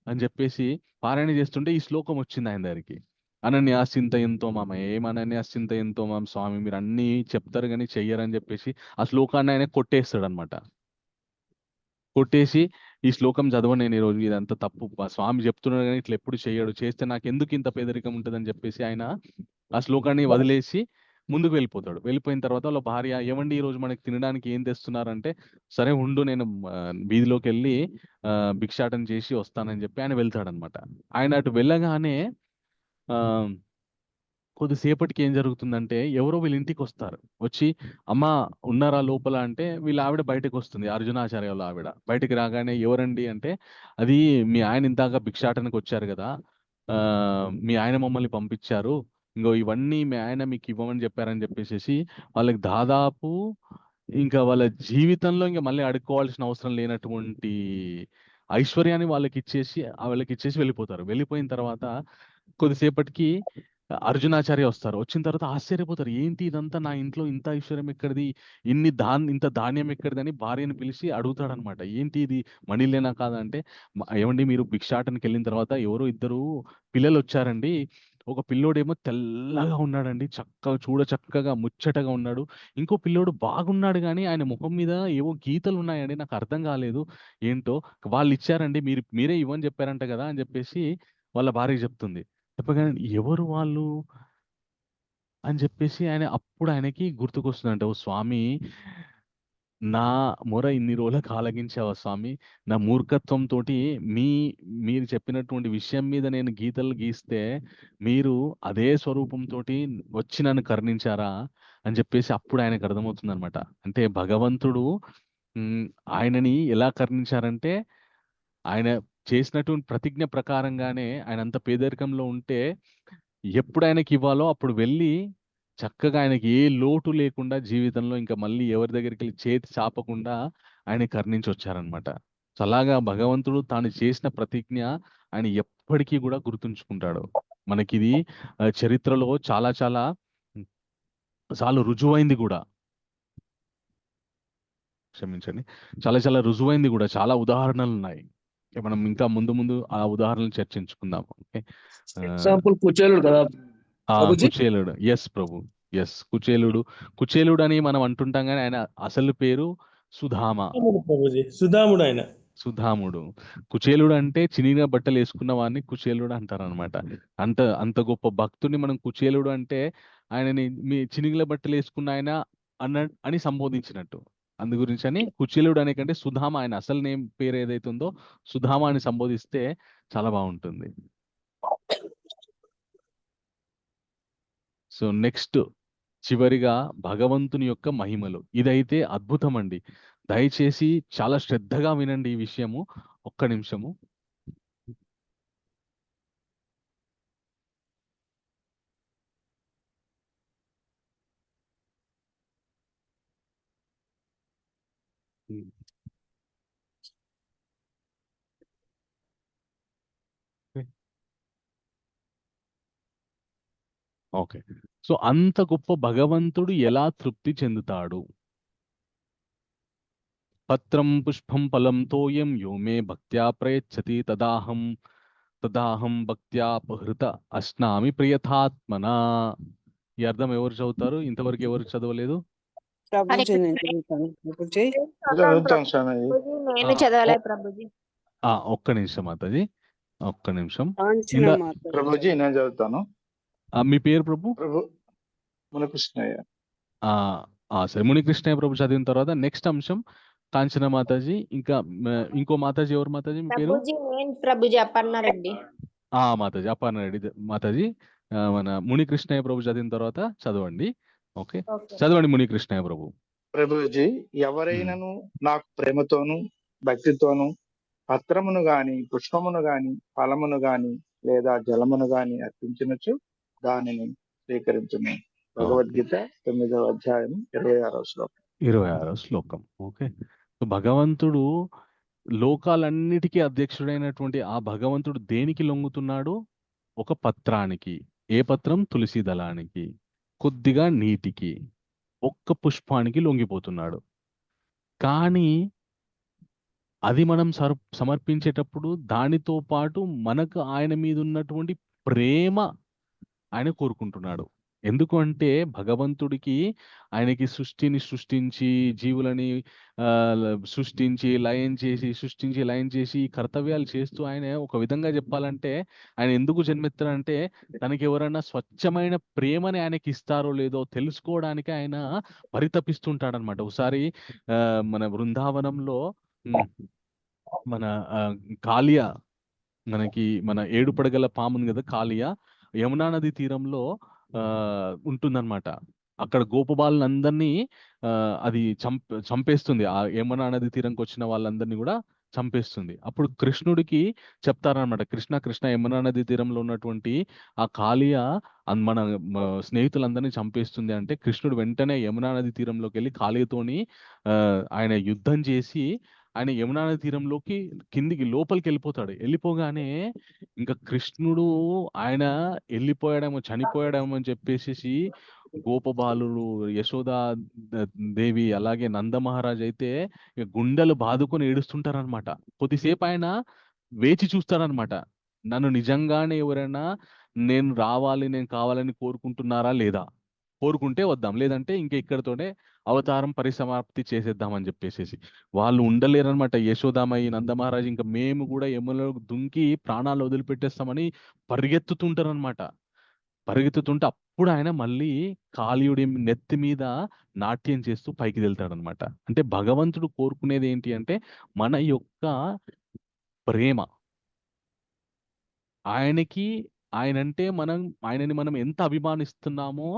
అని చెప్పేసి పారాయణ చేస్తుంటే ఈ శ్లోకం వచ్చింది ఆయన దగ్గరికి. అనన్యాశ్చింతయంతో మామ, ఏమనన్యాశ్చింతయంతో మామ స్వామి, మీరు అన్నీ చెప్తారు కానీ చెయ్యరని చెప్పేసి ఆ శ్లోకాన్ని ఆయన కొట్టేస్తాడు అనమాట. కొట్టేసి ఈ శ్లోకం చదవ, నేను ఈరోజు ఇదంతా తప్పు, స్వామి చెప్తున్నాడు కానీ ఇట్లా ఎప్పుడు చెయ్యడు, చేస్తే నాకు ఎందుకు ఇంత పేదరికం ఉంటుందని చెప్పేసి ఆయన ఆ శ్లోకాన్ని వదిలేసి ముందుకు వెళ్ళిపోతాడు. వెళ్ళిపోయిన తర్వాత వాళ్ళ భార్య, ఏమండి ఈరోజు మనకి తినడానికి ఏం తెస్తున్నారంటే, సరే ఉండు నేను వీధిలోకి వెళ్ళి భిక్షాటన చేసి వస్తానని చెప్పి ఆయన వెళ్తాడనమాట. ఆయన అటు వెళ్ళగానే కొద్దిసేపటికి ఏం జరుగుతుందంటే ఎవరో వీళ్ళ ఇంటికి వస్తారు. వచ్చి అమ్మ ఉన్నారా లోపల అంటే వీళ్ళ ఆవిడ బయటకు వస్తుంది, అర్జునాచార్య వాళ్ళ ఆవిడ. బయటకు రాగానే ఎవరండి అంటే, అది మీ ఆయన ఇందాక భిక్షాటనకు వచ్చారు కదా, మీ ఆయన మమ్మల్ని పంపించారు, ఇంకో ఇవన్నీ మీ ఆయన మీకు ఇవ్వమని చెప్పారని చెప్పేసి వాళ్ళకి దాదాపు ఇంకా వాళ్ళ జీవితంలో ఇంకా మళ్ళీ అడుక్కోవాల్సిన అవసరం లేనటువంటి ఐశ్వర్యాన్ని వాళ్ళకి ఇచ్చేసి వెళ్ళిపోతారు. వెళ్ళిపోయిన తర్వాత కొద్దిసేపటికి అర్జునాచార్య వస్తారు. వచ్చిన తర్వాత ఆశ్చర్యపోతారు, ఏంటి ఇదంతా, నా ఇంట్లో ఇంత ఐశ్వర్యం ఎక్కడిది, ఇంత ధాన్యం ఎక్కడిది అని భార్యను పిలిచి అడుగుతాడనమాట. ఏంటి ఇది మణిలేనా కాదా అంటే, ఏమండి మీరు భిక్షాటనకి వెళ్ళిన తర్వాత ఎవరో ఇద్దరు పిల్లలు వచ్చారండి, ఒక పిల్లోడేమో తెల్లగా ఉన్నాడండి, చక్కగా ముచ్చటగా ఉన్నాడు, ఇంకో పిల్లోడు బాగున్నాడు కానీ ఆయన ముఖం మీద ఏవో గీతలు ఉన్నాయండి, నాకు అర్థం కాలేదు ఏంటో, వాళ్ళు ఇచ్చారండి, మీరే ఇవ్వని చెప్పారంట కదా అని చెప్పేసి వాళ్ళ భార్య చెప్తుంది. చెప్పగానే ఎవరు వాళ్ళు అని చెప్పేసి అప్పుడు ఆయనకి గుర్తుకొస్తుందంట, ఓ స్వామి, నా మొర ఇన్ని రోజులకు ఆలగించావా స్వామి, నా మూర్ఖత్వంతో మీరు చెప్పినటువంటి విషయం మీద నేను గీతలు గీస్తే మీరు అదే స్వరూపంతో వచ్చి నన్ను కరుణించారా అని చెప్పేసి అప్పుడు ఆయనకు అర్థమవుతుంది అనమాట. అంటే భగవంతుడు ఆయనని ఎలా కరుణించారంటే, ఆయన చేసినటువంటి ప్రతిజ్ఞ ప్రకారంగానే ఆయన అంత పేదరికంలో ఉంటే ఎప్పుడు ఆయనకి ఇవ్వాలో అప్పుడు వెళ్ళి చక్కగా ఆయనకి ఏ లోటు లేకుండా జీవితంలో ఇంకా మళ్ళీ ఎవరి దగ్గరికి వెళ్ళి చేతి చాపకుండా ఆయన కరుణించి వచ్చారనమాట. అలాగా భగవంతుడు తాను చేసిన ప్రతిజ్ఞ ఆయన ఎప్పటికీ కూడా గుర్తుంచుకుంటాడు. మనకి ఇది చరిత్రలో చాలా చాలా రుజువైంది కూడా, క్షమించండి, చాలా రుజువైంది కూడా, చాలా ఉదాహరణలు ఉన్నాయి. మనం ఇంకా ముందు ఆ ఉదాహరణలు చర్చించుకుందాం. ఓకే, ఎగ్జాంపుల్ కుచేలుడు కదా కుచేలుడు. ఎస్ ప్రభు, ఎస్ కుచేలుడు అని మనం అంటుంటాం కానీ ఆయన అసలు పేరు సుధాముడు. కుచేలుడు అంటే చినిగిన బట్టలు వేసుకున్న వాడిని కుచేలుడు అంటారు అనమాట. అంత గొప్ప భక్తుని మనం కుచేలుడు అంటే ఆయనని మీ చినిగిన బట్టలు వేసుకున్న ఆయన అని సంబోధించినట్టు. అందు గురించి అని కుచేలుడు అనే కంటే సుధామ, ఆయన అసలు నేమ్ పేరు ఏదైతే ఉందో సుధామ అని సంబోధిస్తే చాలా బాగుంటుంది. సో నెక్స్ట్ చివరిగా భగవంతుని యొక్క మహిమలు. ఇదైతే అద్భుతం అండి, దయచేసి చాలా శ్రద్ధగా వినండి ఈ విషయము. ఒక్క నిమిషము. ఓకే, సో అంత గొప్ప భగవంతుడు ఎలా తృప్తి చెందుతాడు? పత్రం పుష్పం ఫలం తోయం యో మే భక్త్యా ప్రయచ్చతి తదాహం భక్త్యా అపహృత అస్నామి ప్రియతాత్మనా. ఈ అర్థం ఎవరు చదువుతారు? ఇంతవరకు ఎవరు చదవలేదు? ఒక్క నిమిషం మాతాజీ, ఒక్క నిమిషం. ప్రభుజీ నేను చదువుతాను. మీ పేరు ప్రభు? మునికృష్ణయ్య. సరే, మునికృష్ణయ్య ప్రభు చదివిన తర్వాత నెక్స్ట్ అంశం కాంచన మాతాజీ, ఇంకా ఇంకో మాతాజీ. ఎవరు మాతాజీ మీ పేరు? మాతాజీ అపర్ణారెడ్డి మాతాజీ. మన మునికృష్ణయ్య ప్రభు చదివిన తర్వాత చదవండి. ఓకే, చదవండి మునికృష్ణయ్య ప్రభు. ప్రభుజీ, ఎవరైనాను నాకు ప్రేమతోను భక్తితోను పత్రమును గాని పుష్పమును గాని ఫలమును గాని లేదా జలమును గాని అర్పించినచు దానిని స్వీకరించును. భగవద్గీత 9వ అధ్యాయం 26వ శ్లోకం. 26వ శ్లోకం. ఓకే. సో భగవంతుడు లోకాలన్నిటికీ అధ్యక్షుడైనటువంటి ఆ భగవంతుడు దేనికి లొంగుతున్నాడు? ఒక పత్రానికి. ఏ పత్రం? తులసి దళానికి, కొద్దిగా నీటికి, ఒక్క పుష్పానికి లొంగిపోతున్నాడు. కానీ అది మనం సమర్పించేటప్పుడు దానితో పాటు మనకు ఆయన మీద ఉన్నటువంటి ప్రేమ ఆయన కోరుకుంటున్నాడు. ఎందుకు అంటే భగవంతుడికి ఆయనకి సృష్టించి జీవులని సృష్టించి లయం చేసి ఈ కర్తవ్యాలు చేస్తూ ఆయన ఒక విధంగా చెప్పాలంటే ఆయన ఎందుకు జన్మెత్తాడంటే తనకి ఎవరైనా స్వచ్ఛమైన ప్రేమని ఆయనకి ఇస్తారో లేదో తెలుసుకోవడానికి ఆయన పరితపిస్తుంటాడనమాట. ఒకసారి మన బృందావనంలో మన కాళియా, మనకి మన 7 పడగల పాముని కదా కాళియా, యమునా నది తీరంలో ఉంటుందన్నమాట. అక్కడ గోపబాలందరినీ అది చంపేస్తుంది. ఆ యమునా నది తీరంకి వచ్చిన వాళ్ళందరినీ కూడా చంపేస్తుంది. అప్పుడు కృష్ణుడికి చెప్తారనమాట, కృష్ణ యమునా నది తీరంలో ఉన్నటువంటి ఆ కాళియా మన స్నేహితులందరినీ చంపేస్తుంది అంటే కృష్ణుడు వెంటనే యమునా నది తీరంలోకి వెళ్ళి కాళియతోని ఆయన యుద్ధం చేసి ఆయన యమునా నది తీరంలోకి కిందికి లోపలికి వెళ్ళిపోతాడు. వెళ్ళిపోగానే ఇంకా కృష్ణుడు ఆయన చనిపోయాడేమో అని చెప్పేసి గోపబాలుడు, యశోదా దేవి, అలాగే నంద మహారాజ్ అయితే గుండెలు బాదుకొని ఏడుస్తుంటారనమాట. కొద్దిసేపు ఆయన వేచి చూస్తారనమాట. నన్ను నిజంగానే ఎవరైనా నేను కావాలని కోరుకుంటున్నారా లేదా? కోరుకుంటే వద్దాం, లేదంటే ఇంకా ఇక్కడతోనే అవతారం పరిసమాప్తి చేసేద్దామని చెప్పేసి వాళ్ళు ఉండలేరనమాట. యశోదామయ్య, నందమహారాజ్ ఇంకా మేము కూడా యములో దుంకి ప్రాణాలు వదిలిపెట్టేస్తామని పరిగెత్తుతుంటారనమాట. పరిగెత్తుతుంటే అప్పుడు ఆయన మళ్ళీ కాళీయుడి నెత్తి మీద నాట్యం చేస్తూ పైకి వెళ్తాడనమాట. అంటే భగవంతుడు కోరుకునేది ఏంటి అంటే మన యొక్క ప్రేమ. ఆయనంటే ఆయనని మనం ఎంత అభిమానిస్తున్నామో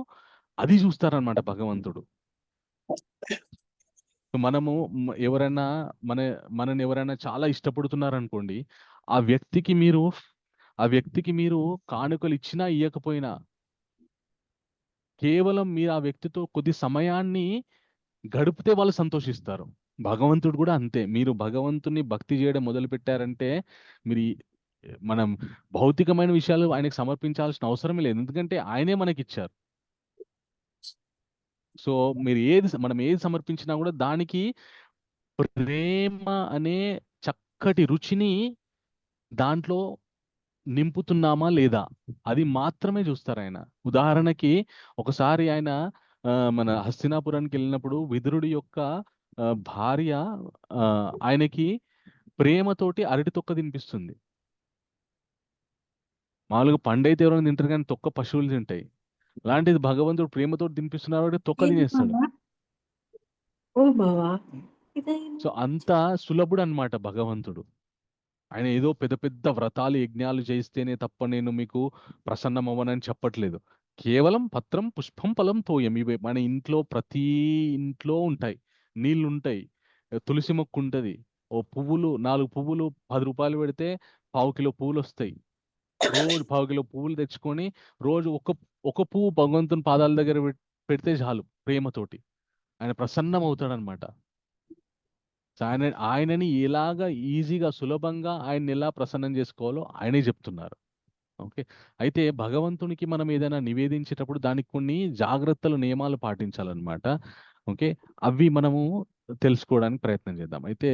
అది చూస్తారనమాట భగవంతుడు. మనము ఎవరైనా మనని ఎవరైనా చాలా ఇష్టపడుతున్నారనుకోండి, ఆ వ్యక్తికి మీరు కానుకలు ఇచ్చినా ఇవ్వకపోయినా కేవలం మీరు ఆ వ్యక్తితో కొద్ది సమయాన్ని గడిపితే వాళ్ళు సంతోషిస్తారు. భగవంతుడు కూడా అంతే. మీరు భగవంతుని భక్తి చేయడం మొదలు పెట్టారంటే మీరు మనం భౌతికమైన విషయాలు ఆయనకు సమర్పించాల్సిన అవసరమే లేదు, ఎందుకంటే ఆయనే మనకిచ్చారు. సో మనం ఏది సమర్పించినా కూడా దానికి ప్రేమ అనే చక్కటి రుచిని దాంట్లో నింపుతున్నామా లేదా అది మాత్రమే చూస్తారు ఆయన. ఉదాహరణకి ఒకసారి ఆయన మన హస్తినాపురానికి వెళ్ళినప్పుడు విదురుడి యొక్క భార్య ఆయనకి ప్రేమతోటి అరటి తొక్క తినిపిస్తుంది. మామూలుగా పండైతే ఎవరైనా తింటారు కానీ తొక్క పశువులు తింటాయి. అలాంటిది భగవంతుడు ప్రేమతో తినిపిస్తున్నాడు, తొక్క తినేస్తాడు. సో అంత సులభుడు అన్నమాట భగవంతుడు. ఆయన ఏదో పెద్ద పెద్ద వ్రతాలు యజ్ఞాలు చేస్తేనే తప్ప నేను మీకు ప్రసన్నం అవ్వనని చెప్పట్లేదు. కేవలం పత్రం పుష్పం ఫలం తోయం, ఇవే మన ఇంట్లో ప్రతి ఇంట్లో ఉంటాయి. నీళ్ళు ఉంటాయి, తులసి మొక్క ఉంటుంది, ఓ పువ్వులు 4 పువ్వులు 10 రూపాయలు పెడితే 1/2 కిలో పువ్వులు వస్తాయి. రోజు 1/2 కిలో పువ్వులు తెచ్చుకొని రోజు ఒక పువ్వు భగవంతుని పాదాల దగ్గర పెడితే చాలు, ప్రేమతోటి ఆయన ప్రసన్నం అవుతాడనమాట. ఆయనని ఎలాగా ఈజీగా సులభంగా ఆయన్ని ఎలా ప్రసన్నం చేసుకోవాలో ఆయనే చెప్తున్నారు. ఓకే. అయితే భగవంతునికి మనం ఏదైనా నివేదించేటప్పుడు దానికి కొన్ని జాగ్రత్తలు, నియమాలు పాటించాలన్నమాట. ఓకే. అవి మనము తెలుసుకోవడానికి ప్రయత్నం చేద్దాం. అయితే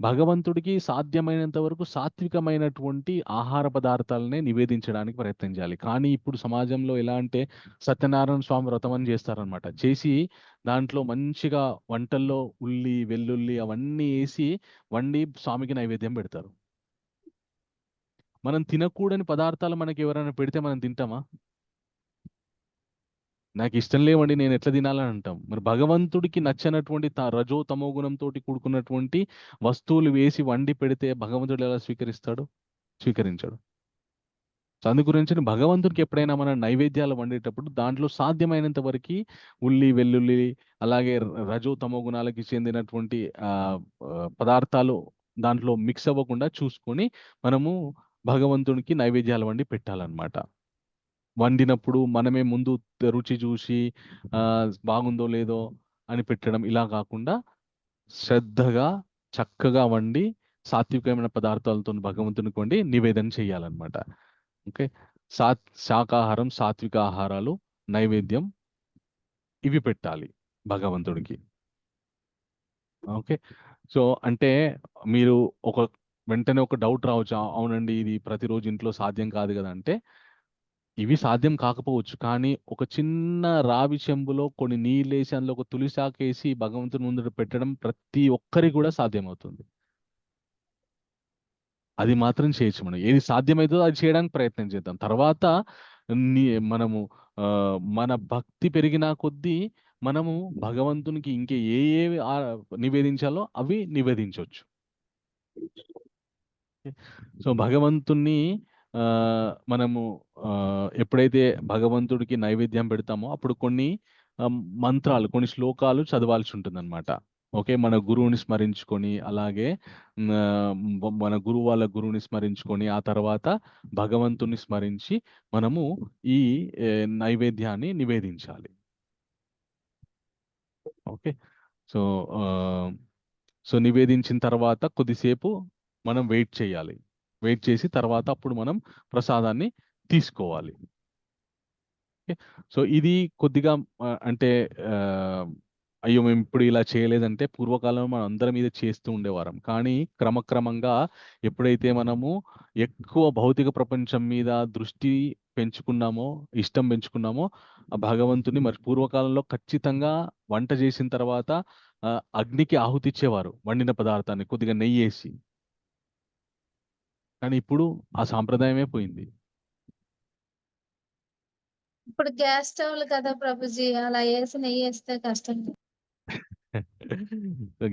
భగవంతుడికి సాధ్యమైనంత వరకు సాత్వికమైనటువంటి ఆహార పదార్థాలనే నివేదించడానికి ప్రయత్నం చేయాలి. కానీ ఇప్పుడు సమాజంలో ఎలా అంటే సత్యనారాయణ స్వామి వ్రతం అని చేస్తారనమాట. చేసి దాంట్లో మంచిగా వంటల్లో ఉల్లి, వెల్లుల్లి అవన్నీ వేసి వండి స్వామికి నైవేద్యం పెడతారు. మనం తినకూడని పదార్థాలు మనకి ఎవరైనా పెడితే మనం తింటామా? నాకు ఇష్టం లేవండి, నేను ఎట్లా తినాలని అంటాం. మరి భగవంతుడికి నచ్చనటువంటి రజో తమో గుణంతో కూడుకున్నటువంటి వస్తువులు వేసి వండి పెడితే భగవంతుడు ఎలా స్వీకరించాడు. సో అందు గురించి భగవంతుడికి ఎప్పుడైనా మనం నైవేద్యాలు వండేటప్పుడు దాంట్లో సాధ్యమైనంత వరకు ఉల్లి, వెల్లుల్లి, అలాగే రజో తమో గుణాలకి చెందినటువంటి పదార్థాలు దాంట్లో మిక్స్ అవ్వకుండా చూసుకొని మనము భగవంతునికి నైవేద్యాలు వండి పెట్టాలన్నమాట. వండినప్పుడు మనమే ముందు రుచి చూసి బాగుందో లేదో అని పెట్టడం ఇలా కాకుండా శ్రద్ధగా చక్కగా వండి సాత్వికమైన పదార్థాలతో భగవంతునికి వండి నివేదన చేయాలన్నమాట. ఓకే, శాకాహారం, సాత్విక ఆహారాలు, నైవేద్యం ఇవి పెట్టాలి భగవంతుడికి. ఓకే, సో అంటే మీరు వెంటనే ఒక డౌట్ రావచ్చు, అవునండి ఇది ప్రతిరోజు ఇంట్లో సాధ్యం కాదు కదా అంటే, ఇవి సాధ్యం కాకపోవచ్చు, కానీ ఒక చిన్న రావి చెంబులో కొన్ని నీళ్ళేసి అందులో ఒక తులిసాకేసి భగవంతుని ముందు పెట్టడం ప్రతి ఒక్కరికి కూడా సాధ్యమవుతుంది. అది మాత్రం చేయొచ్చు. మనం ఏది సాధ్యమవుతుందో అది చేయడానికి ప్రయత్నం చేద్దాం. తర్వాత మనము మన భక్తి పెరిగిన కొద్దీ మనము భగవంతునికి ఇంకే ఏవి నివేదించాలో అవి నివేదించవచ్చు. సో భగవంతుణ్ణి మనము ఎప్పుడైతే భగవంతుడికి నైవేద్యం పెడతామో అప్పుడు కొన్ని మంత్రాలు, కొన్ని శ్లోకాలు చదవాల్సి ఉంటుందన్నమాట. ఓకే, మన గురువుని స్మరించుకొని, అలాగే మన గురువు వాళ్ళ గురువుని స్మరించుకొని, ఆ తర్వాత భగవంతుని స్మరించి మనము ఈ నైవేద్యాన్ని నివేదించాలి. ఓకే, సో సో నివేదించిన తర్వాత కొద్దిసేపు మనం వెయిట్ చేయాలి. వెయిట్ చేసి తర్వాత అప్పుడు మనం ప్రసాదాన్ని తీసుకోవాలి. ఓకే, సో ఇది కొద్దిగా అంటే అయ్యో మేము ఇప్పుడు ఇలా చేయలేదంటే పూర్వకాలంలో మనం అందరి మీద చేస్తూ ఉండేవారం. కానీ క్రమక్రమంగా ఎప్పుడైతే మనము ఎక్కువ భౌతిక ప్రపంచం మీద దృష్టి పెంచుకున్నామో, ఇష్టం పెంచుకున్నామో, ఆ భగవంతుని మరి పూర్వకాలంలో ఖచ్చితంగా వంట చేసిన తర్వాత అగ్నికి ఆహుతిచ్చేవారు వండిన పదార్థాన్ని కొద్దిగా నెయ్యి వేసి. కానీ ఇప్పుడు ఆ సాంప్రదాయమే పోయింది. ఇప్పుడు గ్యాస్ స్టవ్లు కదా ప్రభుజీ, అలా వేసి నెయ్యి వేస్తే కష్టం.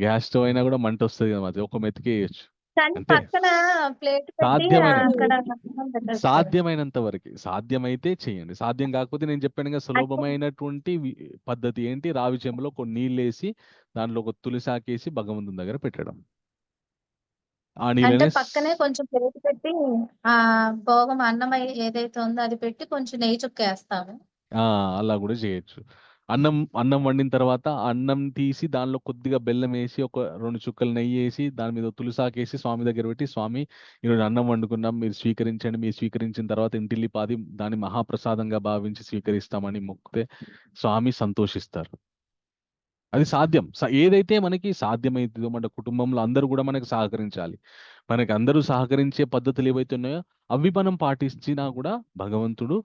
గ్యాస్ స్టవ్ అయినా కూడా మంట వస్తుంది కదా, మరి ఒక మెతికి వేయచ్చు. కానీ అంటే పక్కన ప్లేట్ పెట్టి అక్కడ సాధ్యమైనంత వరకు, సాధ్యమైతే చేయండి. సాధ్యం కాకపోతే నేను చెప్పాను కదా, సులభమైనటువంటి పద్ధతి ఏంటి, రావి చెంబులో కొన్ని నీళ్ళు వేసి దాంట్లో ఒక తులిసాకేసి భగవంతుని దగ్గర పెట్టడం. ఆ అంటే నీళ్ళనే పక్కనే కొంచెం ప్లేట్ పెట్టి ఆ భోగం అన్నం ఏదైతే ఉందో అది పెట్టి కొంచెం నెయ్యి చుక్కేస్తాము. అలా కూడా చేయొచ్చు. అన్నం వండిన తర్వాత అన్నం తీసి దానిలో కొద్దిగా బెల్లం వేసి ఒక 2 చుక్కలు నెయ్యి వేసి దాని మీద తులసాకేసి స్వామి దగ్గర పెట్టి, స్వామి ఈరోజు అన్నం వండుకున్నాం, మీరు స్వీకరించండి. మీరు స్వీకరించిన తర్వాత ఇంటిల్లిపాది దాన్ని మహాప్రసాదంగా భావించి స్వీకరిస్తామని మొక్కితే స్వామి సంతోషిస్తారు. అది సాధ్యం. ఏదైతే మనకి సాధ్యమవుతుందో, మన కుటుంబంలో అందరూ కూడా మనకు సహకరించాలి. మనకి అందరూ సహకరించే పద్ధతులు ఏవైతే ఉన్నాయో అవి మనం పాటించినా కూడా భగవంతుడు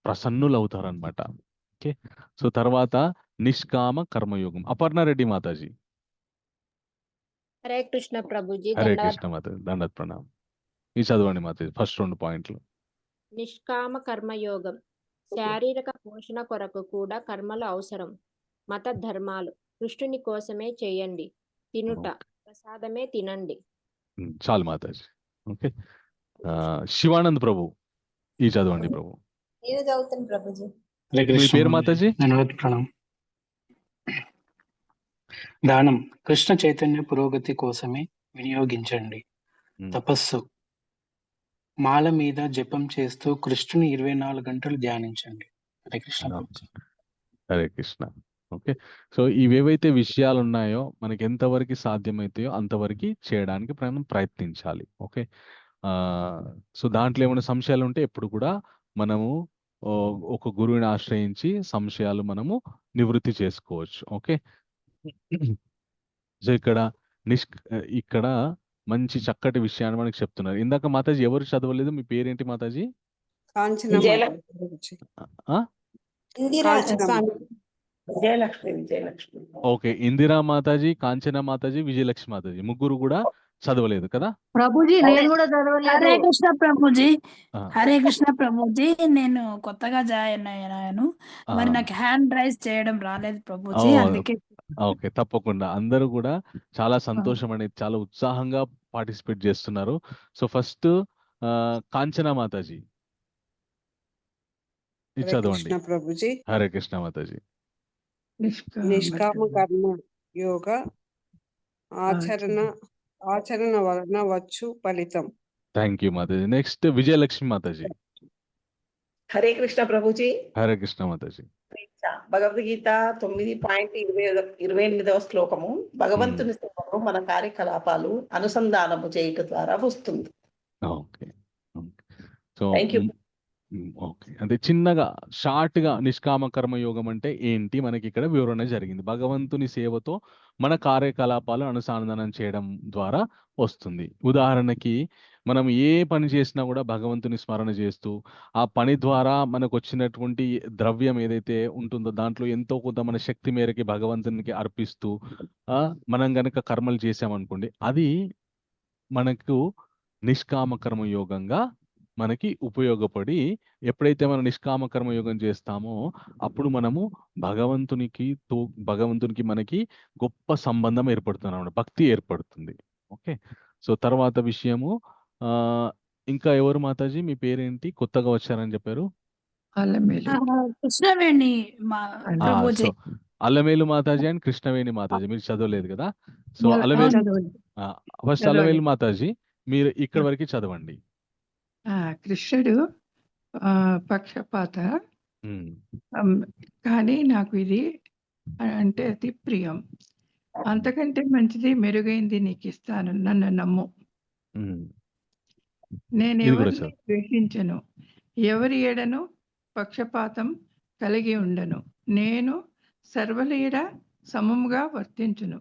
ప్రసన్నులు అవుతారనమాట. ఓకే, సో తర్వాత నిష్కామ కర్మయోగం. అపర్ణారెడ్డి మాతాజీ. హరే కృష్ణ ప్రభుజీ. హరే కృష్ణ మాతాజీ, దండత్ ప్రణామం. ఈ చదవండి మాతాజీ ఫస్ట్ 2 పాయింట్లు. నిష్కామ కర్మయోగం. శారీరక పోషణ కొరకు కూడా కర్మలు అవసరం. మత ధర్మాలు కృష్ణుని కోసమే చేయండి. తినుట ప్రసాదమే తినండి. చాలు మాతాజీ. ఓకే, శివానంద్ ప్రభు ఈ చదవండి ప్రభు. నేను చదువుతాను ప్రభుజీ. మీ పేరు మాతాజీ? ప్రణామం. దానం కృష్ణ చైతన్య పురోగతి కోసమే వినియోగించండి. తపస్సు మాల మీద జపం చేస్తూ కృష్ణుని 24 గంటలు ధ్యానించండి. హరే కృష్ణ. హరే కృష్ణ. ఓకే, సో ఇవేవైతే విషయాలు ఉన్నాయో మనకి ఎంతవరకు సాధ్యమవుతాయో అంతవరకు చేయడానికి ప్రయత్నించాలి. ఓకే, సో దాంట్లో ఏమైనా సంశయాలు ఉంటే ఎప్పుడు కూడా మనము ఒక గురువుని ఆశ్రయించి సంశయాలు మనము నివృత్తి చేసుకోవచ్చు. ఓకే, సో ఇక్కడ మంచి చక్కటి విషయాన్ని మనకి చెప్తున్నారు. ఇందాక మాతాజీ ఎవరు చదవలేదు, మీ పేరేంటి మాతాజీ? ఓకే, ఇందిరా మాతాజీ, కాంచన మాతాజీ, విజయలక్ష్మి మాతాజీ ముగ్గురు కూడా చదవలేదు కదా ప్రభుజీ? నేను కూడా చదవలేదు. హరే కృష్ణ ప్రభుజీ. హరే కృష్ణ ప్రభుజీ. నేను కొత్తగా జాయిన్ అయ్యాను, మరి నాకు హ్యాండ్ రైజ్ చేయడం రాలేదు ప్రభుజీ, అందుకే. ఓకే, తప్పకుండా. అందరూ కూడా చాలా సంతోషం అనేది, చాలా ఉత్సాహంగా పార్టిసిపేట్ చేస్తున్నారు. సో ఫస్ట్ కాంచన మాతాజీ ఇది చదవండి. ప్రభుజీ. హరే కృష్ణ మాతాజీ. నిష్కామ కర్మ యోగ ఆచరణ వలన వచ్చు ఫలితం. Thank you Mataji. Next Vijayalakshmi Mataji. Hare Krishna Prabhuji. Hare Krishna Mataji. Bhagavad Gita 9:28 శ్లోకము, భగవంతుని సేవలో మన కార్యకలాపాలు అనుసంధానము చేయుట ద్వారా వస్తుంది. Okay. So thank you. Okay, అంటే చిన్నగా షార్ట్ గా నిష్కామ కర్మ యోగం అంటే ఏంటి మనకి ఇక్కడ వివరణ జరిగింది. భగవంతుని సేవతో మన కార్యకలాపాలు అనుసంధానం చేయడం ద్వారా వస్తుంది. ఉదాహరణకి మనం ఏ పని చేసినా కూడా భగవంతుని స్మరణ చేస్తూ ఆ పని ద్వారా మనకు వచ్చినటువంటి ద్రవ్యం ఏదైతే ఉంటుందో దాంట్లో ఎంతో కొంత మన శక్తి మేరకి భగవంతునికి అర్పిస్తూ మనం గనక కర్మలు చేసామనుకోండి, అది మనకు నిష్కామ కర్మ యోగంగా మనకి ఉపయోగపడి, ఎప్పుడైతే మనం నిష్కామ కర్మయోగం చేస్తామో అప్పుడు మనము భగవంతునికి మనకి గొప్ప సంబంధం ఏర్పడుతుంది అన్నమాట, భక్తి ఏర్పడుతుంది. ఓకే, సో తర్వాత విషయము ఇంకా ఎవరు మాతాజీ, మీ పేరేంటి, కొత్తగా వచ్చారని చెప్పారు? కృష్ణవేణి ప్రభుజీ. అల్లమేలు మాతాజీ అండ్ కృష్ణవేణి మాతాజీ, మీరు చదవలేదు కదా? సో ఫస్ట్ అల్లమేలు మాతాజీ మీరు ఇక్కడ వరకు చదవండి. కృష్ణుడు పక్షపాత, కానీ నాకు ఇది అంటే అతి ప్రియం. అంతకంటే మంచిది మెరుగైంది నీకు ఇస్తాను, నన్ను నమ్ము. నేను ఎవరిని ద్వేషించను, ఎవరి ఎడను పక్షపాతం కలిగి ఉండను. నేను సర్వల ఎడ సమముగా వర్తించును,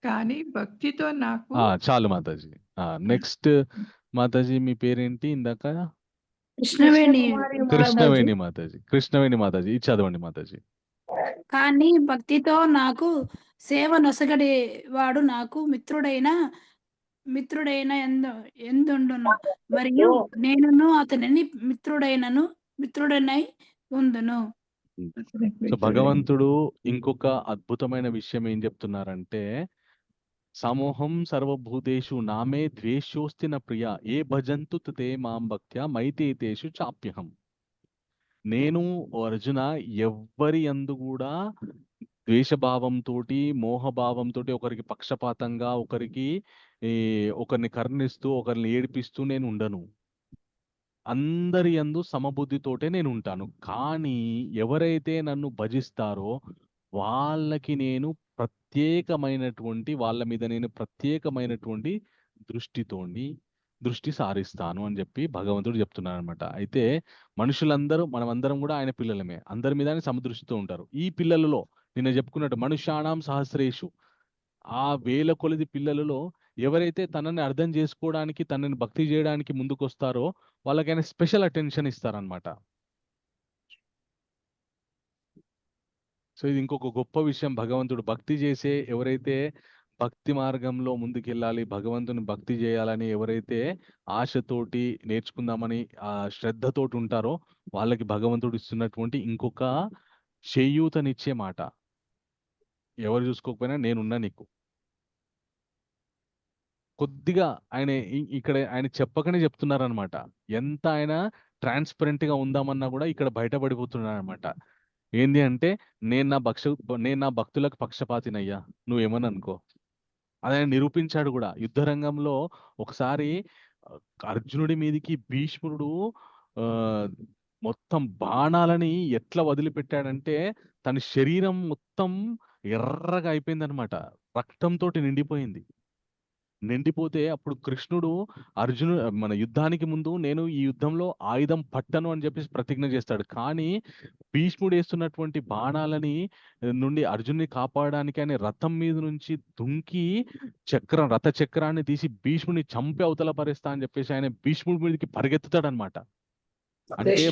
కానీ భక్తితో నాకు. చాలు మాతాజీ. నెక్స్ట్ మాతాజీ మీ పేరేంటి ఇందాక? కృష్ణవేణి మాతాజీ. కృష్ణవేణి మాతాజీ ఇది చదవండి మాతాజీ. కానీ భక్తితో నాకు సేవ నొసగడి వాడు నాకు మిత్రుడైన ఎందుండును, మరియు నేనును అతనిని మిత్రుడనై ఉందును. సో భగవంతుడు ఇంకొక అద్భుతమైన విషయం ఏం చెప్తున్నారంటే, సమూహం సర్వభూతేషు నామే ద్వేషోస్తి న ప్రియ ఏ భజంతు తే మాం భక్త్యా మైతేతేషు చాప్యహం. నేను అర్జున ఎవ్వరి యందు కూడా ద్వేషభావంతో మోహభావంతో ఒకరికి పక్షపాతంగా ఒకరిని కరుణిస్తూ ఒకరిని ఏడిపిస్తూ నేను ఉండను. అందరి యందు సమబుద్ధితోటే నేను ఉంటాను. కానీ ఎవరైతే నన్ను భజిస్తారో వాళ్ళకి నేను వాళ్ళ మీద నేను ప్రత్యేకమైనటువంటి దృష్టి సారిస్తాను అని చెప్పి భగవంతుడు చెప్తున్నాడు అనమాట. అయితే మనమందరం కూడా ఆయన పిల్లలమే, అందరి మీద సమదృష్టితో ఉంటారు. ఈ పిల్లలలో నిన్న చెప్పుకున్నట్టు మనుష్యాణం సహస్రేషు, ఆ వేల కొలది పిల్లలలో ఎవరైతే తనని అర్థం చేసుకోవడానికి తనని భక్తి చేయడానికి ముందుకు వస్తారో వాళ్ళకైనా స్పెషల్ అటెన్షన్ ఇస్తారనమాట. సో ఇది ఇంకొక గొప్ప విషయం. భగవంతుడు భక్తి చేసే ఎవరైతే భక్తి మార్గంలో ముందుకెళ్ళాలి, భగవంతుని భక్తి చేయాలని ఎవరైతే ఆశతోటి నేర్చుకుందామని శ్రద్ధతోటి ఉంటారో వాళ్ళకి భగవంతుడు ఇస్తున్నటువంటి ఇంకొక చేయూతనిచ్చే మాట, ఎవరు చూసుకోకపోయినా నేనున్నా నీకు. కొద్దిగా ఇక్కడ ఆయన చెప్పకనే చెప్తున్నారనమాట. ఎంత ఆయన ట్రాన్స్పరెంట్ గా ఉందామన్నా కూడా ఇక్కడ బయటపడిపోతున్నారనమాట. ఏంది అంటే, నేను నా భక్తులకు పక్షపాతినయ్యా, నువ్వేమని అనుకో. అది ఆయన నిరూపించాడు కూడా. యుద్ధ రంగంలో ఒకసారి అర్జునుడి మీదకి భీష్ముడు మొత్తం బాణాలని ఎట్లా వదిలిపెట్టాడంటే తన శరీరం మొత్తం ఎర్రగా అయిపోయింది, రక్తంతో నిండిపోతే అప్పుడు కృష్ణుడు మన యుద్ధానికి ముందు నేను ఈ యుద్ధంలో ఆయుధం పట్టను అని చెప్పేసి ప్రతిజ్ఞ చేస్తాడు. కానీ భీష్ముడు వేస్తున్నటువంటి బాణాలని నుండి అర్జునుని కాపాడడానికి ఆయన రథం మీద నుంచి దుంకి రథ చక్రాన్ని తీసి భీష్ముడిని చంపి అవతల పరేస్తా అని చెప్పేసి ఆయన భీష్ముడి మీదకి పరిగెత్తుతాడు అనమాట. అంటే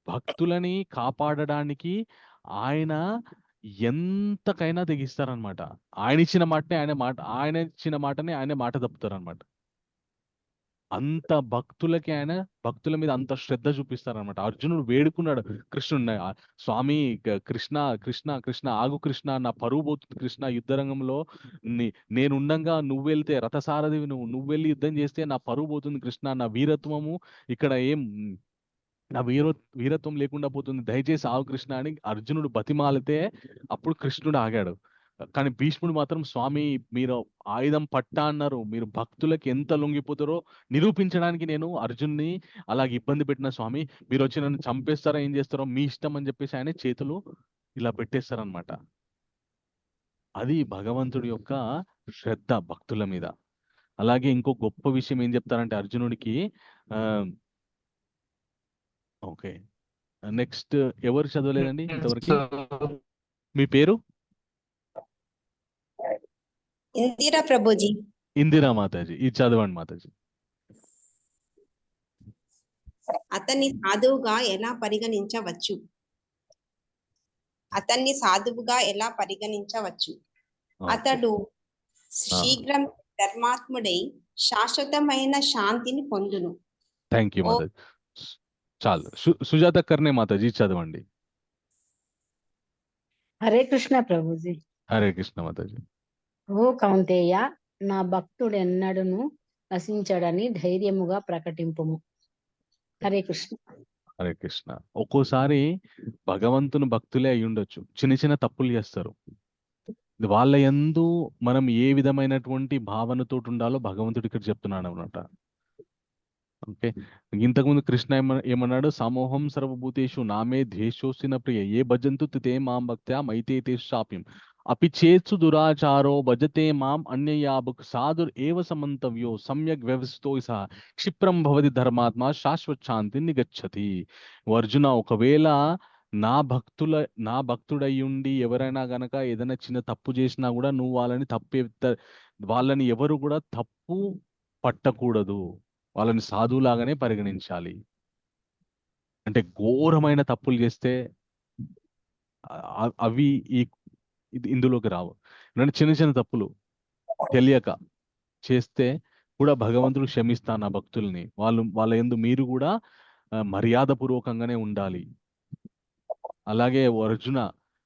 భక్తులని కాపాడడానికి ఆయన ఎంతకైనా తెగిస్తారనమాట. ఆయన ఇచ్చిన మాటనే ఆయన మాట తప్పుతారనమాట. అంత భక్తుల మీద అంత శ్రద్ధ చూపిస్తారనమాట. అర్జునుడు వేడుకున్నాడు కృష్ణుడు, స్వామి కృష్ణ కృష్ణ కృష్ణ ఆగు కృష్ణ, నా పరువు పోతుంది కృష్ణ, యుద్ధ రంగంలో నేను ఉండంగా నువ్వు వెళ్తే రథసారథివి, నువ్వు వెళ్ళి యుద్ధం చేస్తే నా పరువు పోతుంది కృష్ణ, నా వీరత్వము ఇక్కడ నా వీరత్వం లేకుండా పోతుంది, దయచేసి ఆగు కృష్ణ అని అర్జునుడు బతిమాలితే అప్పుడు కృష్ణుడు ఆగాడు. కానీ భీష్ముడు మాత్రం స్వామి మీరు ఆయుధం పట్టా అన్నారు, మీరు భక్తులకి ఎంత లొంగిపోతారో నిరూపించడానికి నేను అర్జున్ని అలాగే ఇబ్బంది పెట్టిన స్వామి, మీరు వచ్చి నన్ను చంపేస్తారా ఏం చేస్తారో మీ ఇష్టం అని చెప్పేసి ఆయన చేతులు ఇలా పెట్టేస్తారనమాట. అది భగవంతుడి యొక్క శ్రద్ధ భక్తుల మీద. అలాగే ఇంకో గొప్ప విషయం ఏం చెప్తారంటే అర్జునుడికి, ఓకే నెక్స్ట్ ఎవరు చదవలేదండి ఇంతవరకు? మీ పేరు? ఇందిరా ప్రభుజీ. ఇందిరా మాతాజీ, ఇది చదవండి మాతాజీ. అతన్ని సాధువుగా ఎలా పరిగణించవచ్చు? అతన్ని సాధువుగా ఎలా పరిగణించవచ్చు? అతడు శీఘ్రం ధర్మాత్ముడై శాశ్వతమైన శాంతిని పొందును. Thank you Mataji. చాలు. సుజాత కర్నే మాతాజీ చదవండి. హరే కృష్ణ ప్రభుజీ. హరే కృష్ణ మాతాజీ. ఓ కౌంతేయ, నా భక్తుడు ఎన్నడూను నశించడని ధైర్యముగా ప్రకటింపుము. హరే కృష్ణ. హరే కృష్ణ. ఒక్కోసారి భగవంతుని భక్తులే అయి ఉండొచ్చు, చిన్న చిన్న తప్పులు చేస్తారు. వాళ్ళ యందు మనం ఏ విధమైనటువంటి భావనతో ఉండాలో భగవంతుడు ఇక్కడ చెప్తున్నాడు అన్నమాట. ఓకే, ఇంతకుముందు కృష్ణ ఏమన్నాడు? సమోహం సర్వభూతేషు నామే ద్వేషోసిన ప్రియ ఏ భజంతు తే మాం భక్త్యా మైతే తేషు శాప్యం అపి చేత్సు దురాచారో భజతే మాం అన్యయాభుక్ సాధుర్ ఏవ సమంతవ్యో సమ్యక్ వ్యవస్థతో సహ క్షిప్రం భవతి ధర్మాత్మ శాశ్వత శాంతి నిగచ్చతి. అర్జున, ఒకవేళ నా భక్తుడయ్యుండి ఎవరైనా గనక ఏదైనా చిన్న తప్పు చేసినా కూడా నువ్వు వాళ్ళని ఎవరు కూడా తప్పు పట్టకూడదు, వాళ్ళని సాధువులాగానే పరిగణించాలి. అంటే ఘోరమైన తప్పులు చేస్తే అవి ఇందులోకి రావు. ఎందుకంటే చిన్న చిన్న తప్పులు తెలియక చేస్తే కూడా భగవంతుడు క్షమిస్తాను ఆ భక్తుల్ని. వాళ్ళ యందు మీరు కూడా మర్యాదపూర్వకంగానే ఉండాలి. అలాగే అర్జున,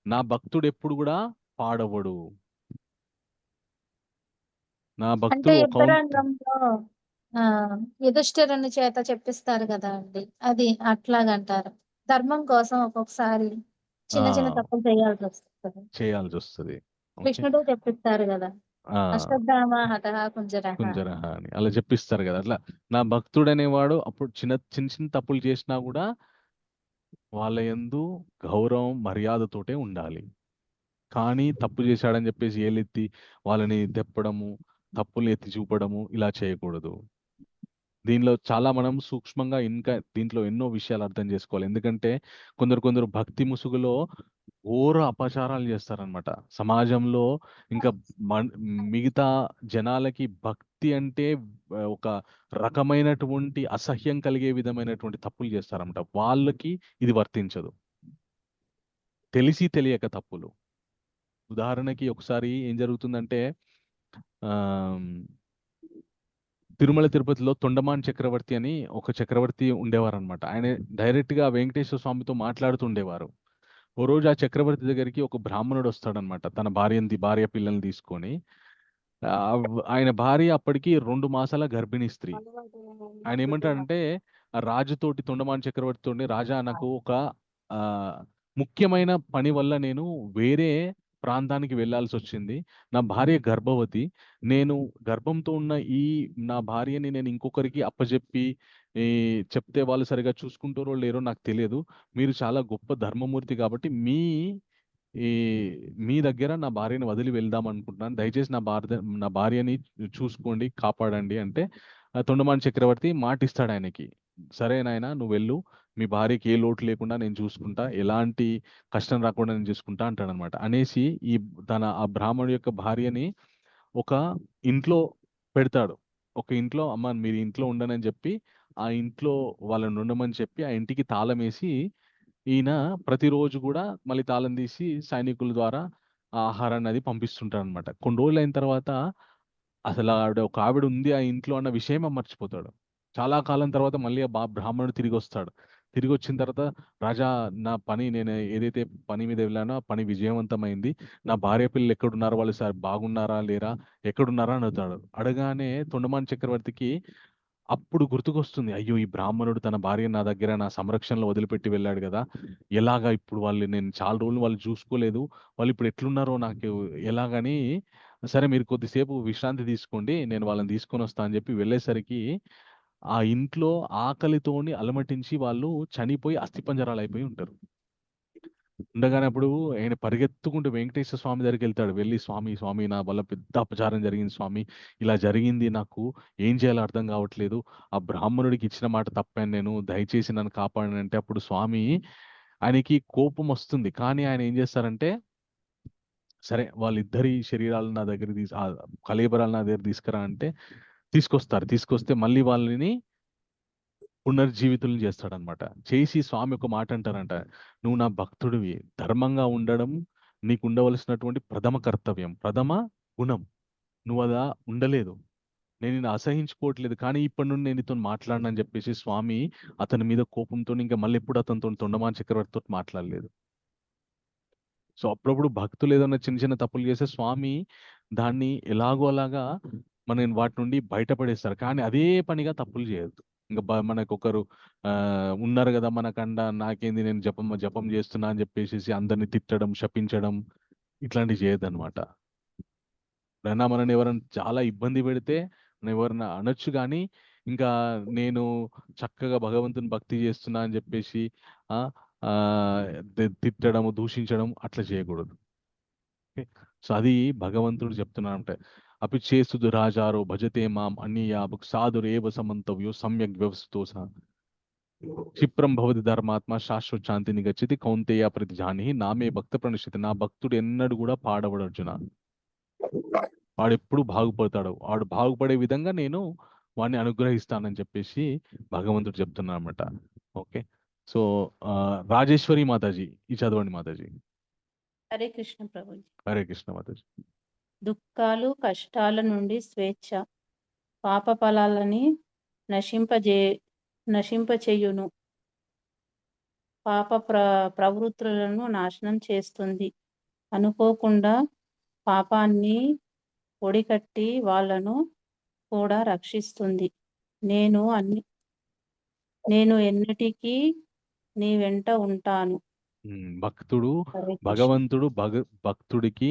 నా భక్తుడు ఎప్పుడు కూడా పాడవడు. నా అంటే భక్తుడు యుద్ధరంగంలో యుధిష్ఠిరుని చేత చెప్పిస్తారు కదా అండి, అది అట్లాగంటారు. ధర్మం కోసం ఒక్కొక్కసారి చిన్న చిన్న తప్పులు చేయాల్సి వస్తుంది. కృష్ణుడే చెప్పిస్తారు కదా, అశ్వత్థామ హతః కుంజరః అని అలా చెప్పిస్తారు కదా. అట్లా నా భక్తుడు అనేవాడు అప్పుడు చిన్న చిన్న తప్పులు చేసినా కూడా వాళ్ళ యందు గౌరవం మర్యాదతోటే ఉండాలి. కానీ తప్పు చేశాడని చెప్పేసి ఏలెత్తి వాళ్ళని తెప్పడము, తప్పులు ఎత్తి చూపడము ఇలా చేయకూడదు. దీనిలో చాలా మనం సూక్ష్మంగా ఇంకా దీంట్లో ఎన్నో విషయాలు అర్థం చేసుకోవాలి. ఎందుకంటే కొందరు భక్తి ముసుగులో ఘోర అపచారాలు చేస్తారనమాట. సమాజంలో ఇంకా మిగతా జనాలకి భక్తి అంటే ఒక రకమైనటువంటి అసహ్యం కలిగే విధమైనటువంటి తప్పులు చేస్తారనమాట. వాళ్ళకి ఇది వర్తించదు, తెలిసి తెలియక తప్పులు. ఉదాహరణకి ఒకసారి ఏం జరుగుతుందంటే తిరుమల తిరుపతిలో తొండమాన్ చక్రవర్తి అని ఒక చక్రవర్తి ఉండేవారు అనమాట. ఆయన డైరెక్ట్ గా వెంకటేశ్వర స్వామితో మాట్లాడుతుండేవారు. ఓ రోజు ఆ చక్రవర్తి దగ్గరికి ఒక బ్రాహ్మణుడు వస్తాడనమాట, తన భార్య పిల్లల్ని తీసుకొని. ఆయన భార్య అప్పటికి 2 మాసాల గర్భిణీ స్త్రీ. ఆయన ఏమంటాడంటే ఆ రాజుతోటి, తొండమాన్ చక్రవర్తితోటి, రాజా నాకు ఒక ముఖ్యమైన పని వల్ల నేను వేరే ప్రాంతానికి వెళ్లాల్సి వచ్చింది. నా భార్య గర్భవతి. నేను గర్భంతో ఉన్న నా భార్యని నేను ఇంకొకరికి అప్పచెప్పి చెప్తే వాళ్ళు సరిగా చూసుకుంటారో లేరో నాకు తెలియదు. మీరు చాలా గొప్ప ధర్మమూర్తి కాబట్టి మీ దగ్గర నా భార్యని వదిలి వెళ్దాం అనుకుంటున్నాను. దయచేసి నా భార్యని చూసుకోండి, కాపాడండి అంటే తొండమాన్ చక్రవర్తి మాటిస్తాడు ఆయనకి. సరే నాయనా, నువ్వు వెళ్ళు, మీ భార్యకి ఏ లోటు లేకుండా నేను చూసుకుంటా, ఎలాంటి కష్టం రాకుండా నేను చూసుకుంటా అంటాడు అనమాట. అనేసి ఆ బ్రాహ్మణుడి యొక్క భార్యని ఒక ఇంట్లో పెడతాడు. ఒక ఇంట్లో, అమ్మ మీరు ఇంట్లో ఉండనని చెప్పి ఆ ఇంట్లో వాళ్ళని ఉండమని చెప్పి ఆ ఇంటికి తాళం వేసి ఈయన ప్రతిరోజు కూడా మళ్ళీ తాళం తీసి సైనికుల ద్వారా ఆ ఆహారాన్ని అది పంపిస్తుంటాడు అనమాట. కొన్ని రోజులు అయిన తర్వాత అసలు ఒక ఆవిడ ఉంది ఆ ఇంట్లో అన్న విషయం మర్చిపోతాడు. చాలా కాలం తర్వాత మళ్ళీ ఆ బ్రాహ్మణుడు తిరిగి వస్తాడు. తిరిగి వచ్చిన తర్వాత, రాజా నా పని, నేను ఏదైతే పని మీద వెళ్ళానో ఆ పని విజయవంతమైంది. నా భార్య పిల్లలు ఎక్కడున్నారు, వాళ్ళు సార్ బాగున్నారా లేరా, ఎక్కడున్నారా అని అడుగుతాడు. అడగానే తొండమాన్ చక్రవర్తికి అప్పుడు గుర్తుకొస్తుంది, అయ్యో ఈ బ్రాహ్మణుడు తన భార్య నా దగ్గర నా సంరక్షణలో వదిలిపెట్టి వెళ్ళాడు కదా, ఎలాగా ఇప్పుడు వాళ్ళు, నేను చాలా రోజులు వాళ్ళు చూసుకోలేదు, వాళ్ళు ఇప్పుడు ఎట్లున్నారో నాకు ఎలాగని, సరే మీరు కొద్దిసేపు విశ్రాంతి తీసుకోండి, నేను వాళ్ళని తీసుకొని వస్తా అని చెప్పి వెళ్ళేసరికి ఆ ఇంట్లో ఆకలితోని అలమటించి వాళ్ళు చనిపోయి అస్థిపంజరాలు అయిపోయి ఉంటారు. ఉండగానే అప్పుడు ఆయన పరిగెత్తుకుంటూ వెంకటేశ్వర స్వామి దగ్గరికి వెళ్తాడు. వెళ్ళి, స్వామి స్వామి నా వల్ల పెద్ద అపచారం జరిగింది స్వామి, ఇలా జరిగింది, నాకు ఏం చేయాలో అర్థం కావట్లేదు, ఆ బ్రాహ్మణుడికి ఇచ్చిన మాట తప్పాను నేను, దయచేసి నన్ను కాపాడండి అంటే అప్పుడు స్వామి, ఆయనకి కోపం వస్తుంది, కానీ ఆయన ఏం చేస్తారంటే, సరే వాళ్ళిద్దరి శరీరాలు నా దగ్గర కళేబరాలు నా దగ్గర తీసుకురా అంటే తీసుకొస్తారు. తీసుకొస్తే మళ్ళీ వాళ్ళని పునర్జీవితులను చేస్తాడనమాట. చేసి స్వామి ఒక మాట అంటారంట, నువ్వు నా భక్తుడివి, ధర్మంగా ఉండడం నీకు ఉండవలసినటువంటి ప్రథమ కర్తవ్యం, ప్రథమ గుణం, నువ్వు అలా ఉండలేదు, నేను నిన్ను అసహించుకోవట్లేదు, కానీ ఇప్పటి నుండి నేను నీతో మాట్లాడనని చెప్పేసి స్వామి అతని మీద కోపంతో ఇంకా మళ్ళీ ఎప్పుడు అతనితో తొండమాన్ చక్రవర్తితో మాట్లాడలేదు. సో అప్పుడప్పుడు భక్తులు ఏదైనా చిన్న చిన్న తప్పులు చేస్తే స్వామి దాన్ని ఎలాగో అలాగా మన వాటి నుండి బయటపడేస్తారు, కానీ అదే పనిగా తప్పులు చేయొద్దు. ఇంకా మనకు ఒకరు ఉన్నారు కదా మనకండ, నాకేంది నేను జపం చేస్తున్నా అని చెప్పేసి అందరిని తిట్టడం, శపించడం, ఇట్లాంటివి చేయొద్దన్నమాట. ఎప్పుడైనా మనని ఎవరైనా చాలా ఇబ్బంది పెడితే మనం ఎవరైనా అనొచ్చు, కానీ ఇంకా నేను చక్కగా భగవంతుని భక్తి చేస్తున్నా అని చెప్పేసి తిట్టడము, దూషించడం అట్లా చేయకూడదు. సో అది భగవంతుడు చెప్తున్నానంటే, అపి చేస్తు దురాచారో భజతే మాం అన్యయా సాధురేవ సమంతవ్యో సమ్యక్ వ్యవస్థతో సహా క్షిప్రం భవతి ధర్మాత్మ శాశ్వత శాంతిని గచ్చతి కౌంతేయ ప్రతిజాని నామే భక్త ప్రణశ్యతి. నా భక్తుడు ఎన్నడూ కూడా పాడవడు అర్జున, వాడు ఎప్పుడు బాగుపడతాడు, వాడు బాగుపడే విధంగా నేను వాడిని అనుగ్రహిస్తానని చెప్పేసి భగవంతుడు చెప్తున్నాను అనమాట. ఓకే, సో రాజేశ్వరి మాతాజీ ఈ చదవండి మాతాజీ. హరే కృష్ణ ప్రభుజీ. హరే కృష్ణ మాతాజీ. దుఃఖాలు కష్టాల నుండి స్వేచ్ఛ పాప ఫలాలని నశింపచేయును, పాప ప్రవృత్తులను నాశనం చేస్తుంది, అనుకోకుండా పాపాన్ని ఒడికట్టి వాళ్ళను కూడా రక్షిస్తుంది. నేను ఎన్నటికీ నీ వెంట ఉంటాను. భక్తుడు భగవంతుడు భక్తుడికి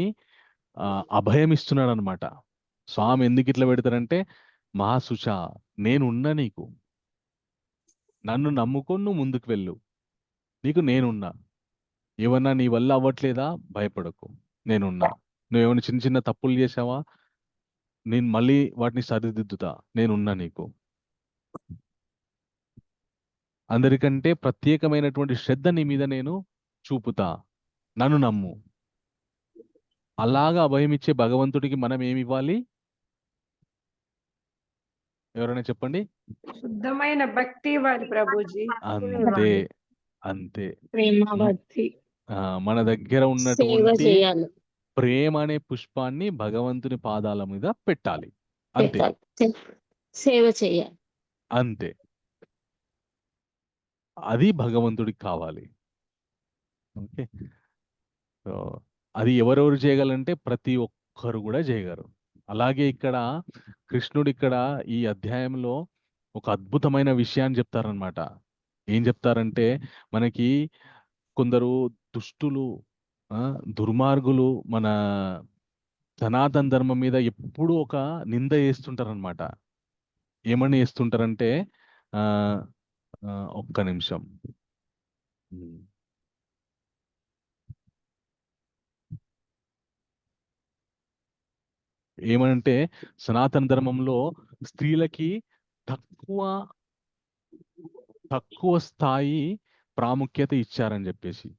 అభయం ఇస్తున్నాడు అనమాట. స్వామి ఎందుకు ఇట్లా పెడతారంటే, మహాసుష నేనున్నా, నీకు నన్ను నమ్ముకొని నువ్వు ముందుకు వెళ్ళు, నీకు నేనున్నా, ఏమన్నా నీ వల్ల అవ్వట్లేదా భయపడకు, నేనున్నా, నువ్వేమైనా చిన్న చిన్న తప్పులు చేసావా నేను మళ్ళీ వాటిని సరిదిద్దుతా, నేనున్నా నీకు. అందరికంటే ప్రత్యేకమైనటువంటి శ్రద్ధ నీ మీద నేను చూపుతా, నన్ను నమ్ము. అలాగా అభయం ఇచ్చే భగవంతుడికి మనం ఏమి ఇవ్వాలి? ఎవరైనా చెప్పండి. శుద్ధమైన భక్తి ఇవ్వాలి ప్రభుజీ. అంతే అంతే. ప్రేమభక్తి మన దగ్గర ఉన్నటువంటి ప్రేమ అనే పుష్పాన్ని భగవంతుని పాదాల మీద పెట్టాలి, అంతే. సేవ చేయాలి, అంతే. అది భగవంతుడికి కావాలి. ఓకే, సో అది ఎవరెవరు చేయగలంటే ప్రతి ఒక్కరు కూడా చేయగలరు. అలాగే ఇక్కడ కృష్ణుడు ఇక్కడ ఈ అధ్యాయంలో ఒక అద్భుతమైన విషయాన్ని చెప్తారనమాట. ఏం చెప్తారంటే, మనకి కొందరు దుష్టులు, దుర్మార్గులు మన సనాతన ధర్మం మీద ఎప్పుడూ ఒక నింద వేస్తుంటారనమాట. ఏమని వేస్తుంటారంటే, ఒక్క నిమిషం, ఏమనంటే సనాతన ధర్మంలో స్త్రీలకి తక్కువ స్థాయి ప్రాముఖ్యత ఇచ్చారని చెప్పేసి.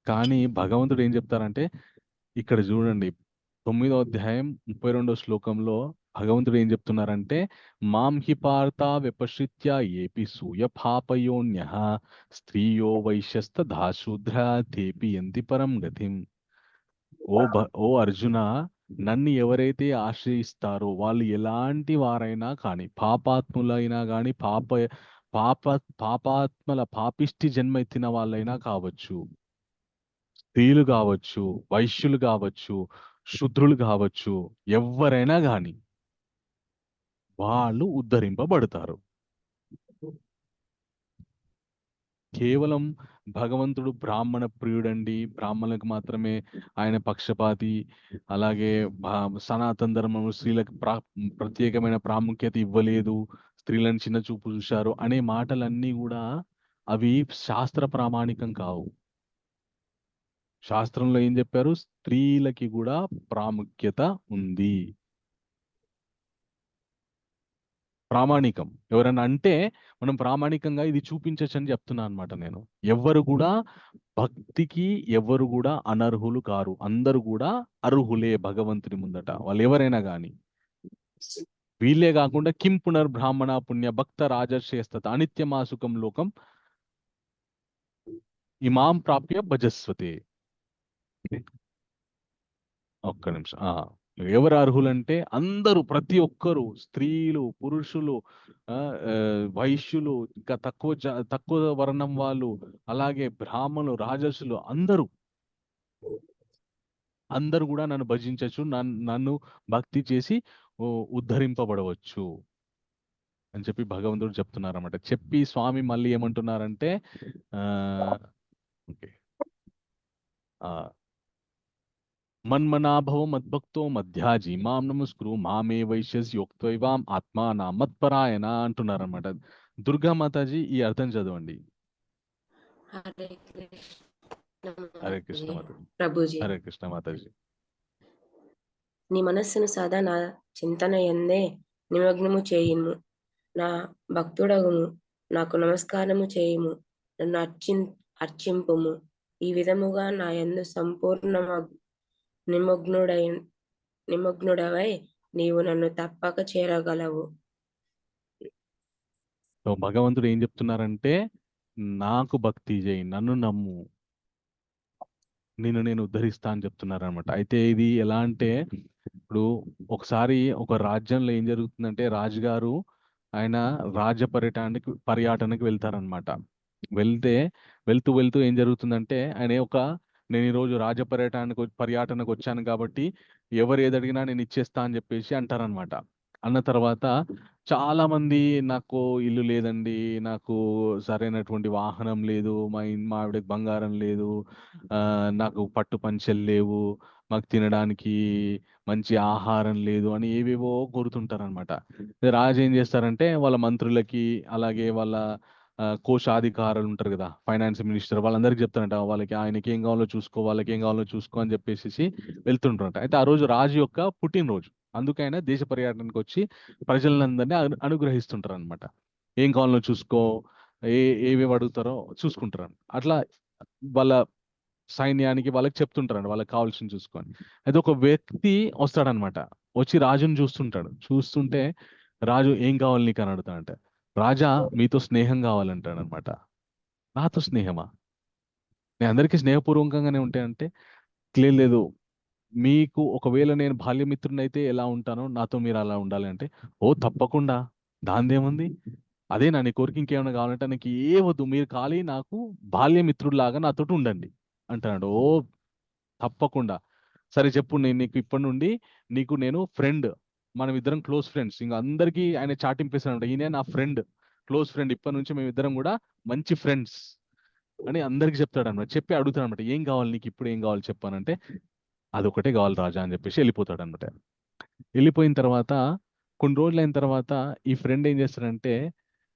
కానీ భగవంతుడు ఏం చెప్తారంటే, ఇక్కడ చూడండి 9వ అధ్యాయం 32వ శ్లోకంలో భగవంతుడు ఏం చెప్తున్నారంటే, మాం హి పార్థ విపశ్రిత్య ఏపి సూయ పాపయోన్యః స్త్రీయో వైశ్యస్త దాశూద్ర తేపి యంతి పరం గతిం. ఓ అర్జున, నన్ను ఎవరైతే ఆశ్రయిస్తారో వాళ్ళు ఎలాంటి వారైనా కానీ, పాపాత్ములైనా కానీ, పాపాత్మల పాపిష్టి జన్మ ఎత్తిన వాళ్ళైనా కావచ్చు, స్త్రీలు కావచ్చు, వైశ్యులు కావచ్చు, శూద్రులు కావచ్చు, ఎవరైనా కానీ వాళ్ళు ఉద్ధరింపబడతారు. కేవలం భగవంతుడు బ్రాహ్మణ ప్రియుడండి, బ్రాహ్మణులకు మాత్రమే ఆయన పక్షపాతి, అలాగే సనాతన ధర్మం స్త్రీలకు ప్రత్యేకమైన ప్రాముఖ్యత ఇవ్వలేదు, స్త్రీలను చిన్న చూపు చూశారు అనే మాటలన్నీ కూడా అవి శాస్త్ర ప్రామాణికం కావు. శాస్త్రంలో ఏం చెప్పారు? స్త్రీలకి కూడా ప్రాముఖ్యత ఉంది. ప్రామాణికం. ఎవరన్నా అంటే మనం ప్రామాణికంగా ఇది చూపించచ్చు అని చెప్తున్నా అనమాట నేను. ఎవ్వరు కూడా భక్తికి ఎవరు కూడా అనర్హులు కారు. అందరూ కూడా అర్హులే భగవంతుని ముందట, వాళ్ళు ఎవరైనా కానీ. వీళ్ళే కాకుండా కిం పునర్బ్రాహ్మణ పుణ్య భక్త రాజర్షేస్తత అనిత్యమాసుకం లోకం ఇమాం ప్రాప్య భజస్వతే. ఒక్క నిమిషం. ఎవరు అర్హులంటే అందరూ, ప్రతి ఒక్కరు, స్త్రీలు, పురుషులు, వైశ్యులు, ఇంకా తక్కువ వర్ణం వాళ్ళు, అలాగే బ్రాహ్మణులు, రాజసులు, అందరూ కూడా నన్ను భజించచ్చు, నన్ను భక్తి చేసి ఉద్ధరింపబడవచ్చు అని చెప్పి భగవంతుడు చెప్తున్నారన్నమాట. చెప్పి స్వామి మళ్ళీ ఏమంటున్నారంటే ఓకే, మన్మనాభవ మద్భక్తో మధ్యాజీ మాం నమస్కురు మామే వైశ్యస్యోక్తైవాం ఆత్మానా మత్పరాయణ అంటున్నారన్నమాట. దుర్గా మాతాజీ ఈ అర్థం చదవండి. హరే కృష్ణ మాతాజీ. ప్రభుజీ, హరే కృష్ణ మాతాజీ. నీ మనస్సును సదా నా చింతన ఎందే నిమగ్నము చేయుము. నా భక్తుడగుము, నాకు నమస్కారము చేయుము, నన్ను అర్చింపుము. ఈ విధముగా నా యందు సంపూర్ణ నిమగ్నుడవై నీవు నన్ను తప్పక చేరగలవు. భగవంతుడు ఏం చెప్తున్నారంటే, నాకు భక్తి చేయి, నన్ను నమ్ము, నేను ఉద్ధరిస్తా అని చెప్తున్నారు అనమాట. అయితే ఇది ఎలా అంటే, ఇప్పుడు ఒకసారి ఒక రాజ్యంలో ఏం జరుగుతుందంటే, రాజుగారు ఆయన రాజ్య పర్యటనకి వెళ్తారనమాట. వెళ్తూ ఏం జరుగుతుందంటే, నేను ఈరోజు రాజ్య పర్యటనకు వచ్చాను కాబట్టి ఎవరు ఏది అడిగినా నేను ఇచ్చేస్తా అని చెప్పేసి అంటారనమాట. అన్న తర్వాత చాలా మంది, నాకు ఇల్లు లేదండి, నాకు సరైనటువంటి వాహనం లేదు, మా ఆవిడకి బంగారం లేదు, నాకు పట్టు పంచెలు లేవు, మాకు తినడానికి మంచి ఆహారం లేదు అని ఏవేవో కోరుతుంటారనమాట. రాజు ఏం చేస్తారంటే వాళ్ళ మంత్రులకి, అలాగే వాళ్ళ కోశాధికారులు ఉంటారు కదా, ఫైనాన్స్ మినిస్టర్, వాళ్ళందరికీ చెప్తారంట, ఆయనకి ఏం కావాలో చూసుకో, వాళ్ళకి ఏం కావాలో చూసుకో అని చెప్పేసి వెళ్తుంటారంట. అయితే ఆ రోజు రాజు యొక్క పుట్టినరోజు, అందుకైనా దేశ పర్యటనకు వచ్చి ప్రజలందరినీ అనుగ్రహిస్తుంటారు అనమాట. ఏం కావాలో చూసుకో, ఏవేవి అడుగుతారో చూసుకుంటారు. అట్లా వాళ్ళ సైన్యానికి వాళ్ళకి చెప్తుంటారండి, వాళ్ళకి కావాల్సింది చూసుకొని. అయితే ఒక వ్యక్తి వస్తాడనమాట, వచ్చి రాజుని చూస్తుంటే రాజు ఏం కావాలి నీకు అని అడుగుతాడంట. రాజా, మీతో స్నేహం కావాలంటాడు అనమాట. నాతో స్నేహమా? నేను అందరికీ స్నేహపూర్వకంగానే ఉంటాయంటే, లేదు, మీకు ఒకవేళ నేను బాల్యమిత్రుని అయితే ఎలా ఉంటానో నాతో మీరు అలా ఉండాలి అంటే, ఓ తప్పకుండా, దానిదేముంది, అదే నా నీ కోరిక, ఇంకేమైనా కావాలంటే నాకు ఏ వద్దు, మీరు ఖాళీ నాకు బాల్యమిత్రుడిలాగా నాతోటి ఉండండి అంటాడు. ఓ తప్పకుండా, సరే చెప్పు, నేను నీకు ఇప్పటి నుండి నేను ఫ్రెండ్, మనం ఇద్దరం క్లోజ్ ఫ్రెండ్స్, ఇంకా అందరికీ ఆయన చాటింపేస్తాడంట, ఈయన నా ఫ్రెండ్, క్లోజ్ ఫ్రెండ్, ఇప్పటి నుంచి మేము ఇద్దరం కూడా మంచి ఫ్రెండ్స్ అని అందరికి చెప్తాడు అనమాట. చెప్పి అడుగుతాడు అనమాట, ఏం కావాలి నీకు, ఇప్పుడు ఏం కావాలి చెప్పానంటే, అదొకటే కావాలి రాజా అని చెప్పేసి వెళ్ళిపోతాడు అనమాట. వెళ్ళిపోయిన తర్వాత కొన్ని రోజులు అయిన తర్వాత ఈ ఫ్రెండ్ ఏం చేస్తాడంటే,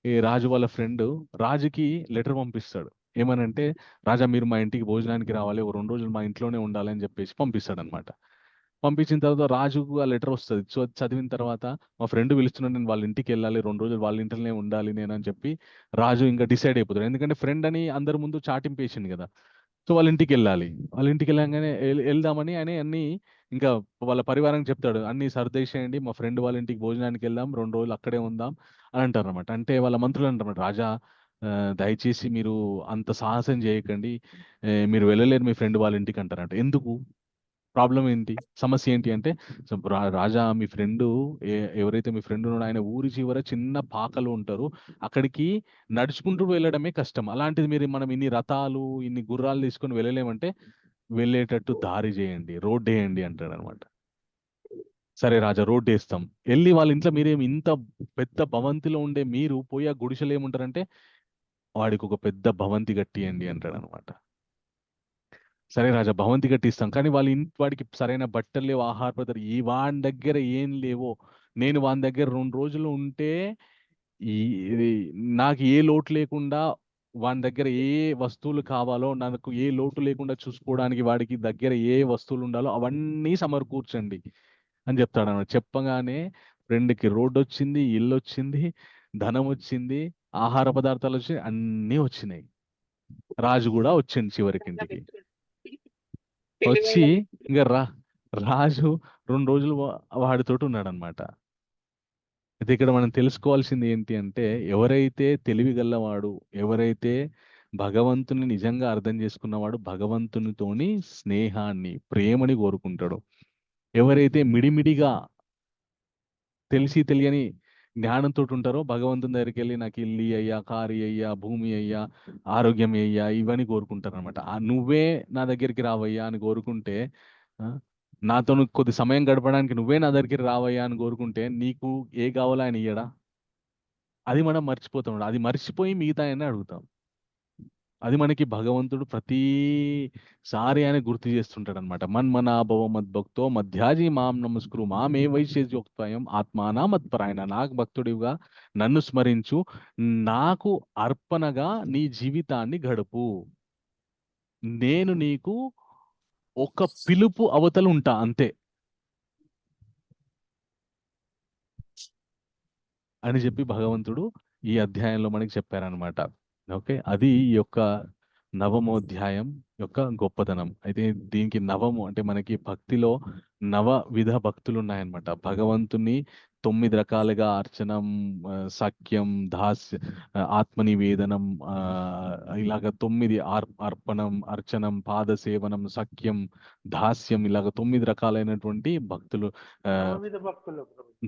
ఈ రాజు వాళ్ళ ఫ్రెండ్ రాజుకి లెటర్ పంపిస్తాడు. ఏమనంటే, రాజా మీరు మా ఇంటికి భోజనానికి రావాలి, 2 రోజులు మా ఇంట్లోనే ఉండాలి అని చెప్పేసి పంపిస్తాడు అనమాట. పంపించిన తర్వాత రాజుకు ఆ లెటర్ వస్తుంది. సో చదివిన తర్వాత, మా ఫ్రెండ్ పిలుస్తున్నాడు, నేను వాళ్ళ ఇంటికి వెళ్ళాలి, 2 రోజులు వాళ్ళ ఇంట్లోనే ఉండాలి నేను అని చెప్పి రాజు ఇంకా డిసైడ్ అయిపోతాడు. ఎందుకంటే ఫ్రెండ్ అని అందరి ముందు చాటింపేసింది కదా, సో వాళ్ళ ఇంటికి వెళ్ళాలి. వాళ్ళ ఇంటికి వెళ్ళగానే వెళ్దామని ఆయన అన్ని ఇంకా వాళ్ళ పరివారానికి చెప్తాడు, అన్ని సర్దేసేయండి, మా ఫ్రెండ్ వాళ్ళ ఇంటికి భోజనానికి వెళ్దాం, 2 రోజులు అక్కడే ఉందాం అని అంటారు అనమాట. అంటే వాళ్ళ మంత్రులు అంటారన్నమాట, రాజా దయచేసి మీరు అంత సాహసం చేయకండి, మీరు వెళ్ళలేరు మీ ఫ్రెండ్ వాళ్ళ ఇంటికి అంటారంట. ఎందుకు, ప్రాబ్లం ఏంటి, సమస్య ఏంటి అంటే, రాజా మీ ఫ్రెండ్, ఎవరైతే మీ ఫ్రెండ్ ఉన్నాడో ఆయన ఊరి చివర చిన్న పాకలు ఉంటారు, అక్కడికి నడుచుకుంటూ వెళ్ళడమే కష్టం, అలాంటిది మనం ఇన్ని రథాలు ఇన్ని గుర్రాలు తీసుకొని వెళ్ళలేమంటే వెళ్ళేటట్టు దారి చేయండి, రోడ్ వేయండి అంటాడు అనమాట. సరే రాజా రోడ్డు వేస్తాం. వెళ్ళి వాళ్ళ ఇంట్లో మీరేమి ఇంత పెద్ద భవంతిలో ఉండే మీరు పోయి ఆ గుడిసెలు ఏముంటారంటే వాడికి ఒక పెద్ద భవంతి కట్టియండి అంటాడు అనమాట. సరే రాజా భవంతి కట్టిస్తాం, కానీ వాళ్ళ వాడికి సరైన బట్టలు లేవు, ఆహార పదార్థాలు ఈ వాని దగ్గర ఏం లేవో, నేను వాని దగ్గర 2 రోజులు ఉంటే ఇది నాకు ఏ లోటు లేకుండా వాని దగ్గర ఏ వస్తువులు కావాలో నాకు ఏ లోటు లేకుండా చూసుకోవడానికి వాడికి దగ్గర ఏ వస్తువులు ఉండాలో అవన్నీ సమకూర్చండి అని చెప్తాడు అన్నమాట. చెప్పగానే ఫ్రెండ్కి రోడ్డు వచ్చింది, ఇల్లు వచ్చింది, ధనం వచ్చింది, ఆహార పదార్థాలు వచ్చినాయి, అన్నీ వచ్చినాయి. రాజు కూడా వచ్చింది చివరికి ఇంటికి. వచ్చి ఇంకా రాజు 2 రోజులు వాడితోటి ఉన్నాడు అనమాట. అయితే ఇక్కడ మనం తెలుసుకోవాల్సింది ఏంటి అంటే, ఎవరైతే తెలివి గల్లవాడు, ఎవరైతే భగవంతుని నిజంగా అర్థం చేసుకున్నవాడు భగవంతునితోని స్నేహాన్ని, ప్రేమని కోరుకుంటాడు. ఎవరైతే మిడిమిడిగా తెలిసి తెలియని జ్ఞానంతో ఉంటారో భగవంతుని దగ్గరికి వెళ్ళి నాకు ఇల్లు అయ్యా, కారు అయ్యా, భూమి అయ్యా, ఆరోగ్యం అయ్యా ఇవన్నీ కోరుకుంటారు అనమాట. నువ్వే నా దగ్గరికి రావయ్యా అని కోరుకుంటే, నాతో కొద్ది సమయం గడపడానికి నువ్వే నా దగ్గరికి రావయ్యా అని కోరుకుంటే నీకు ఏ కావాలో ఆయన ఇయ్యడా? అది మనం మర్చిపోతాం. అది మర్చిపోయి మిగతా అని అడుగుతాం. అది మనకి భగవంతుడు ప్రతిసారి ఆయన గుర్తు చేస్తుంటాడు అనమాట. మన్మనాభవ మద్భక్తో మధ్యాజీ మాం నమస్కురు మామే వైశేజ్యోక్తాయం ఆత్మానా మత్పరాయణ. నాకు భక్తుడిగా నన్ను స్మరించు, నాకు అర్పణగా నీ జీవితాన్ని గడుపు, నేను నీకు ఒక పిలుపు అవతలు ఉంటా అంతే అని చెప్పి భగవంతుడు ఈ అధ్యాయంలో మనకి చెప్పారనమాట. ఓకే, అది ఈ యొక్క నవమోధ్యాయం యొక్క గొప్పతనం. అయితే దీనికి నవము అంటే మనకి భక్తిలో విధ భక్తులు ఉన్నాయన్నమాట. భగవంతుని 9 రకాలుగా అర్చనం, సఖ్యం, ఆత్మనివేదనం, ఇలాగ 9 అర్పణం, అర్చనం, పాదసేవనం, సఖ్యం, దాస్యం, ఇలాగ 9 రకాలైనటువంటి భక్తులు,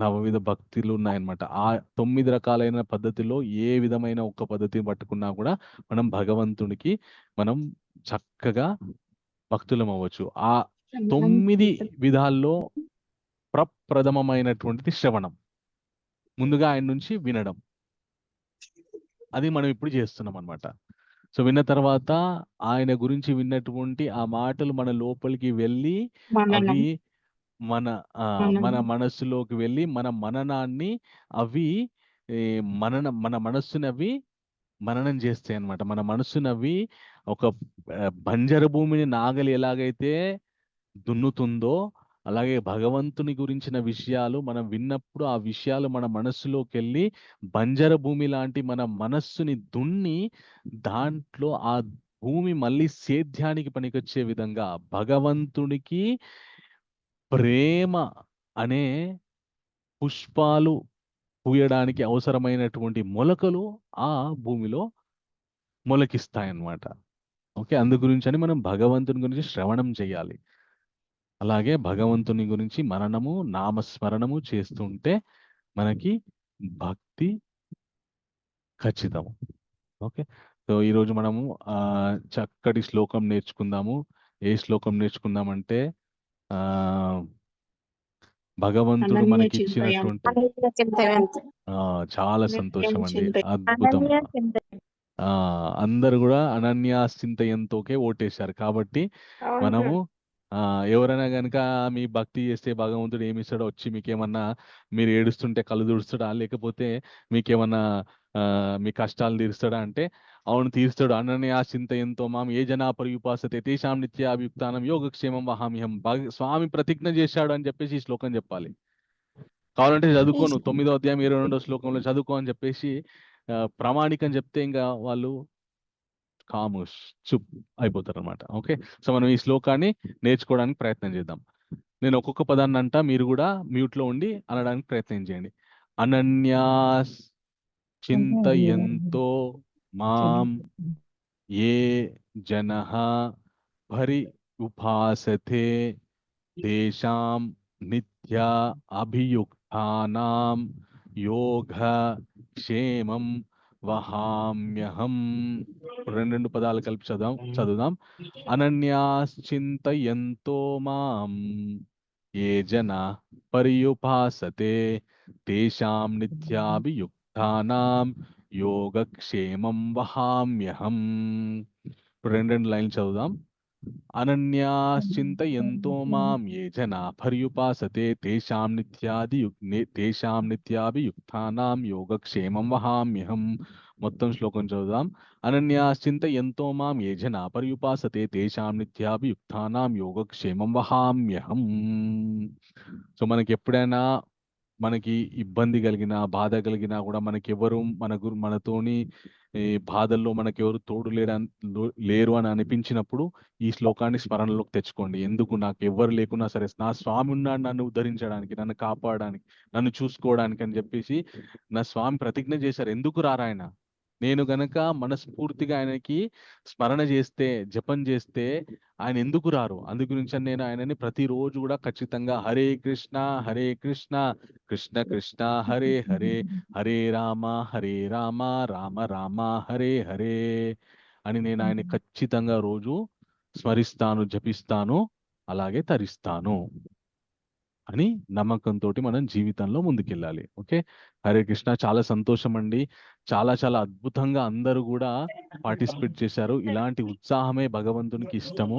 నవవిధ భక్తులు ఉన్నాయన్నమాట. ఆ 9 రకాలైన పద్ధతిలో ఏ విధమైన ఒక్క పద్ధతిని పట్టుకున్నా కూడా మనం భగవంతునికి మనం చక్కగా భక్తులం అవ్వచ్చు. ఆ 9 విధాల్లో ప్రప్రథమమైనటువంటిది శ్రవణం, ముందుగా ఆయన నుంచి వినడం. అది మనం ఇప్పుడు చేస్తున్నాం అనమాట. సో విన్న తర్వాత ఆయన గురించి విన్నటువంటి ఆ మాటలు మన లోపలికి వెళ్ళి అవి మన మనస్సులోకి వెళ్ళి మన మననాన్ని అవి మన మనస్సుని అవి మననం చేస్తాయి అన్నమాట. మన మనస్సుని అవి ఒక బంజరు భూమిని నాగలి ఎలాగైతే దున్నుతుందో అలాగే భగవంతుని గురించిన విషయాలు మనం విన్నప్పుడు ఆ విషయాలు మన మనస్సులోకి వెళ్ళి బంజర భూమి లాంటి మన మనస్సుని దున్ని దాంట్లో ఆ భూమి మళ్ళీ సేద్యానికి పనికొచ్చే విధంగా భగవంతునికి ప్రేమ అనే పుష్పాలు పూయడానికి అవసరమైనటువంటి మొలకలు ఆ భూమిలో మొలకిస్తాయన్నమాట. ఓకే, అందు గురించి అని మనం భగవంతుని గురించి శ్రవణం చేయాలి. అలాగే భగవంతుని గురించి మననము, నామస్మరణము చేస్తుంటే మనకి భక్తి ఖచ్చితము. ఓకే, సో ఈరోజు మనము చక్కటి శ్లోకం నేర్చుకుందాము. ఏ శ్లోకం నేర్చుకుందామంటే భగవంతుడు మనకి ఇచ్చినటువంటి చాలా సంతోషం అండి, అద్భుతం. అందరు కూడా అనన్యాశ్చింతయంతోకే ఓటేశారు. కాబట్టి మనము ఎవరైనా కనుక మీ భక్తి చేస్తే భగవంతుడు ఏమి ఇస్తాడో, వచ్చి మీకేమన్నా మీరు ఏడుస్తుంటే కళ్ళు తుడుస్తాడా, లేకపోతే మీకేమన్నా మీ కష్టాలు తీరుస్తాడా అంటే అవును తీరుస్తాడు. అనన్యాశ్చింతయంతో మాం ఏ జనా పర్యుపాసతే తేషాం నిత్యాభియుక్తానం యోగక్షేమం వహామ్యహం. స్వామి ప్రతిజ్ఞ చేశాడు అని చెప్పేసి ఈ శ్లోకం చెప్పాలి. కావాలంటే చదువుకోను 9వ అధ్యాయం 22వ శ్లోకంలో చదువుకో అని చెప్పేసి ప్రామాణికం చెప్తే ఇంకా వాళ్ళు ఖామోష్ చుప్ అయిపోతారు అనమాట. ఓకే, సో మనం ఈ శ్లోకాన్ని నేర్చుకోవడానికి ప్రయత్నం చేద్దాం. నేను ఒక్కొక్క పదాన్ని అంటా, మీరు కూడా మ్యూట్ లో ఉండి అనడానికి ప్రయత్నం చేయండి. అనన్యాస్ చింతయంతో మాం ఏ జనః పరి ఉపాసతే తేషాం నిత్య అభియుక్తానాం యోగ క్షేమం వహామ్యహం. 2 పదాలు కలిపి చదువుదాం. అనన్యాశ్చింతయంతో మాం ఏ జన పర్యుపాసతే తేషాం నిత్యాభియుక్తానాం యోగక్షేమం వహామ్యహం. ఇప్పుడు రెండు లైన్లు చదువుదాం. అనన్యాశ్చింతయంతో మాం ఏ జనా పర్యుపాసతే తేషాం నిత్యాభియుక్తానాం యోగక్షేమం వహామ్యహం. మొత్తం శ్లోకం చదువుదాం. అనన్యాశ్చింతయంతో మాం ఏ జనా పర్యుపాసతే తేషాం నిత్యాభియుక్తానాం యోగక్షేమం వహామ్యహం. సో మనకి ఎప్పుడైనా మనకి ఇబ్బంది కలిగినా బాధ కలిగినా కూడా మనకెవరు మనతోని బాధల్లో మనకెవరు తోడు లేరు అని అనిపించినప్పుడు ఈ శ్లోకాన్ని స్మరణలోకి తెచ్చుకోండి. ఎందుకు నాకు ఎవరు లేకున్నా సరే నా స్వామి ఉన్నాడు నన్ను ఉద్ధరించడానికి, నన్ను కాపాడడానికి, నన్ను చూసుకోవడానికి అని చెప్పేసి నా స్వామి ప్రతిజ్ఞ చేశారు. ఎందుకు రారాయన? నేను గనక మనస్ఫూర్తిగా ఆయనకి స్మరణ చేస్తే, జపం చేస్తే ఆయన ఎందుకు రారు? అందు గురించి నేను ఆయనని ప్రతిరోజు కూడా ఖచ్చితంగా హరే కృష్ణ కృష్ణ కృష్ణ హరే హరే హరే రామ రామ రామ హరే హరే అని నేను ఆయన ఖచ్చితంగా రోజు స్మరిస్తాను, జపిస్తాను, అలాగే తరిస్తాను అని నమ్మకంతో మనం జీవితంలో ముందుకెళ్ళాలి. ఓకే, హరే కృష్ణ. చాలా సంతోషం అండి. చాలా చాలా అద్భుతంగా అందరూ కూడా పార్టిసిపేట్ చేశారు. ఇలాంటి ఉత్సాహమే భగవంతునికి ఇష్టము.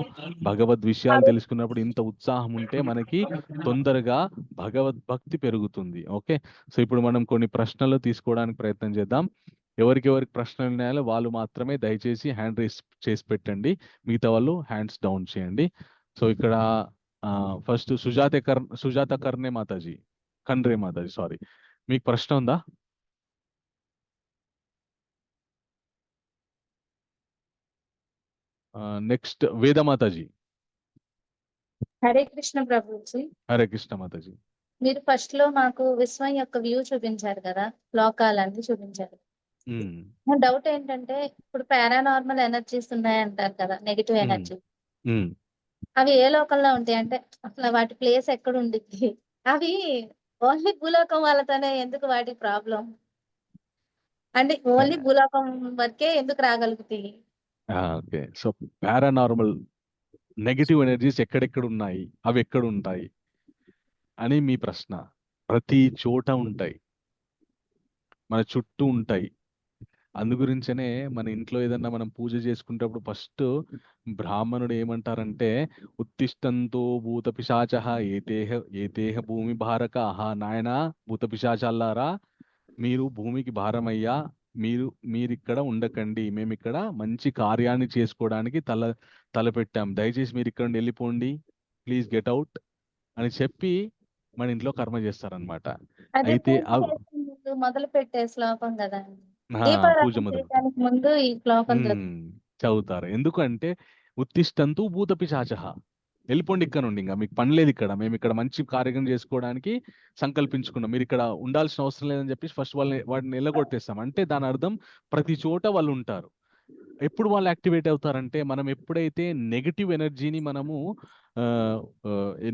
భగవద్ విషయాలు తెలుసుకున్నప్పుడు ఇంత ఉత్సాహం ఉంటే మనకి తొందరగా భగవద్భక్తి పెరుగుతుంది. ఓకే, సో ఇప్పుడు మనం కొన్ని ప్రశ్నలు తీసుకోవడానికి ప్రయత్నం చేద్దాం. ఎవరికి ప్రశ్నలు ఉన్నాయో వాళ్ళు మాత్రమే దయచేసి హ్యాండ్ రైస్ చేసి పెట్టండి. మిగతా వాళ్ళు హ్యాండ్స్ డౌన్ చేయండి. సో ఇక్కడ ఫస్ట్ సుజాత కర్నే మాతాజీ, కండ్రే మాతాజీ, సారీ, మీకు ప్రశ్న ఉందా? నెక్స్ట్ వేద మాతాజీ. హరే కృష్ణ ప్రభుజీ. హరే కృష్ణ మాతాజీ. మీరు ఫస్ట్ లో మాకు విశ్వం యొక్క వ్యూ చూపించారు కదా, లోకాలన్నీ చూపించారు. నా డౌట్ ఏంటంటే ఇప్పుడు పారానార్మల్ ఎనర్జీస్ ఉన్నాయంటారు కదా, నెగిటివ్ ఎనర్జీ, అవి ఏ లోకంలో ఉంటాయి? అంటే అసలు వాటి ప్లేస్ ఎక్కడ ఉండిద్ది? అవి ఓన్లీ భూలోకం వాళ్ళతోనే ఎందుకు వాటి ప్రాబ్లం? అంటే ఓన్లీ భూలోకం వరకే ఎందుకు రాగలుగుతాయి? Okay, so paranormal negative energies ఎక్కడెక్కడ ఉన్నాయి, అవి ఎక్కడ ఉంటాయి అని మీ ప్రశ్న. ప్రతి చోట ఉంటాయి, మన చుట్టూ ఉంటాయి. అందు గురించనే మన ఇంట్లో ఏదన్నా మనం పూజ చేసుకునేటప్పుడు ఫస్ట్ బ్రాహ్మణుడు ఏమంటారంటే ఉత్తిష్టంతో భూత పిశాచః ఏతేహ భూమి భారకాః. నాయన భూత పిశాచాలారా, మీరు భూమికి భారమయ్యా, మీరిక్కడ ఉండకండి, మేము ఇక్కడ మంచి కార్యాన్ని చేసుకోవడానికి తలపెట్టాం, దయచేసి మీరు ఇక్కడ వెళ్ళిపోండి, ప్లీజ్ గెట్ అవుట్ అని చెప్పి మన ఇంట్లో కర్మ చేస్తారనమాట. అయితే మొదలు పెట్టే శ్లోకం కదా, పూజ మొదలు ముందు ఈ శ్లోకం చదువుతారు. ఎందుకంటే ఉత్తిష్టంతు భూత పిశాచః, వెళ్ళిపోండి ఇక్కడ నుండి, ఇంకా మీకు పని లేదు ఇక్కడ, మేము ఇక్కడ మంచి కార్యక్రమం చేసుకోవడానికి సంకల్పించుకున్నాం, మీరు ఇక్కడ ఉండాల్సిన అవసరం లేదని చెప్పి ఫస్ట్ వాటిని వెళ్ళగొట్టేస్తాం. అంటే దాని అర్థం ప్రతి చోట వాళ్ళు ఉంటారు. ఎప్పుడు వాళ్ళు యాక్టివేట్ అవుతారంటే మనం ఎప్పుడైతే నెగిటివ్ ఎనర్జీని మనము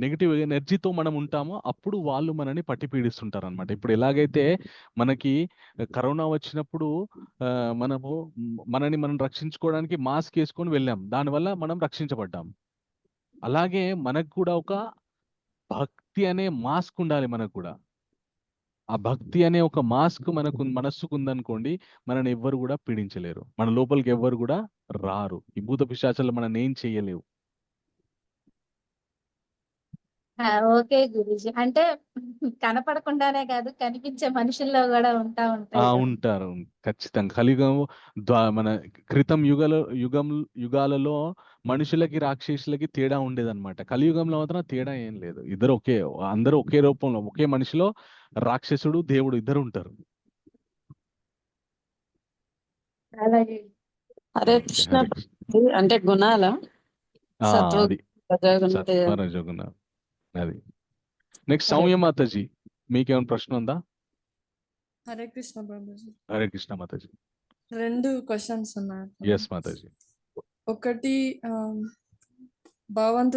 నెగిటివ్ ఎనర్జీతో మనం ఉంటామో అప్పుడు వాళ్ళు మనని పట్టి పీడిస్తుంటారు అనమాట. ఇప్పుడు ఎలాగైతే మనకి కరోనా వచ్చినప్పుడు మనని మనం రక్షించుకోవడానికి మాస్క్ వేసుకొని వెళ్ళాం, దానివల్ల మనం రక్షించబడ్డాం. అలాగే మనకు కూడా ఒక భక్తి అనే మాస్క్ ఉండాలి. మనకు కూడా ఆ భక్తి అనే ఒక మాస్క్ మనస్సుకు ఉందనుకోండి, మనని ఎవ్వరు కూడా పీడించలేరు, మన లోపలికి ఎవ్వరు కూడా రారు. ఈ భూత పిశాచాలు మనని ఏం చెయ్యలేవు. ఓకే గురూజీ, అంటే కనపడకుండానే కాదు, కనిపించే మనుషుల్లో కూడా ఉంటారు ఖచ్చితంగా. కలియుగం మన క్రితం యుగాలలో మనుషులకి రాక్షసులకి తేడా ఉండేదన్నమాట. కలియుగంలో మాత్రం తేడా ఏం లేదు, అందరూ ఒకే రూపంలో, ఒకే మనిషిలో రాక్షసుడు దేవుడు ఇద్దరు ఉంటారు. హరే కృష్ణ. అంటే గుణాల రజోగుణ. అది నెక్స్ట్ సౌమ్య మాతాజీ, మీకేమైనా ప్రశ్న ఉందా? హరే కృష్ణ ప్రభుజీ. హరే కృష్ణ మాతాజీ. 2 క్వశ్చన్స్ ఉన్నాయి. ఎస్ మాతాజీ. ఒకటి భగవంతుడు